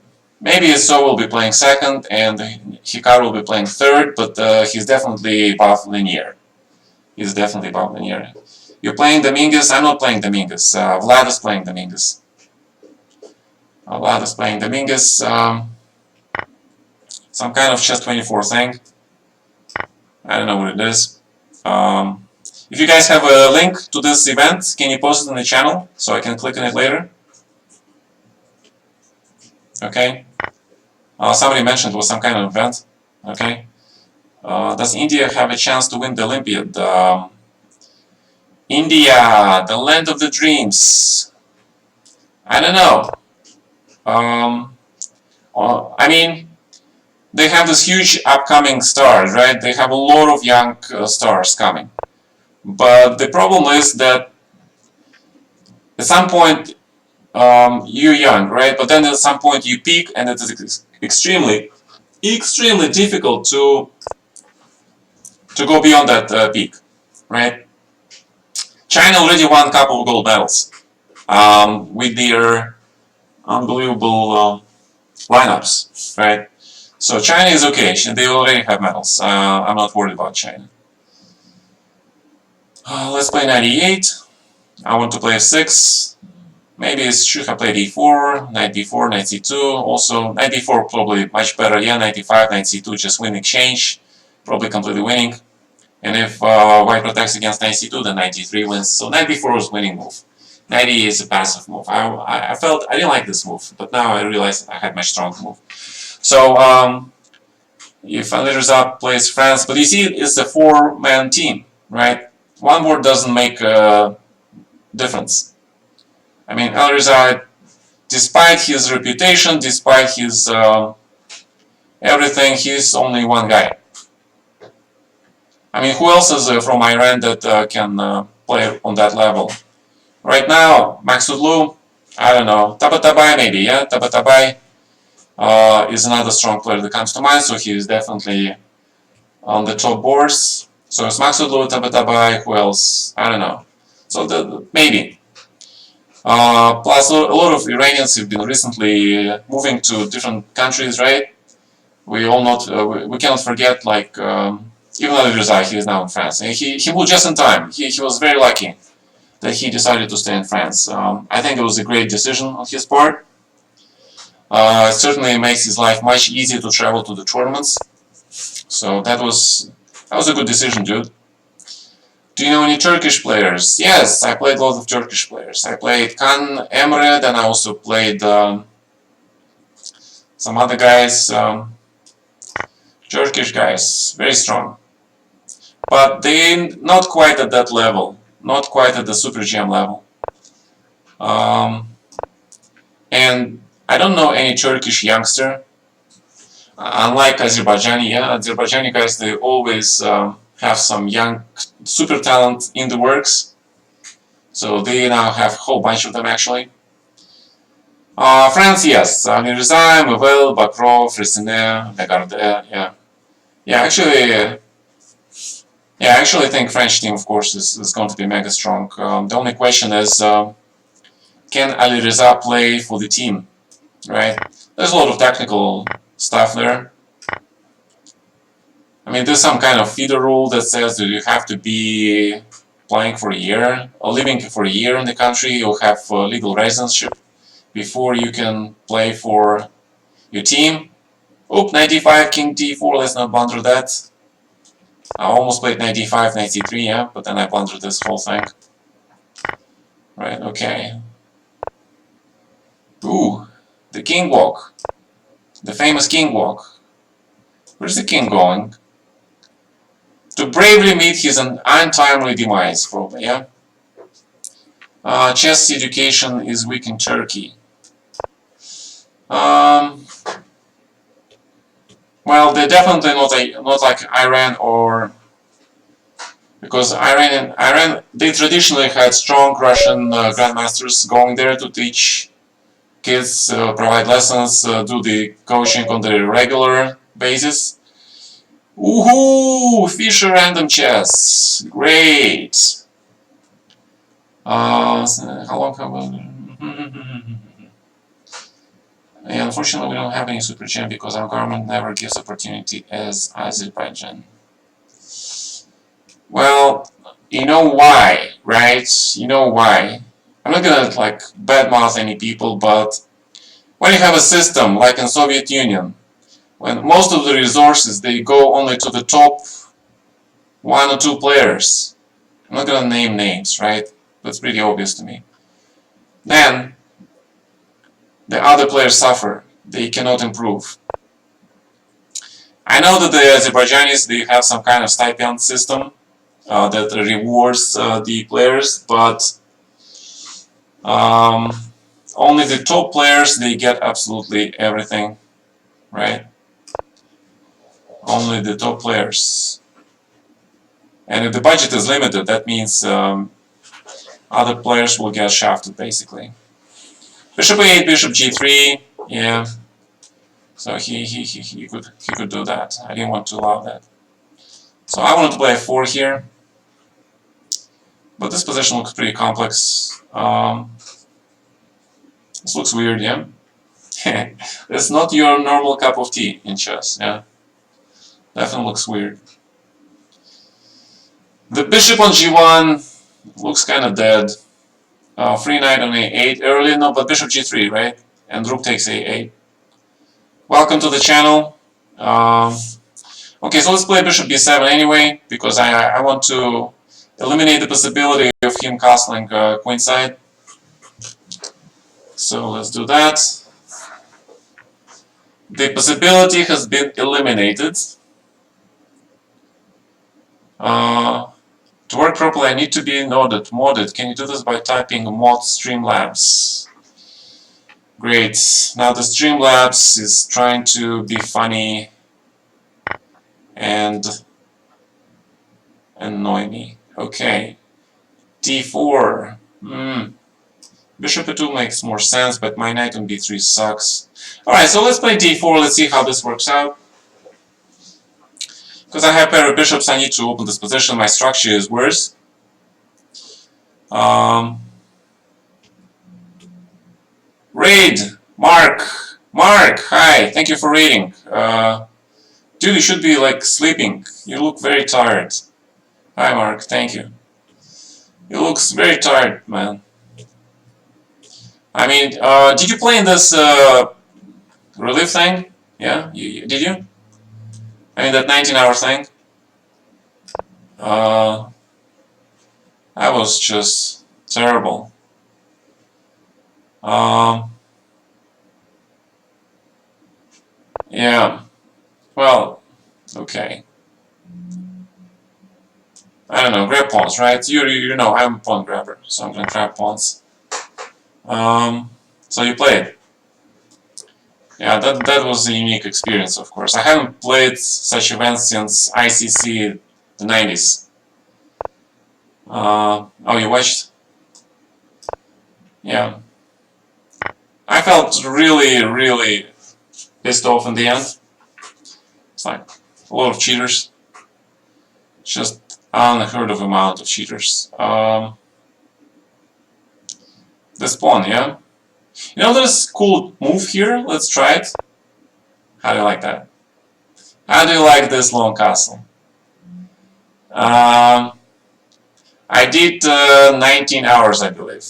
maybe So will be playing second and Hikaru will be playing third, but he's definitely above Lanier. He's definitely above Lanier. You're playing Dominguez, I'm not playing Dominguez. Vlad is playing Dominguez. Vlad is playing Dominguez. Some kind of chess 24 thing. I don't know what it is. If you guys have a link to this event, can you post it in the channel so I can click on it later? Okay. Somebody mentioned it was some kind of event. Okay. Does India have a chance to win the Olympiad? India, the land of the dreams. I don't know. I mean, they have this huge upcoming stars, right? They have a lot of young stars coming. But the problem is that at some point you're young, right? But then at some point you peak and it is extremely difficult to go beyond that peak, right? China already won a couple of gold medals with their unbelievable lineups, right? So China is okay. They already have medals. I'm not worried about China. Let's play 98. I want to play 6. Maybe it should have played e4, knight b4, knight c2. Also, knight b4 probably much better. Yeah, knight e5, knight c2, just win exchange. Probably completely winning. And if white protects against knight c2, then knight d3 wins. So knight b4 is winning move. Knight e is a passive move. I felt I didn't like this move, but now I realized I had much stronger move. So if Alireza plays France, but you see, it's a 4-man team, right? One board doesn't make a difference. I mean, Alireza, despite his reputation, despite his everything, he's only one guy. I mean, who else is from Iran that can play on that level? Right now, Maksudlu, I don't know, Tabatabai maybe, yeah? Tabatabai is another strong player that comes to mind, so he is definitely on the top boards. So it's Maksudlu, Tabatabai, who else? I don't know. So maybe. Plus, a lot of Iranians have been recently moving to different countries, right? We all not, we cannot forget, like, even Alireza, he is now in France. And he moved just in time. He was very lucky that he decided to stay in France. I think it was a great decision on his part. It certainly makes his life much easier to travel to the tournaments. So that was a good decision, dude. Do you know any Turkish players? Yes, I played lots of Turkish players. I played Kan Emre, then I also played some other guys, Turkish guys, very strong. But they're not quite at that level, not quite at the Super GM level. And I don't know any Turkish youngster. Unlike Azerbaijani, yeah, Azerbaijani guys, they always have some young super talent in the works. So they now have a whole bunch of them actually. France, yes, Mirza, Mouvel, Bakrov, Fressinet, Lagarde, yeah. Yeah, I actually think French team, of course, is going to be mega strong. The only question is, can Alireza play for the team, right? There's a lot of technical stuff there. I mean, there's some kind of feeder rule that says that you have to be playing for a year or living for a year in the country or have legal residency before you can play for your team. Oop, 95, king d4, let's not blunder that. I almost played 95, 93, yeah, but then I blundered this whole thing. Right, okay. Ooh, the king walk. The famous king walk. Where's the king going? To bravely meet his untimely demise, probably, yeah? Chess education is weak in Turkey. Well, they're definitely not like Iran or... Because Iran, they traditionally had strong Russian grandmasters going there to teach kids, provide lessons, do the coaching on the regular basis. Woohoo! Fisher random chess. Great. How long have we... Yeah, unfortunately, we don't have any super champ because our government never gives opportunity as Azerbaijan. Well, you know why, right? You know why. I'm not gonna like badmouth any people, but when you have a system like in Soviet Union, when most of the resources they go only to the top 1 or 2 players. I'm not gonna name names, right? That's pretty obvious to me. Then the other players suffer. They cannot improve. I know that the Azerbaijanis they have some kind of stipend system that rewards the players, but only the top players they get absolutely everything, right? Only the top players. And if the budget is limited, that means other players will get shafted basically. Bishop a8, bishop g3, yeah. So he could do that. I didn't want to allow that. So I wanted to play f4 here, but this position looks pretty complex. This looks weird, yeah. It's not your normal cup of tea in chess, yeah. Definitely looks weird. The bishop on g1 looks kind of dead. Free knight on a8 early, no, but bishop g3, right? And rook takes a8. Welcome to the channel. Okay, so let's play bishop b7 anyway, because I want to eliminate the possibility of him castling queenside. So let's do that. The possibility has been eliminated. To work properly, I need to be modded. Can you do this by typing mod Streamlabs? Great. Now the Streamlabs is trying to be funny and annoy me. Okay. d4. Bishop e2 makes more sense, but my knight on b3 sucks. Alright, so let's play d4. Let's see how this works out. Because I have pair of bishops, I need to open this position. My structure is worse. Raid! Mark, hi, thank you for raiding. Dude, you should be like sleeping. You look very tired. Hi Mark, thank you. You look very tired, man. I mean, did you play in this relief thing? Yeah, did you? I mean that 19-hour thing? That was just terrible. Yeah. Well, okay. I don't know, grab pawns, right? You know I'm a pawn grabber, so I'm gonna grab pawns. So you played. Yeah, that was a unique experience, of course. I haven't played such events since ICC the 90s. Oh, you watched? Yeah. I felt really pissed off in the end. It's like a lot of cheaters. Just unheard of amount of cheaters. This pawn, yeah? You know, there's a cool move here. Let's try it. How do you like that? How do you like this long castle? I did 19 hours, I believe.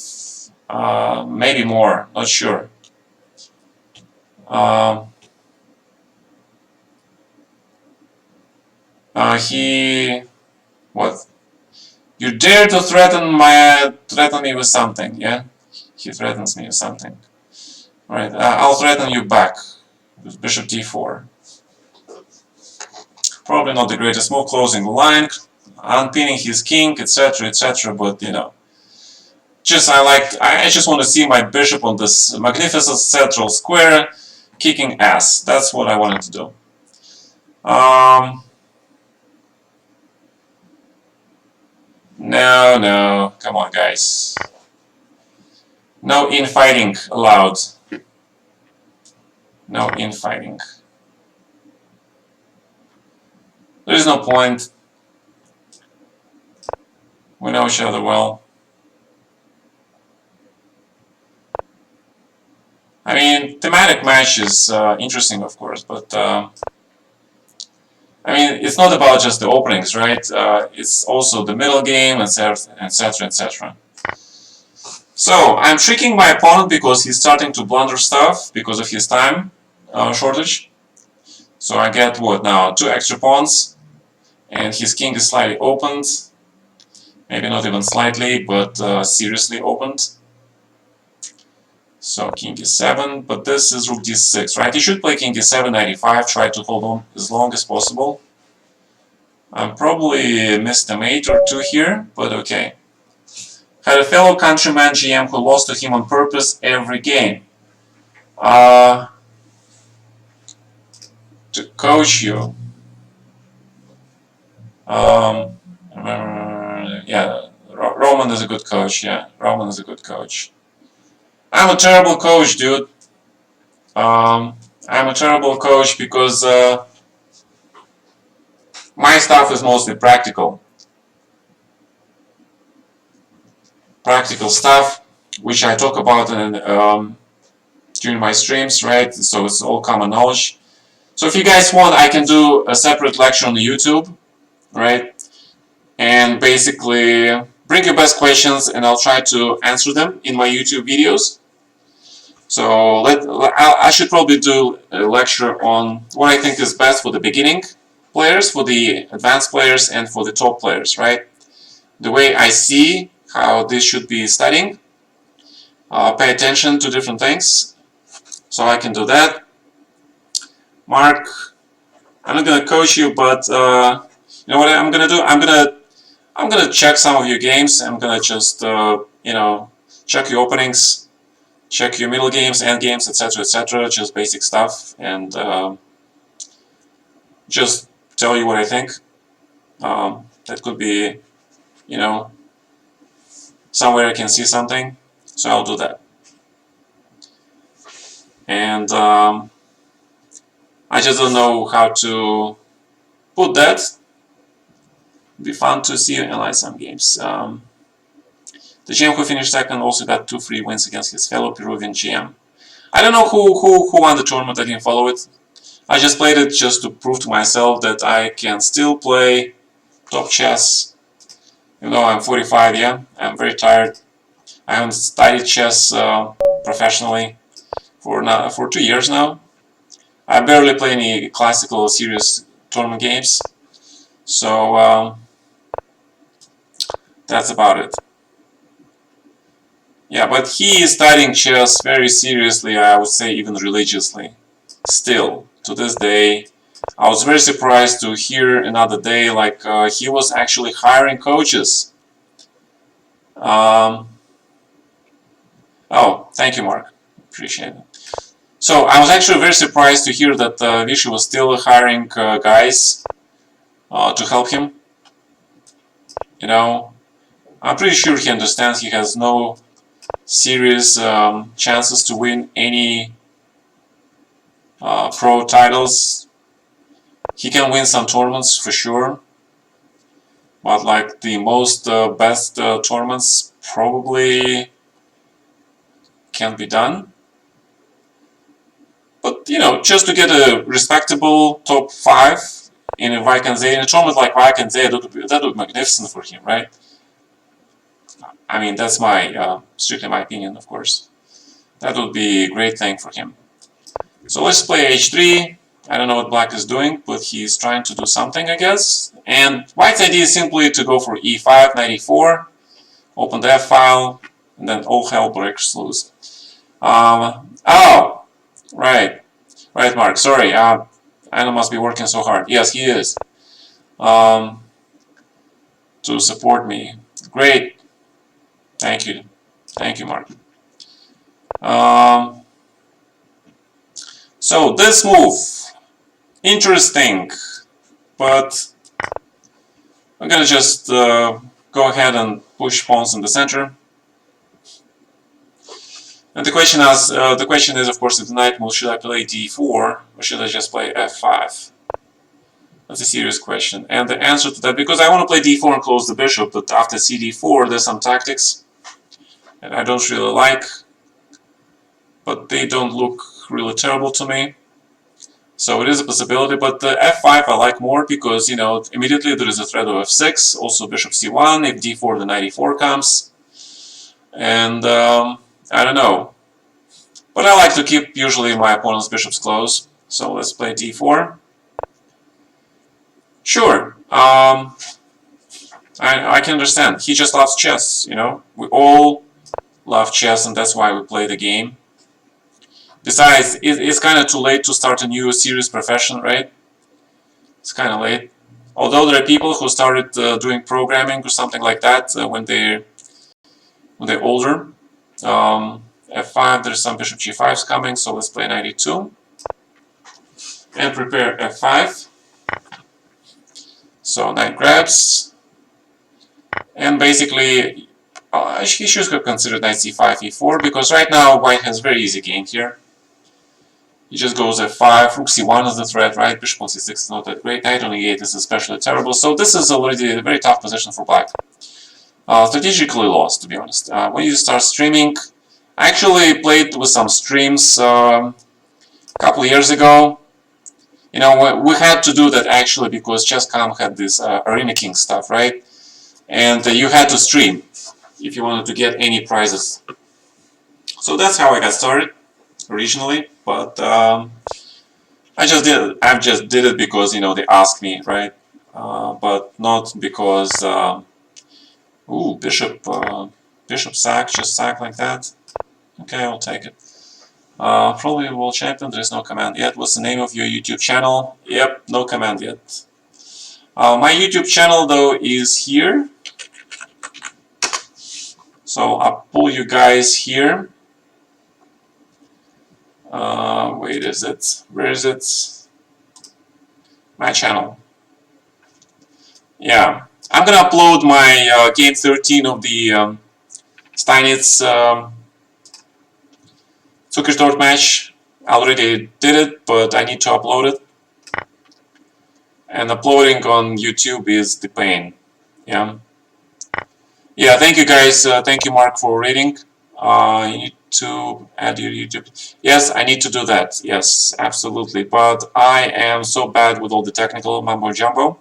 Maybe more, not sure. He... What? You dare to threaten me with something, yeah? He threatens me with something. Right, I'll threaten you back with bishop d4. Probably not the greatest move, closing the line, unpinning his king, etc., etc., but you know. I just want to see my bishop on this magnificent central square kicking ass. That's what I wanted to do. No, come on, guys. No infighting allowed. No infighting. There is no point. We know each other well. I mean, thematic match is interesting, of course, but I mean, it's not about just the openings, right? It's also the middle game, etc., etc., etc. So, I'm tricking my opponent because he's starting to blunder stuff because of his time shortage. So I get, what now, 2 extra pawns, and his king is slightly opened. Maybe not even slightly, but seriously opened. So king e7, but this is rook d6, right? He should play king e7, 95, try to hold on as long as possible. I probably missed a mate or two here, but okay. Had a fellow countryman GM who lost to him on purpose every game. To coach you. Yeah, Roman is a good coach, yeah. Roman is a good coach. I'm a terrible coach, dude. I'm a terrible coach because my stuff is mostly practical. Practical stuff, which I talk about during my streams, right? So it's all common knowledge. So if you guys want, I can do a separate lecture on YouTube, right? And basically bring your best questions and I'll try to answer them in my YouTube videos. So I should probably do a lecture on what I think is best for the beginning players, for the advanced players, and for the top players, right? The way I see how this should be studying. Pay attention to different things. So I can do that. Mark, I'm not gonna coach you, but you know what I'm gonna do? I'm gonna check some of your games. I'm gonna just you know, check your openings, check your middle games, end games, etc., etc. Just basic stuff, and just tell you what I think. That could be, you know, somewhere I can see something. So I'll do that. And I just don't know how to put that. It'd be fun to see you analyze some games. The GM who finished second also got 2 free wins against his fellow Peruvian GM. I don't know who won the tournament, I didn't follow it. I just played it just to prove to myself that I can still play top chess. Even though I'm 45, yeah, I'm very tired. I haven't studied chess professionally for 2 years now. I barely play any classical serious tournament games. So that's about it. Yeah, but he is studying chess very seriously, I would say even religiously. Still, to this day, I was very surprised to hear another day like he was actually hiring coaches. Oh, thank you, Mark. Appreciate it. So I was actually very surprised to hear that Vishy was still hiring guys to help him. You know, I'm pretty sure he understands he has no serious chances to win any pro titles. He can win some tournaments for sure, but like the most best tournaments probably can't be done. But, you know, just to get a respectable top 5 in a Vaikanze, in a tournament like Vaikanze, that would be magnificent for him, right? I mean, that's my, strictly my opinion, of course. That would be a great thing for him. So let's play h3. I don't know what black is doing, but he's trying to do something, I guess. And white's idea is simply to go for e5, knight e4, open the f file, and then all hell breaks loose. Oh, right, Mark. Sorry, Anna must be working so hard. Yes, he is. To support me. Great. Thank you, Mark. So this move, interesting, but I'm gonna just go ahead and push pawns in the center. And the question is, of course, if the knight moves, should I play d4 or should I just play f5? That's a serious question. And the answer to that, because I want to play d4 and close the bishop, but after cd4, there's some tactics that I don't really like, but they don't look really terrible to me. So it is a possibility, but the f5 I like more because, you know, immediately there is a threat of f6, also bishop c1, if d4 the knight e4 comes. And I don't know. But I like to keep usually my opponent's bishops close. So let's play d4. Sure. I can understand. He just loves chess, you know. We all love chess and that's why we play the game. Besides, it's kind of too late to start a new serious profession, right? It's kind of late. Although there are people who started doing programming or something like that when they're older. f5, there's some bishop g5s coming, so let's play knight e2. And prepare f5. So knight grabs. And basically, he should have considered knight c5, e4, because right now white has very easy game here. He just goes f5, rook c1 is the threat, right? Bishop on c6 is not that great. Knight on e8 is especially terrible. So this is already a very tough position for black. Strategically lost, to be honest. When you start streaming, I actually played with some streams a couple years ago. You know, we had to do that actually because Chess.com had this Arena King stuff, right? And you had to stream if you wanted to get any prizes. So that's how I got started originally, but I just did it because, you know, they asked me, right? But not because ooh, bishop sack, just sack like that. Okay, I'll take it. Probably world champion, there is no command yet. What's the name of your YouTube channel? Yep, no command yet. My YouTube channel though is here. So I'll pull you guys here. Wait, is it? Where is it? My channel. Yeah, I'm gonna upload my game 13 of the Steinitz Zuckersdorf match. I already did it, but I need to upload it. And uploading on YouTube is the pain. Yeah. Yeah, thank you guys. Thank you, Mark, for reading. You need to add your YouTube. Yes, I need to do that. Yes, absolutely. But I am so bad with all the technical mumbo jumbo.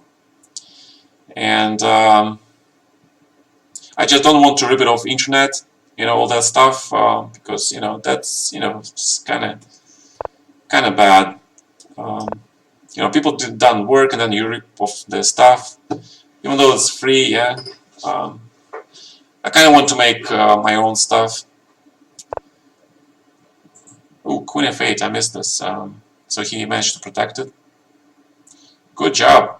And I just don't want to rip it off internet, you know, all that stuff, because, you know, that's, you know, it's kind of bad. You know, people done work and then you rip off the stuff, even though it's free. Yeah, I kind of want to make my own stuff. Ooh, Queen f8, I missed this. So he managed to protect it. Good job.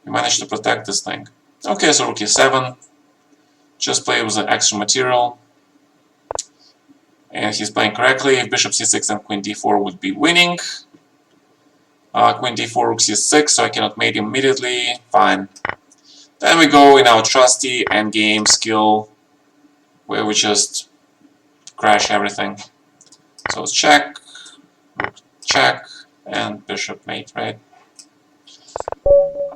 You managed to protect this thing. Okay, so rook e7. Just play with an extra material. And he's playing correctly. If bishop c6 and queen d4 would be winning. Queen d4, rook c6, so I cannot mate immediately. Fine. Then we go in our trusty endgame skill, where we just crash everything. So it's check, check, and bishop mate, right?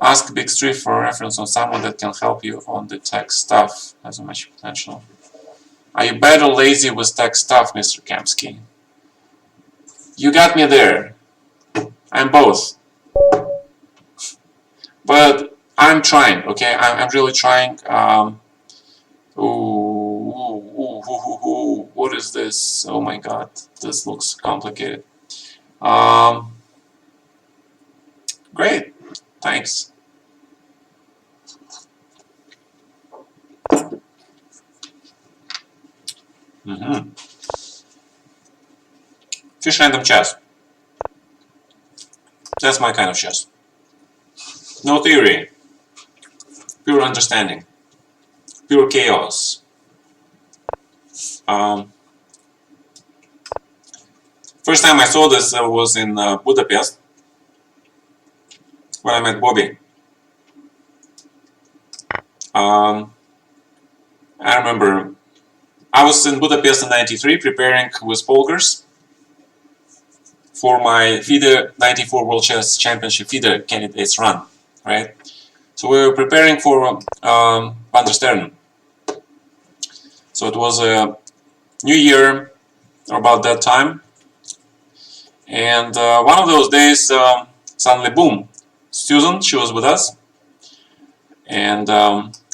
Ask Big Three for a reference on someone that can help you on the tech stuff. Has much potential. Are you bad or lazy with tech stuff, Mr. Kamsky? You got me there. I'm both. But I'm trying, okay? I'm really trying. What is this? Oh my god, this looks complicated. Um, Great, thanks. Fish random chess. That's my kind of chess. No theory, pure understanding, pure chaos. Um, First time I saw this was in Budapest when I met Bobby. I remember I was in Budapest in '93 preparing with Polgars for my FIDE 94 World Chess Championship FIDE candidates run, right? So we were preparing for Van der Stern. So it was a new year, or about that time, and one of those days, suddenly, boom, Susan, she was with us, and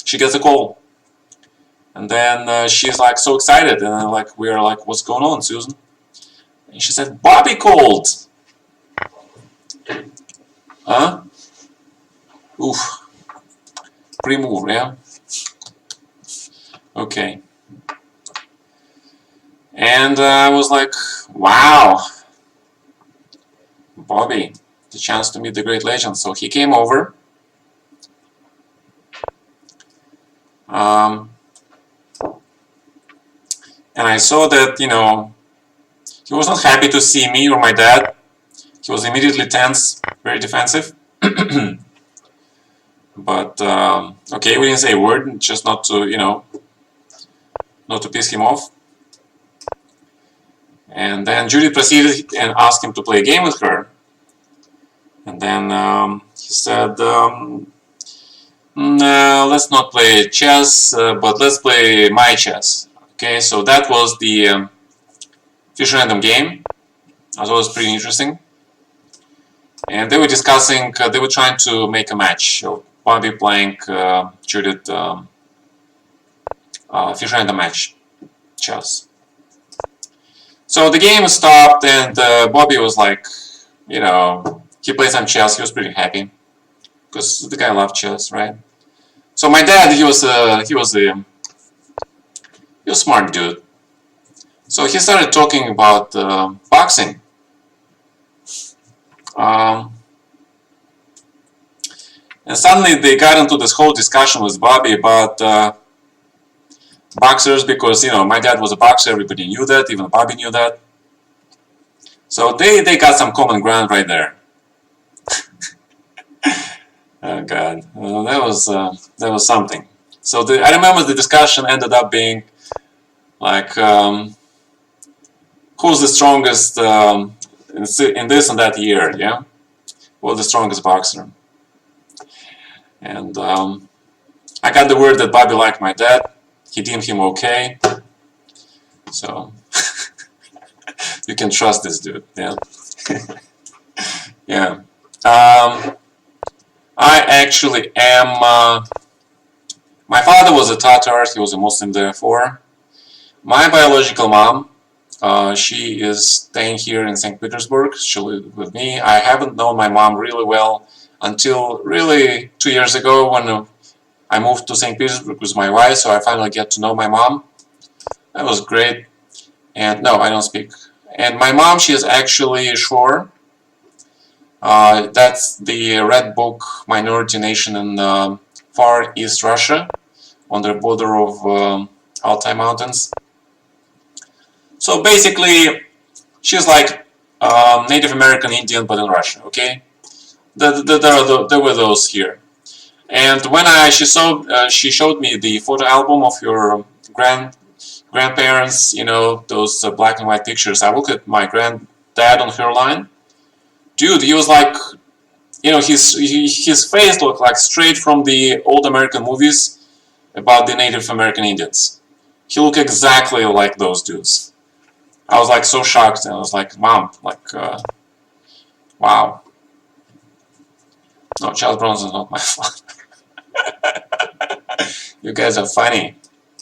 she gets a call, and then she's like so excited, and like we're like, "What's going on, Susan?" And she said, "Bobby called." Huh? Oof. Pre-move, yeah. Okay. And I was like, "Wow, Bobby, the chance to meet the great legend." So he came over. And I saw that, he was not happy to see me or my dad. He was immediately tense, very defensive. But, okay, we didn't say a word, just not to, not to piss him off. And then Judy proceeded and asked him to play a game with her. And then he said, no, let's not play chess, but let's play my chess. Okay, so that was the fish random game. That was pretty interesting. And they were discussing, they were trying to make a match. So Bobby playing Judith fish random match chess. So the game stopped, and Bobby was like, he played some chess. He was pretty happy because the guy loved chess, right? So my dad, he was a smart dude. So he started talking about boxing. And suddenly they got into this whole discussion with Bobby about boxers, because my dad was a boxer. Everybody knew that, even Bobby knew that. So they got some common ground right there. Oh God, that was something. So I remember the discussion ended up being like, who's the strongest in this and that year? Yeah, well, the strongest boxer. And I got the word that Bobby liked my dad. He deemed him okay. So you can trust this dude. Yeah. Yeah. I actually am. My father was a Tatar. He was a Muslim, therefore. My biological mom, she is staying here in St. Petersburg. She lives with me. I haven't known my mom really well until really 2 years ago, when I moved to St. Petersburg with my wife, so I finally get to know my mom. That was great. And no, I don't speak. And my mom, she is actually Shor. That's the Red Book minority nation in far East Russia, on the border of Altai Mountains. So basically, she's like Native American Indian, but in Russia. Okay, there were those here. And when she showed me the photo album of your grandparents, those black and white pictures. I looked at my granddad on her line. Dude, he was like, his face looked like straight from the old American movies about the Native American Indians. He looked exactly like those dudes. I was like so shocked, and I was like, Mom, like, wow. No, Charles Bronson is not my father. You guys are funny.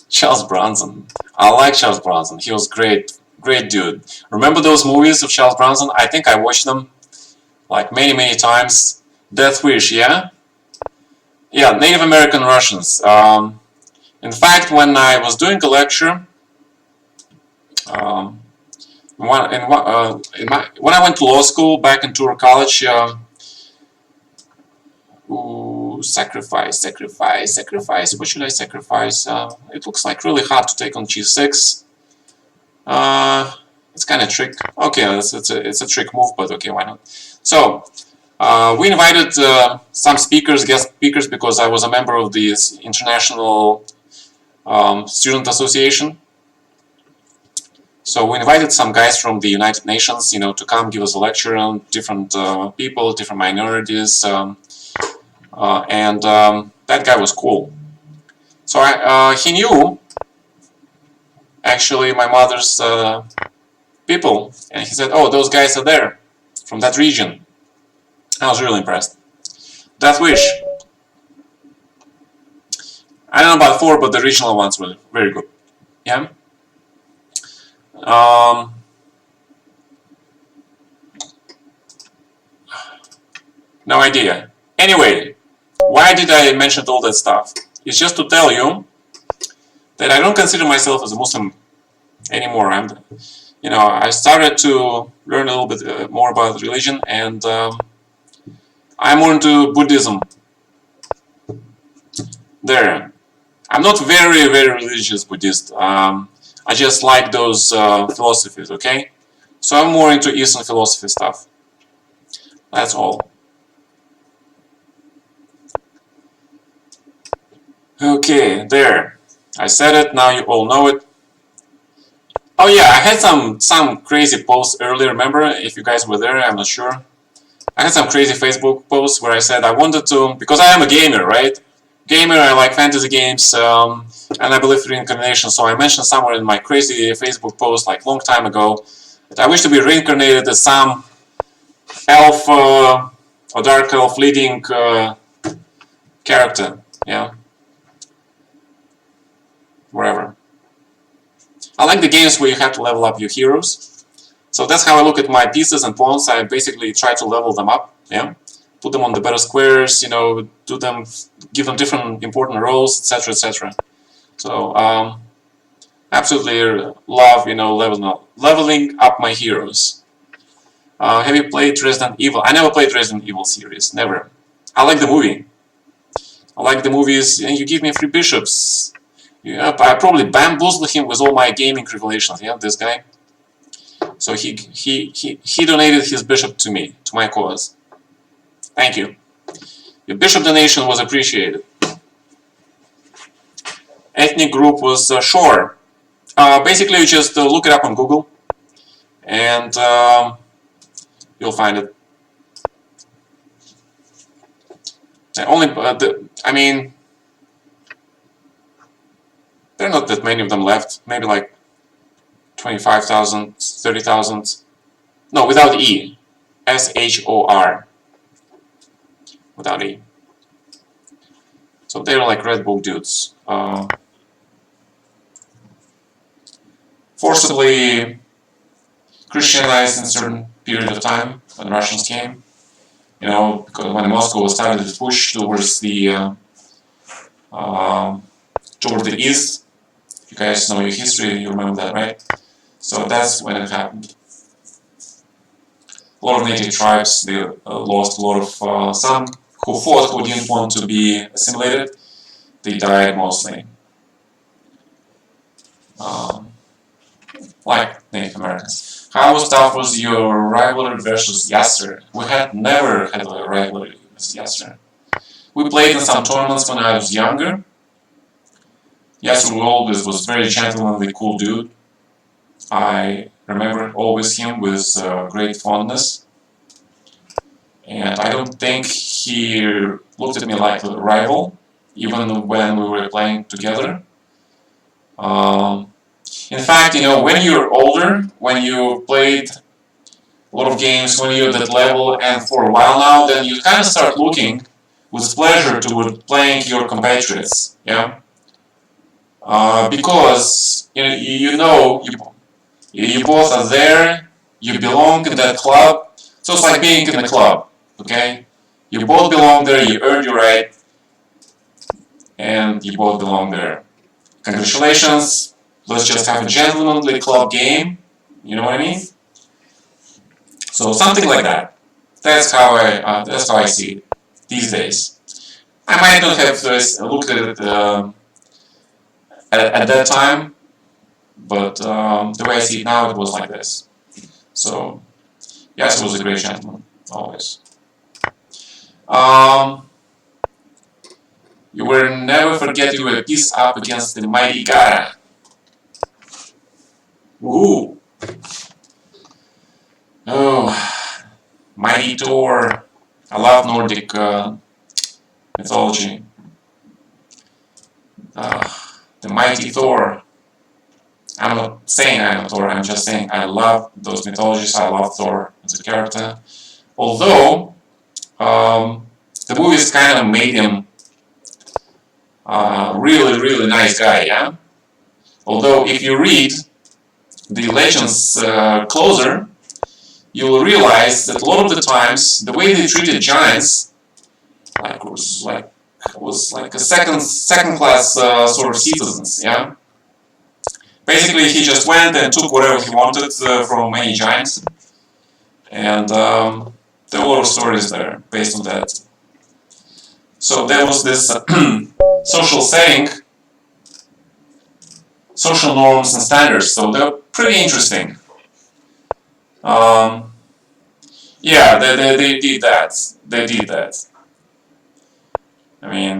Charles Bronson. I like Charles Bronson. He was great, great dude. Remember those movies of Charles Bronson? I think I watched them like many times. Death Wish, yeah? Yeah, Native American Russians. In fact, when I was doing a lecture, um, when I went to law school back in Tour College, ooh, sacrifice. What should I sacrifice? It looks like really hard to take on g6. It's kind of trick. Okay, it's a trick move, but okay, why not? So we invited some speakers, guest speakers, because I was a member of the International Student Association. So we invited some guys from the United Nations, you know, to come give us a lecture on different people, different minorities, and that guy was cool. So he knew actually my mother's people, and he said, "Oh, those guys are there from that region." I was really impressed. Death Wish. I don't know about 4, but the regional ones were very good. Yeah. No idea. Anyway, why did I mention all that stuff? It's just to tell you that I don't consider myself as a Muslim anymore. I started to learn a little bit more about religion, and I'm more into Buddhism. There. I'm not very religious Buddhist. I just like those philosophies, okay? So I'm more into Eastern philosophy stuff. That's all. Okay, there. I said it, now you all know it. Oh yeah, I had some crazy posts earlier, remember? If you guys were there, I'm not sure. I had some crazy Facebook posts where I said I wanted to, because I am a gamer, right? Gamer, I like fantasy games, and I believe in reincarnation, so I mentioned somewhere in my crazy Facebook post, like long time ago, that I wish to be reincarnated as some elf or dark elf leading character, yeah? Wherever. I like the games where you have to level up your heroes. So that's how I look at my pieces and pawns. I basically try to level them up, yeah? Put them on the better squares, you know, give them different important roles, etc., etc. So, absolutely love, you know, leveling up my heroes. Have you played Resident Evil? I never played Resident Evil series, never. I like the movie. I like the movies, and you give me free bishops. Yeah, I probably bamboozled him with all my gaming revelations, yeah, this guy. So he donated his bishop to me, to my cause. Thank you. Your bishop donation was appreciated. Ethnic group was Shore. Basically, you just look it up on Google, and you'll find it. I mean, there are not that many of them left. Maybe like 25,000, 30,000. No, without E. S-H-O-R. Without E. So they're like Red Bull dudes. Forcibly Christianized in a certain period of time when Russians came. You know, because when Moscow started to push towards the east. If you guys know your history, you remember that, right? So that's when it happened. A lot of native tribes, they lost a lot of, some who fought, who didn't want to be assimilated, they died mostly. Like Native Americans. How tough was your rivalry versus Yasser? We had never had a rivalry with Yasser. We played in some tournaments when I was younger. Yasser always was very gentlemanly, cool dude. I remember always him with great fondness. And I don't think he looked at me like a rival, even when we were playing together. In fact, when you're older, when you played a lot of games, when you're at that level, and for a while now, then you kind of start looking with pleasure toward playing your compatriots, yeah? Because you both are there, you belong in that club, so it's like being in a club, okay? You both belong there, you earned your right, and you both belong there. Congratulations, let's just have a gentlemanly club game, you know what I mean? So something like that. That's how I see it these days. I might not have looked at it at that time, but the way I see it now, it was like this. So yes, it was a great gentleman, always. You will never forget you were a piece up against the mighty Gata. Woohoo! Oh, mighty Thor. I love Nordic mythology. The mighty Thor. I'm not saying I'm Thor, I'm just saying I love those mythologies, I love Thor as a character. Although, the movies kind of made him really, really nice guy, yeah? Although, if you read the legends closer, you will realize that a lot of the times, the way they treated giants was like a second class sort of citizens, yeah? Basically, he just went and took whatever he wanted from any giants, and there were a lot of stories there based on that. So there was this social setting, social norms and standards, so they're pretty interesting. Yeah, they did that. They did that. I mean,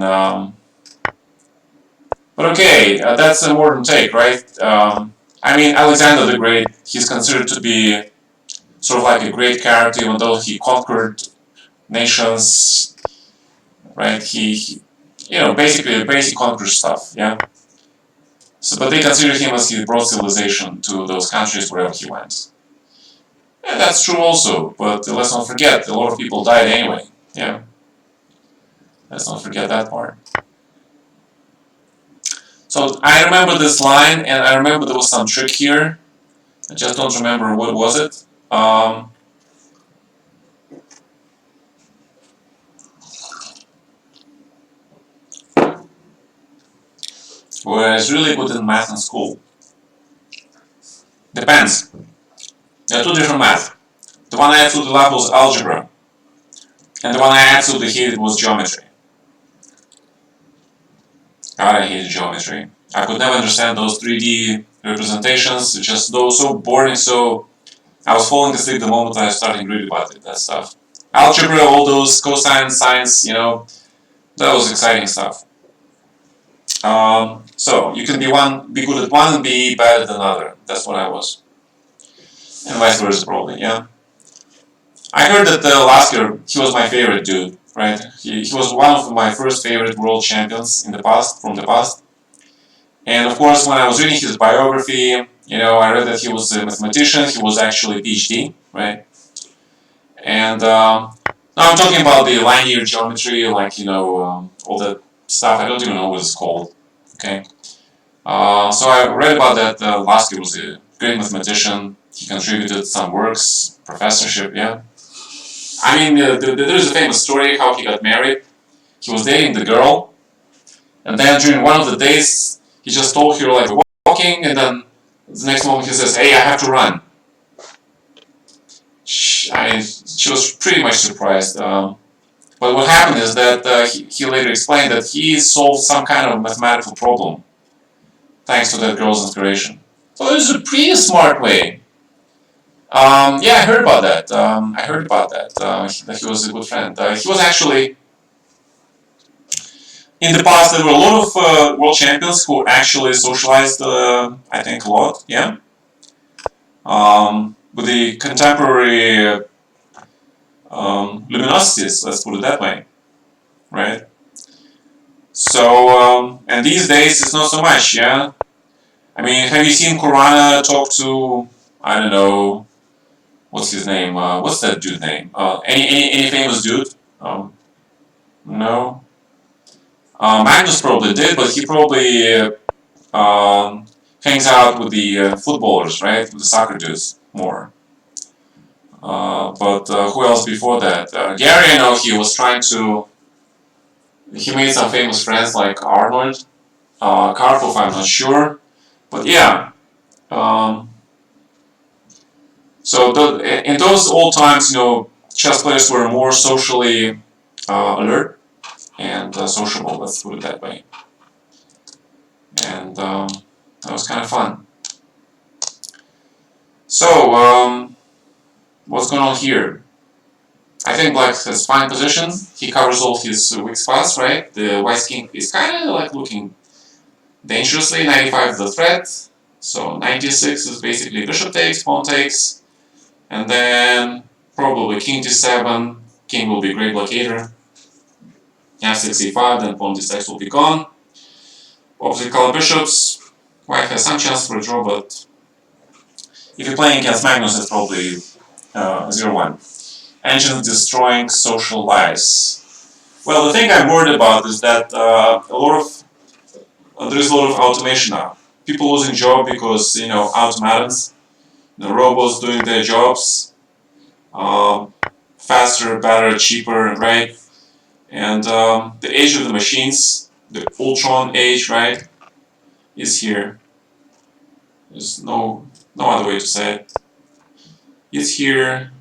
but okay, that's a modern take, right? I mean, Alexander the Great, he's considered to be sort of like a great character, even though he conquered nations, right? He basically basic conquer stuff, yeah? So, but they consider him as he brought civilization to those countries wherever he went. And that's true also, but let's not forget, a lot of people died anyway, yeah? Let's not forget that part. So I remember this line, and I remember there was some trick here. I just don't remember what was it. Was really good in math in school. Depends. There are two different math. The one I absolutely loved was algebra, and the one I absolutely hated was geometry. God, I hated geometry. I could never understand those 3D representations, just those so boring, so I was falling asleep the moment I started reading about it, that stuff. Algebra, all those cosine, sines, that was exciting stuff. So you can be good at one and be bad at another. That's what I was. And vice versa, probably, yeah. I heard that Lasker, he was my favorite dude, right? He was one of my first favorite world champions in the past, from the past. And of course, when I was reading his biography, I read that he was a mathematician, he was actually a PhD, right? And now I'm talking about the linear geometry, like, all that stuff. I don't even know what it's called, okay? So I read about that Lasker was a great mathematician. He contributed some works, professorship, yeah. I mean, there's a famous story how he got married. He was dating the girl, and then during one of the days, he just told her, like, walking, and then the next moment he says, hey, I have to run. She was pretty much surprised. But what happened is that he later explained that he solved some kind of mathematical problem thanks to that girl's inspiration. So it was a pretty smart way. Yeah, I heard about that. That he was a good friend. He was actually, in the past, there were a lot of world champions who actually socialized, I think, a lot, yeah? With the contemporary luminosities, let's put it that way, right? So, and these days it's not so much, yeah? I mean, have you seen Corana talk to, I don't know, what's his name? What's that dude name? Any famous dude? No. Magnus probably did, but he probably hangs out with the footballers, right? With the soccer dudes more. But who else before that? Gary, I know he was trying to. He made some famous friends like Arnold. Karpov, I'm not sure. But yeah. So in those old times, chess players were more socially alert and sociable, let's put it that way. And that was kind of fun. So, what's going on here? I think Black has fine position. He covers all his weak spots, right? The White King is kind of like looking dangerously. 95 is the threat. So 96 is basically bishop takes, pawn takes. And then probably King d7. King will be great blockader. F6 e5, then pawn d6 will be gone. Opposite color bishops. White has some chance for a draw, but if you're playing against Magnus, it's probably 0-1. Engines destroying social lives. Well, the thing I'm worried about is that there's a lot of automation now. People losing job because automatons, robots doing their jobs, faster, better, cheaper, right? And the age of the machines, the Ultron age, right, is here. There's no other way to say it. It's here.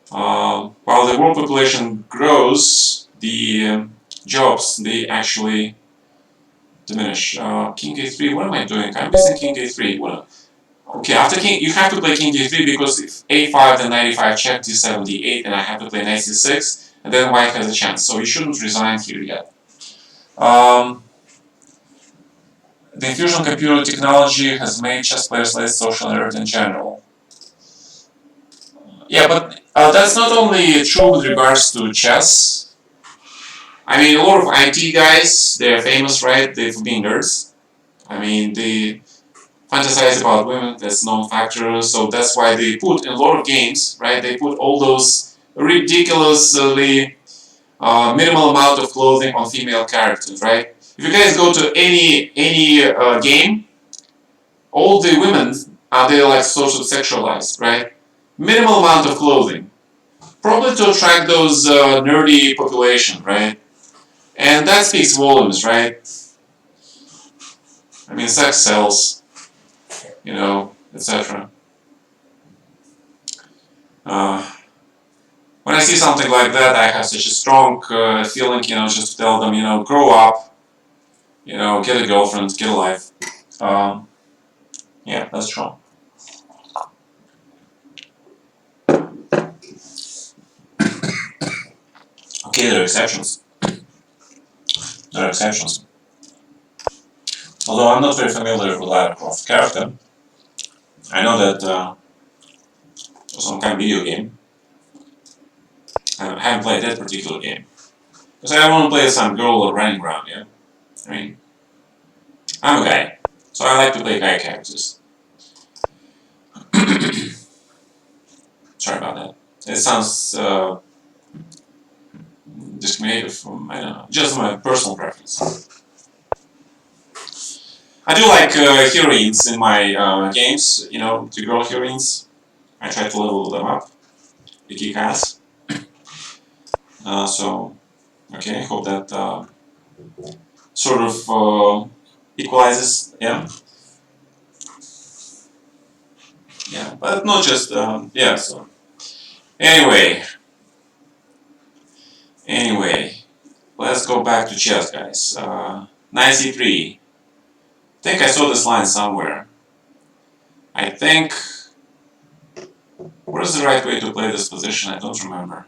While the world population grows, the jobs, they actually diminish. King a3, what am I doing? I'm missing king a3. Okay, after king, you have to play king d3 because if a5, then 95 check, d7, d8, and I have to play knight c6, and then white has a chance. So you shouldn't resign here yet. The infusion of computer technology has made chess players less social alert in general. Yeah, but that's not only true with regards to chess. I mean, a lot of IT guys, they're famous, right? They've been nerds. I mean, they fantasize about women, that's known factor, so that's why they put in a lot of games, right? They put all those ridiculously minimal amount of clothing on female characters, right? If you guys go to any game, all the women are they like sort of sexualized, right? Minimal amount of clothing, probably to attract those nerdy population, right? And that speaks volumes, right? I mean, sex sells, etc. When I see something like that, I have such a strong feeling, just to tell them, grow up, get a girlfriend, get a life. Yeah, that's true. Okay, there are exceptions. There are exceptions. Although I'm not very familiar with Lara Croft character, I know that some kind of video game. I haven't played that particular game. Because I want to play some girl running around, yeah? I mean, I'm a guy, so I like to play guy characters. Sorry about that. It sounds discriminative from, I don't know, just my personal preference. I do like heroines in my games, the girl heroines. I try to level them up. They kick ass. So, okay, I hope that sort of equalizes, yeah? Yeah, but not just, yeah, so. Anyway, let's go back to chess, guys. Knight c3. I think I saw this line somewhere. I think, what is the right way to play this position? I don't remember.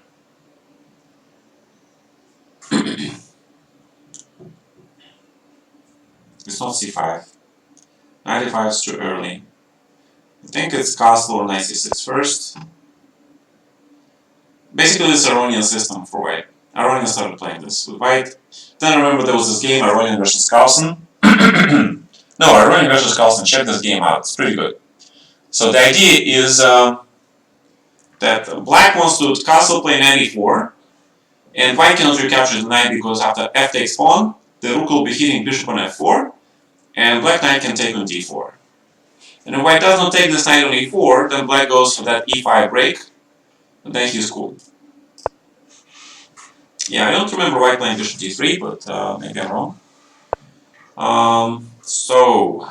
It's not c5. 95 is too early. I think it's castle or knight c6 first. Basically, this is Aronian system for white. Aronian started playing this with white. Then I remember there was this game, Aronian versus Carlsen. No, running versus Carlsen. Check this game out. It's pretty good. So the idea is that black wants to castle play knight e4, and white cannot recapture the knight because after f takes pawn, the rook will be hitting bishop on f4, and black knight can take on d4. And if white does not take this knight on e4, then black goes for that e5 break, and then he's cool. Yeah, I don't remember white playing bishop d3, but maybe I'm wrong. So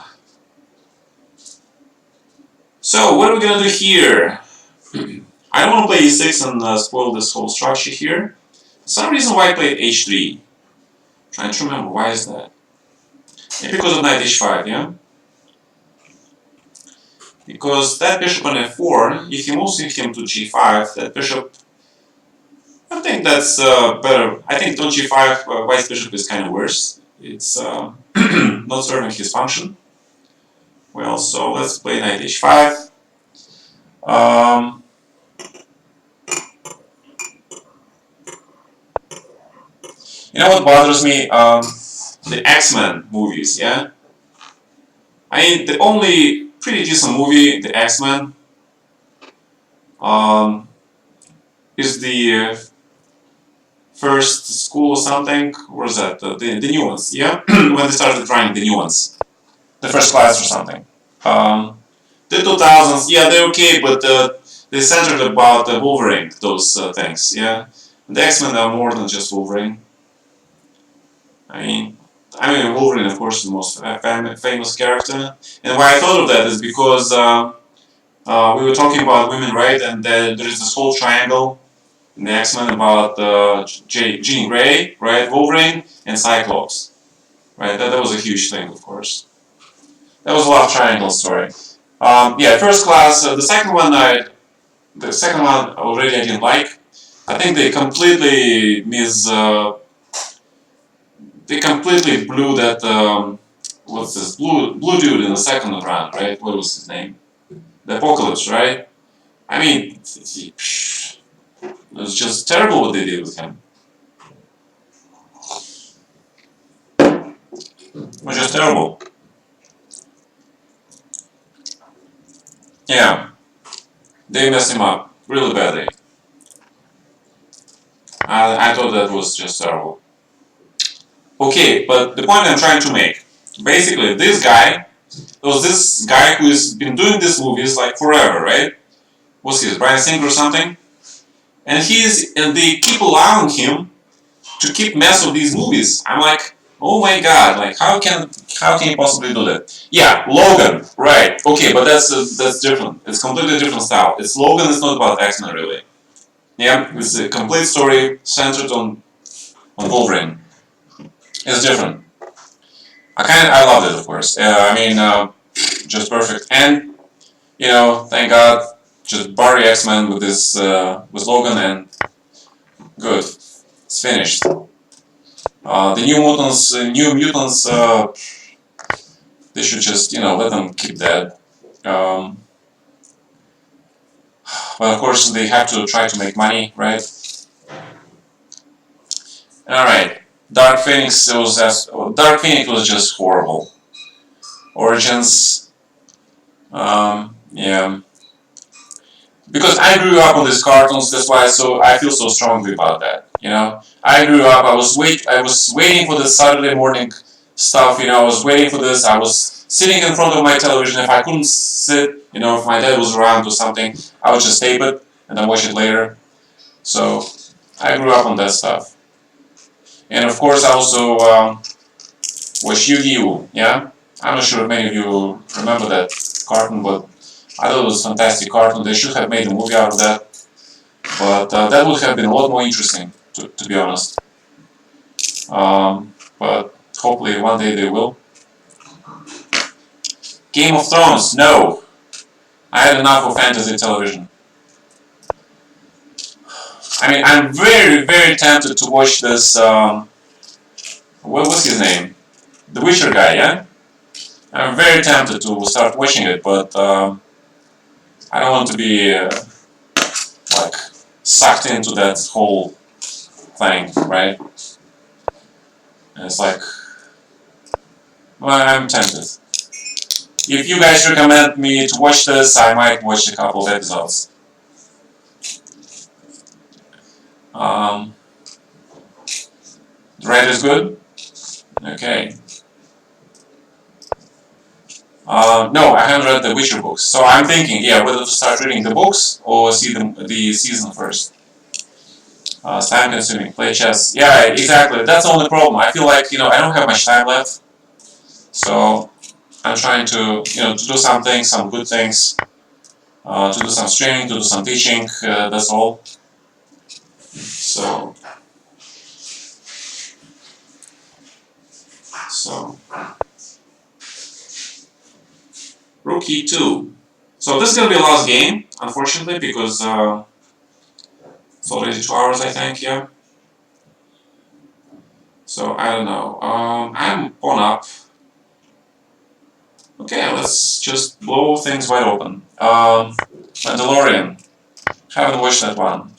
what are we gonna do here? I don't want to play e6 and spoil this whole structure here. For some reason white played h3. Trying to remember, why is that? Maybe because of knight h5, yeah? Because that bishop on f4, if he moves him to g5, that bishop, I think that's better. I think on g5, white's bishop is kind of worse. It's not serving his function. Well, so let's play knight h5. You know what bothers me? The X-Men movies, yeah? I mean, the only pretty decent movie, the X-Men, is the first school or something. What is that? The new ones, yeah? When they started trying the new ones. The first class or something. The 2000s, yeah, they're okay, but they centered about Wolverine, those things, yeah? The X-Men are more than just Wolverine. I mean, Wolverine, of course, is the most famous character. And why I thought of that is because we were talking about women, right? And there is this whole triangle in the X-Men about Jean Grey, right? Wolverine and Cyclops, right? That was a huge thing, of course. That was a love triangle story. Yeah, first class. The second one, already I didn't like. I think they completely they completely blew that. What's this blue dude in the second round, right? What was his name? The Apocalypse, right? I mean, it was just terrible what they did with him. It was just terrible. Yeah, they messed him up really badly. I thought that was just terrible. Okay, but the point I'm trying to make, basically, this guy was this guy who's been doing these movies like forever, right? What's his, Brian Singer or something? And they keep allowing him to keep mess with these movies. I'm like, oh my god, like how can you possibly do that? Yeah, Logan, right? Okay, but that's different. It's completely different style. It's Logan. It's not about X-Men really. Yeah, it's a complete story centered on Wolverine. It's different. I loved it, of course. Just perfect. And thank God, just bury X-Men with this with Logan and good. It's finished. The New Mutants, they should just let them keep that. But of course, they have to try to make money, right? All right. Dark Phoenix was just horrible. Origins, yeah. Because I grew up on these cartoons, that's why I feel so strongly about that. I grew up. I was waiting for the Saturday morning stuff. I was waiting for this. I was sitting in front of my television. If I couldn't sit, if my dad was around or something, I would just tape it and then watch it later. So I grew up on that stuff. And of course, I also watched Yu-Gi-Oh! Yeah, I'm not sure if many of you remember that cartoon, but I thought it was a fantastic cartoon. They should have made a movie out of that, but that would have been a lot more interesting, to be honest. But hopefully one day they will. Game of Thrones, no. I had enough of fantasy television. I'm very, very tempted to watch this. What was his name? The Witcher guy, yeah? I'm very tempted to start watching it, but I don't want to be like sucked into that whole thing, right? And it's like Well, I'm tempted. If you guys recommend me to watch this, I might watch a couple of episodes. The red is good? Okay. No, I haven't read the Witcher books, so I'm thinking, yeah, whether to start reading the books or see the season first. It's time consuming. Play chess. Yeah, exactly. That's the only problem. I feel like, I don't have much time left, so I'm trying to, to do something, some good things, to do some streaming, to do some teaching. That's all. So, so Rookie 2. So this is gonna be the last game, unfortunately, because it's already 2 hours, I think. Yeah. So I don't know. I'm pawn up. Okay, let's just blow things wide open. Mandalorian. Haven't watched that one.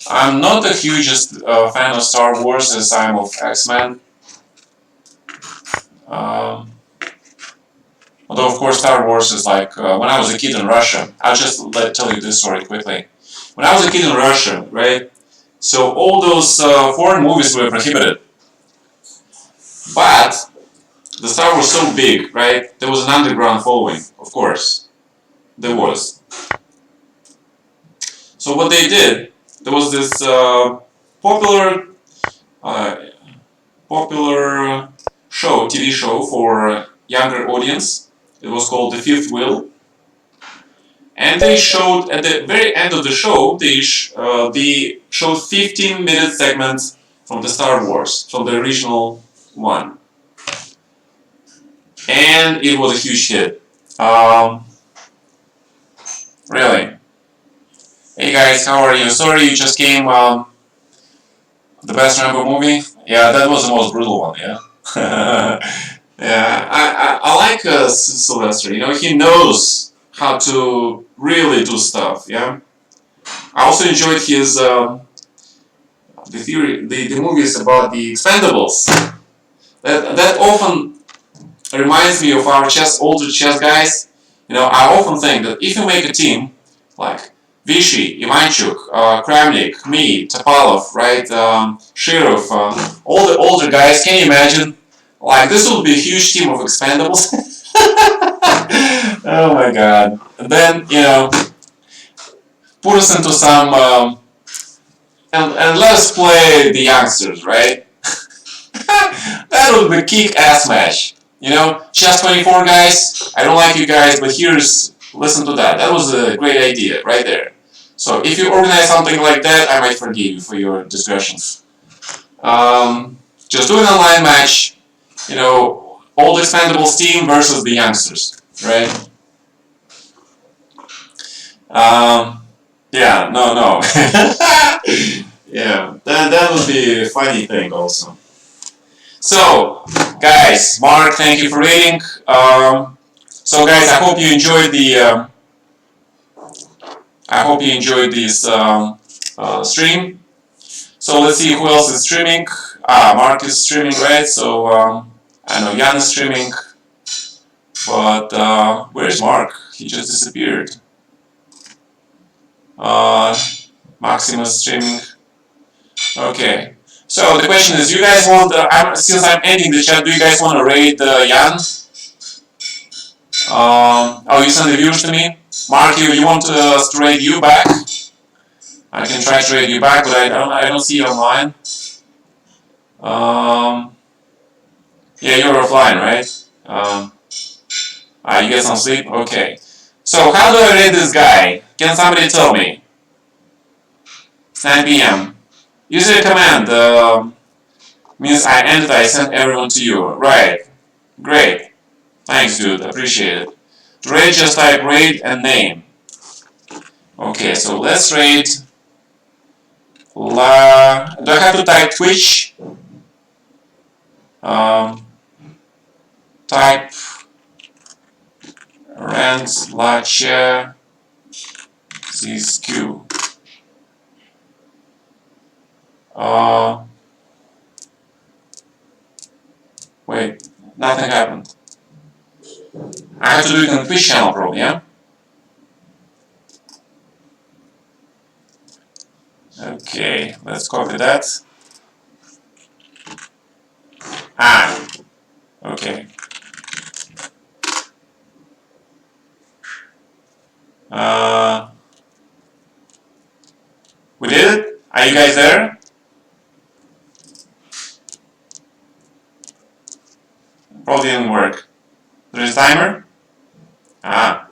I'm not the hugest fan of Star Wars as I'm of X-Men. Although, of course, Star Wars is like, when I was a kid in Russia, I'll just tell you this story quickly. When I was a kid in Russia, right, so all those foreign movies were prohibited. But the Star was so big, right, there was an underground following, of course. There was. So what they did, there was this popular uh, popular show, TV show for younger audience. It was called The Fifth Wheel. And they showed, at the very end of the show, they showed 15-minute segments from the Star Wars, from the original one. And it was a huge hit. Really. Hey guys, how are you? Sorry you just came, the best Rambo movie? Yeah, that was the most brutal one, yeah? Yeah, I like Sylvester, he knows how to really do stuff, yeah? I also enjoyed his, the movies about the Expendables. That often reminds me of our older chess guys. I often think that if you make a team like Vichy, Ivanchuk, Kramnik, me, Topalov, right, Shirov, all the older guys, can you imagine? Like, this would be a huge team of Expendables. Oh my god. And then, put us into some, and let us play the youngsters, right? That would be a kick-ass match. Chess 24 guys, I don't like you guys, but listen to that. That was a great idea right there. So if you organize something like that, I might forgive you for your discretions. Just do an online match, old Expendables team versus the youngsters, right? Yeah, no. Yeah, that would be a funny thing also. So, guys, Mark, thank you for reading. So, guys, I hope you enjoyed this stream. So let's see who else is streaming. Mark is streaming, right? So I know Jan is streaming, but where's Mark? He just disappeared. Maximus streaming. Okay. So the question is, you guys want? Since I'm ending the chat, do you guys want to raid Jan? Oh, you send the viewers to me. Mark, you want us to raid you back? I can try to raid you back, but I don't see you online. Yeah, you're offline, right? You get some sleep? Okay. So how do I raid this guy? Can somebody tell me? It's 9 p.m. Use a command. Means I sent everyone to you. Right. Great. Thanks, dude. Appreciate it. To raid, just type raid and name. Okay, so let's raid. Do I have to type Twitch? Type rent lache this Q. Wait, Nothing happened. I have to do it in the Twitch channel probably, yeah? Okay, let's copy that. Ah, okay. We did it? Are you guys there? Probably didn't work. There's a timer? Ah.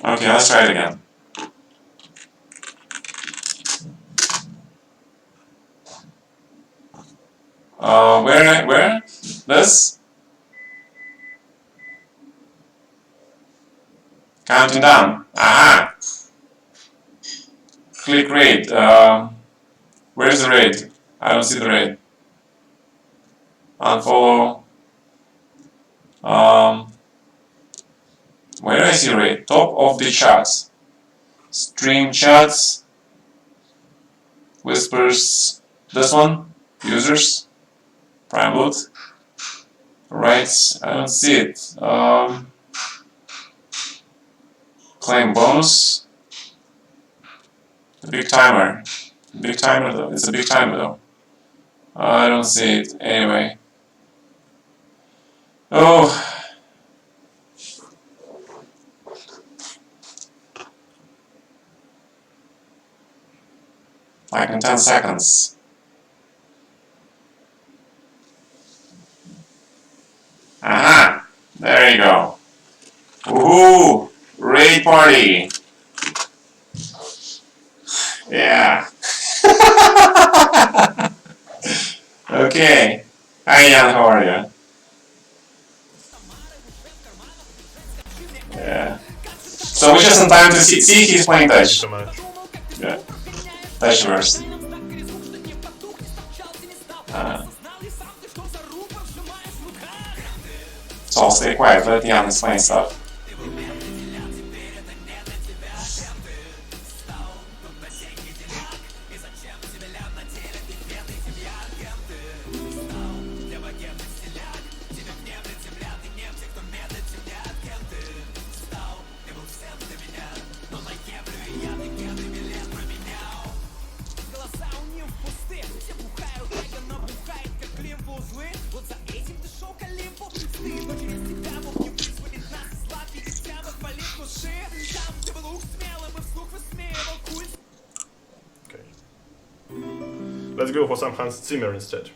Okay, let's try it again. Where? This? Counting down. Aha! Click raid. Where's the raid? I don't see the raid. Unfollow. Where do I see raid? Top of the charts. Stream chats. Whispers. This one. Users. Prime loot. Right. I don't see it. Claim bonus. The big timer. Big timer though. It's a big timer though. I don't see it. Anyway. Oh. Like in 10 seconds. Aha! There you go. Woohoo! Raid party! Yeah. Okay. Hi Jan, how are you? Yeah. So we're just in time to see he's playing touch. So much. Yeah. Touch first. So I'll stay quiet, let Jan explain stuff. Okay. Let's go for some Hans Zimmer instead.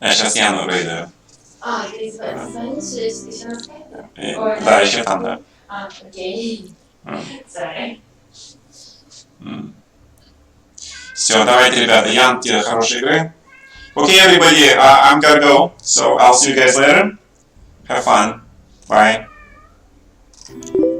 Я сейчас Яну рейдаю. Ты звонишь еще на скайпе? Да, еще там, да. Окей. Sorry. Все, давайте, ребята, Ян, тебе хорошей игры. Okay, everybody, I'm gonna go, so I'll see you guys later. Have fun. Bye.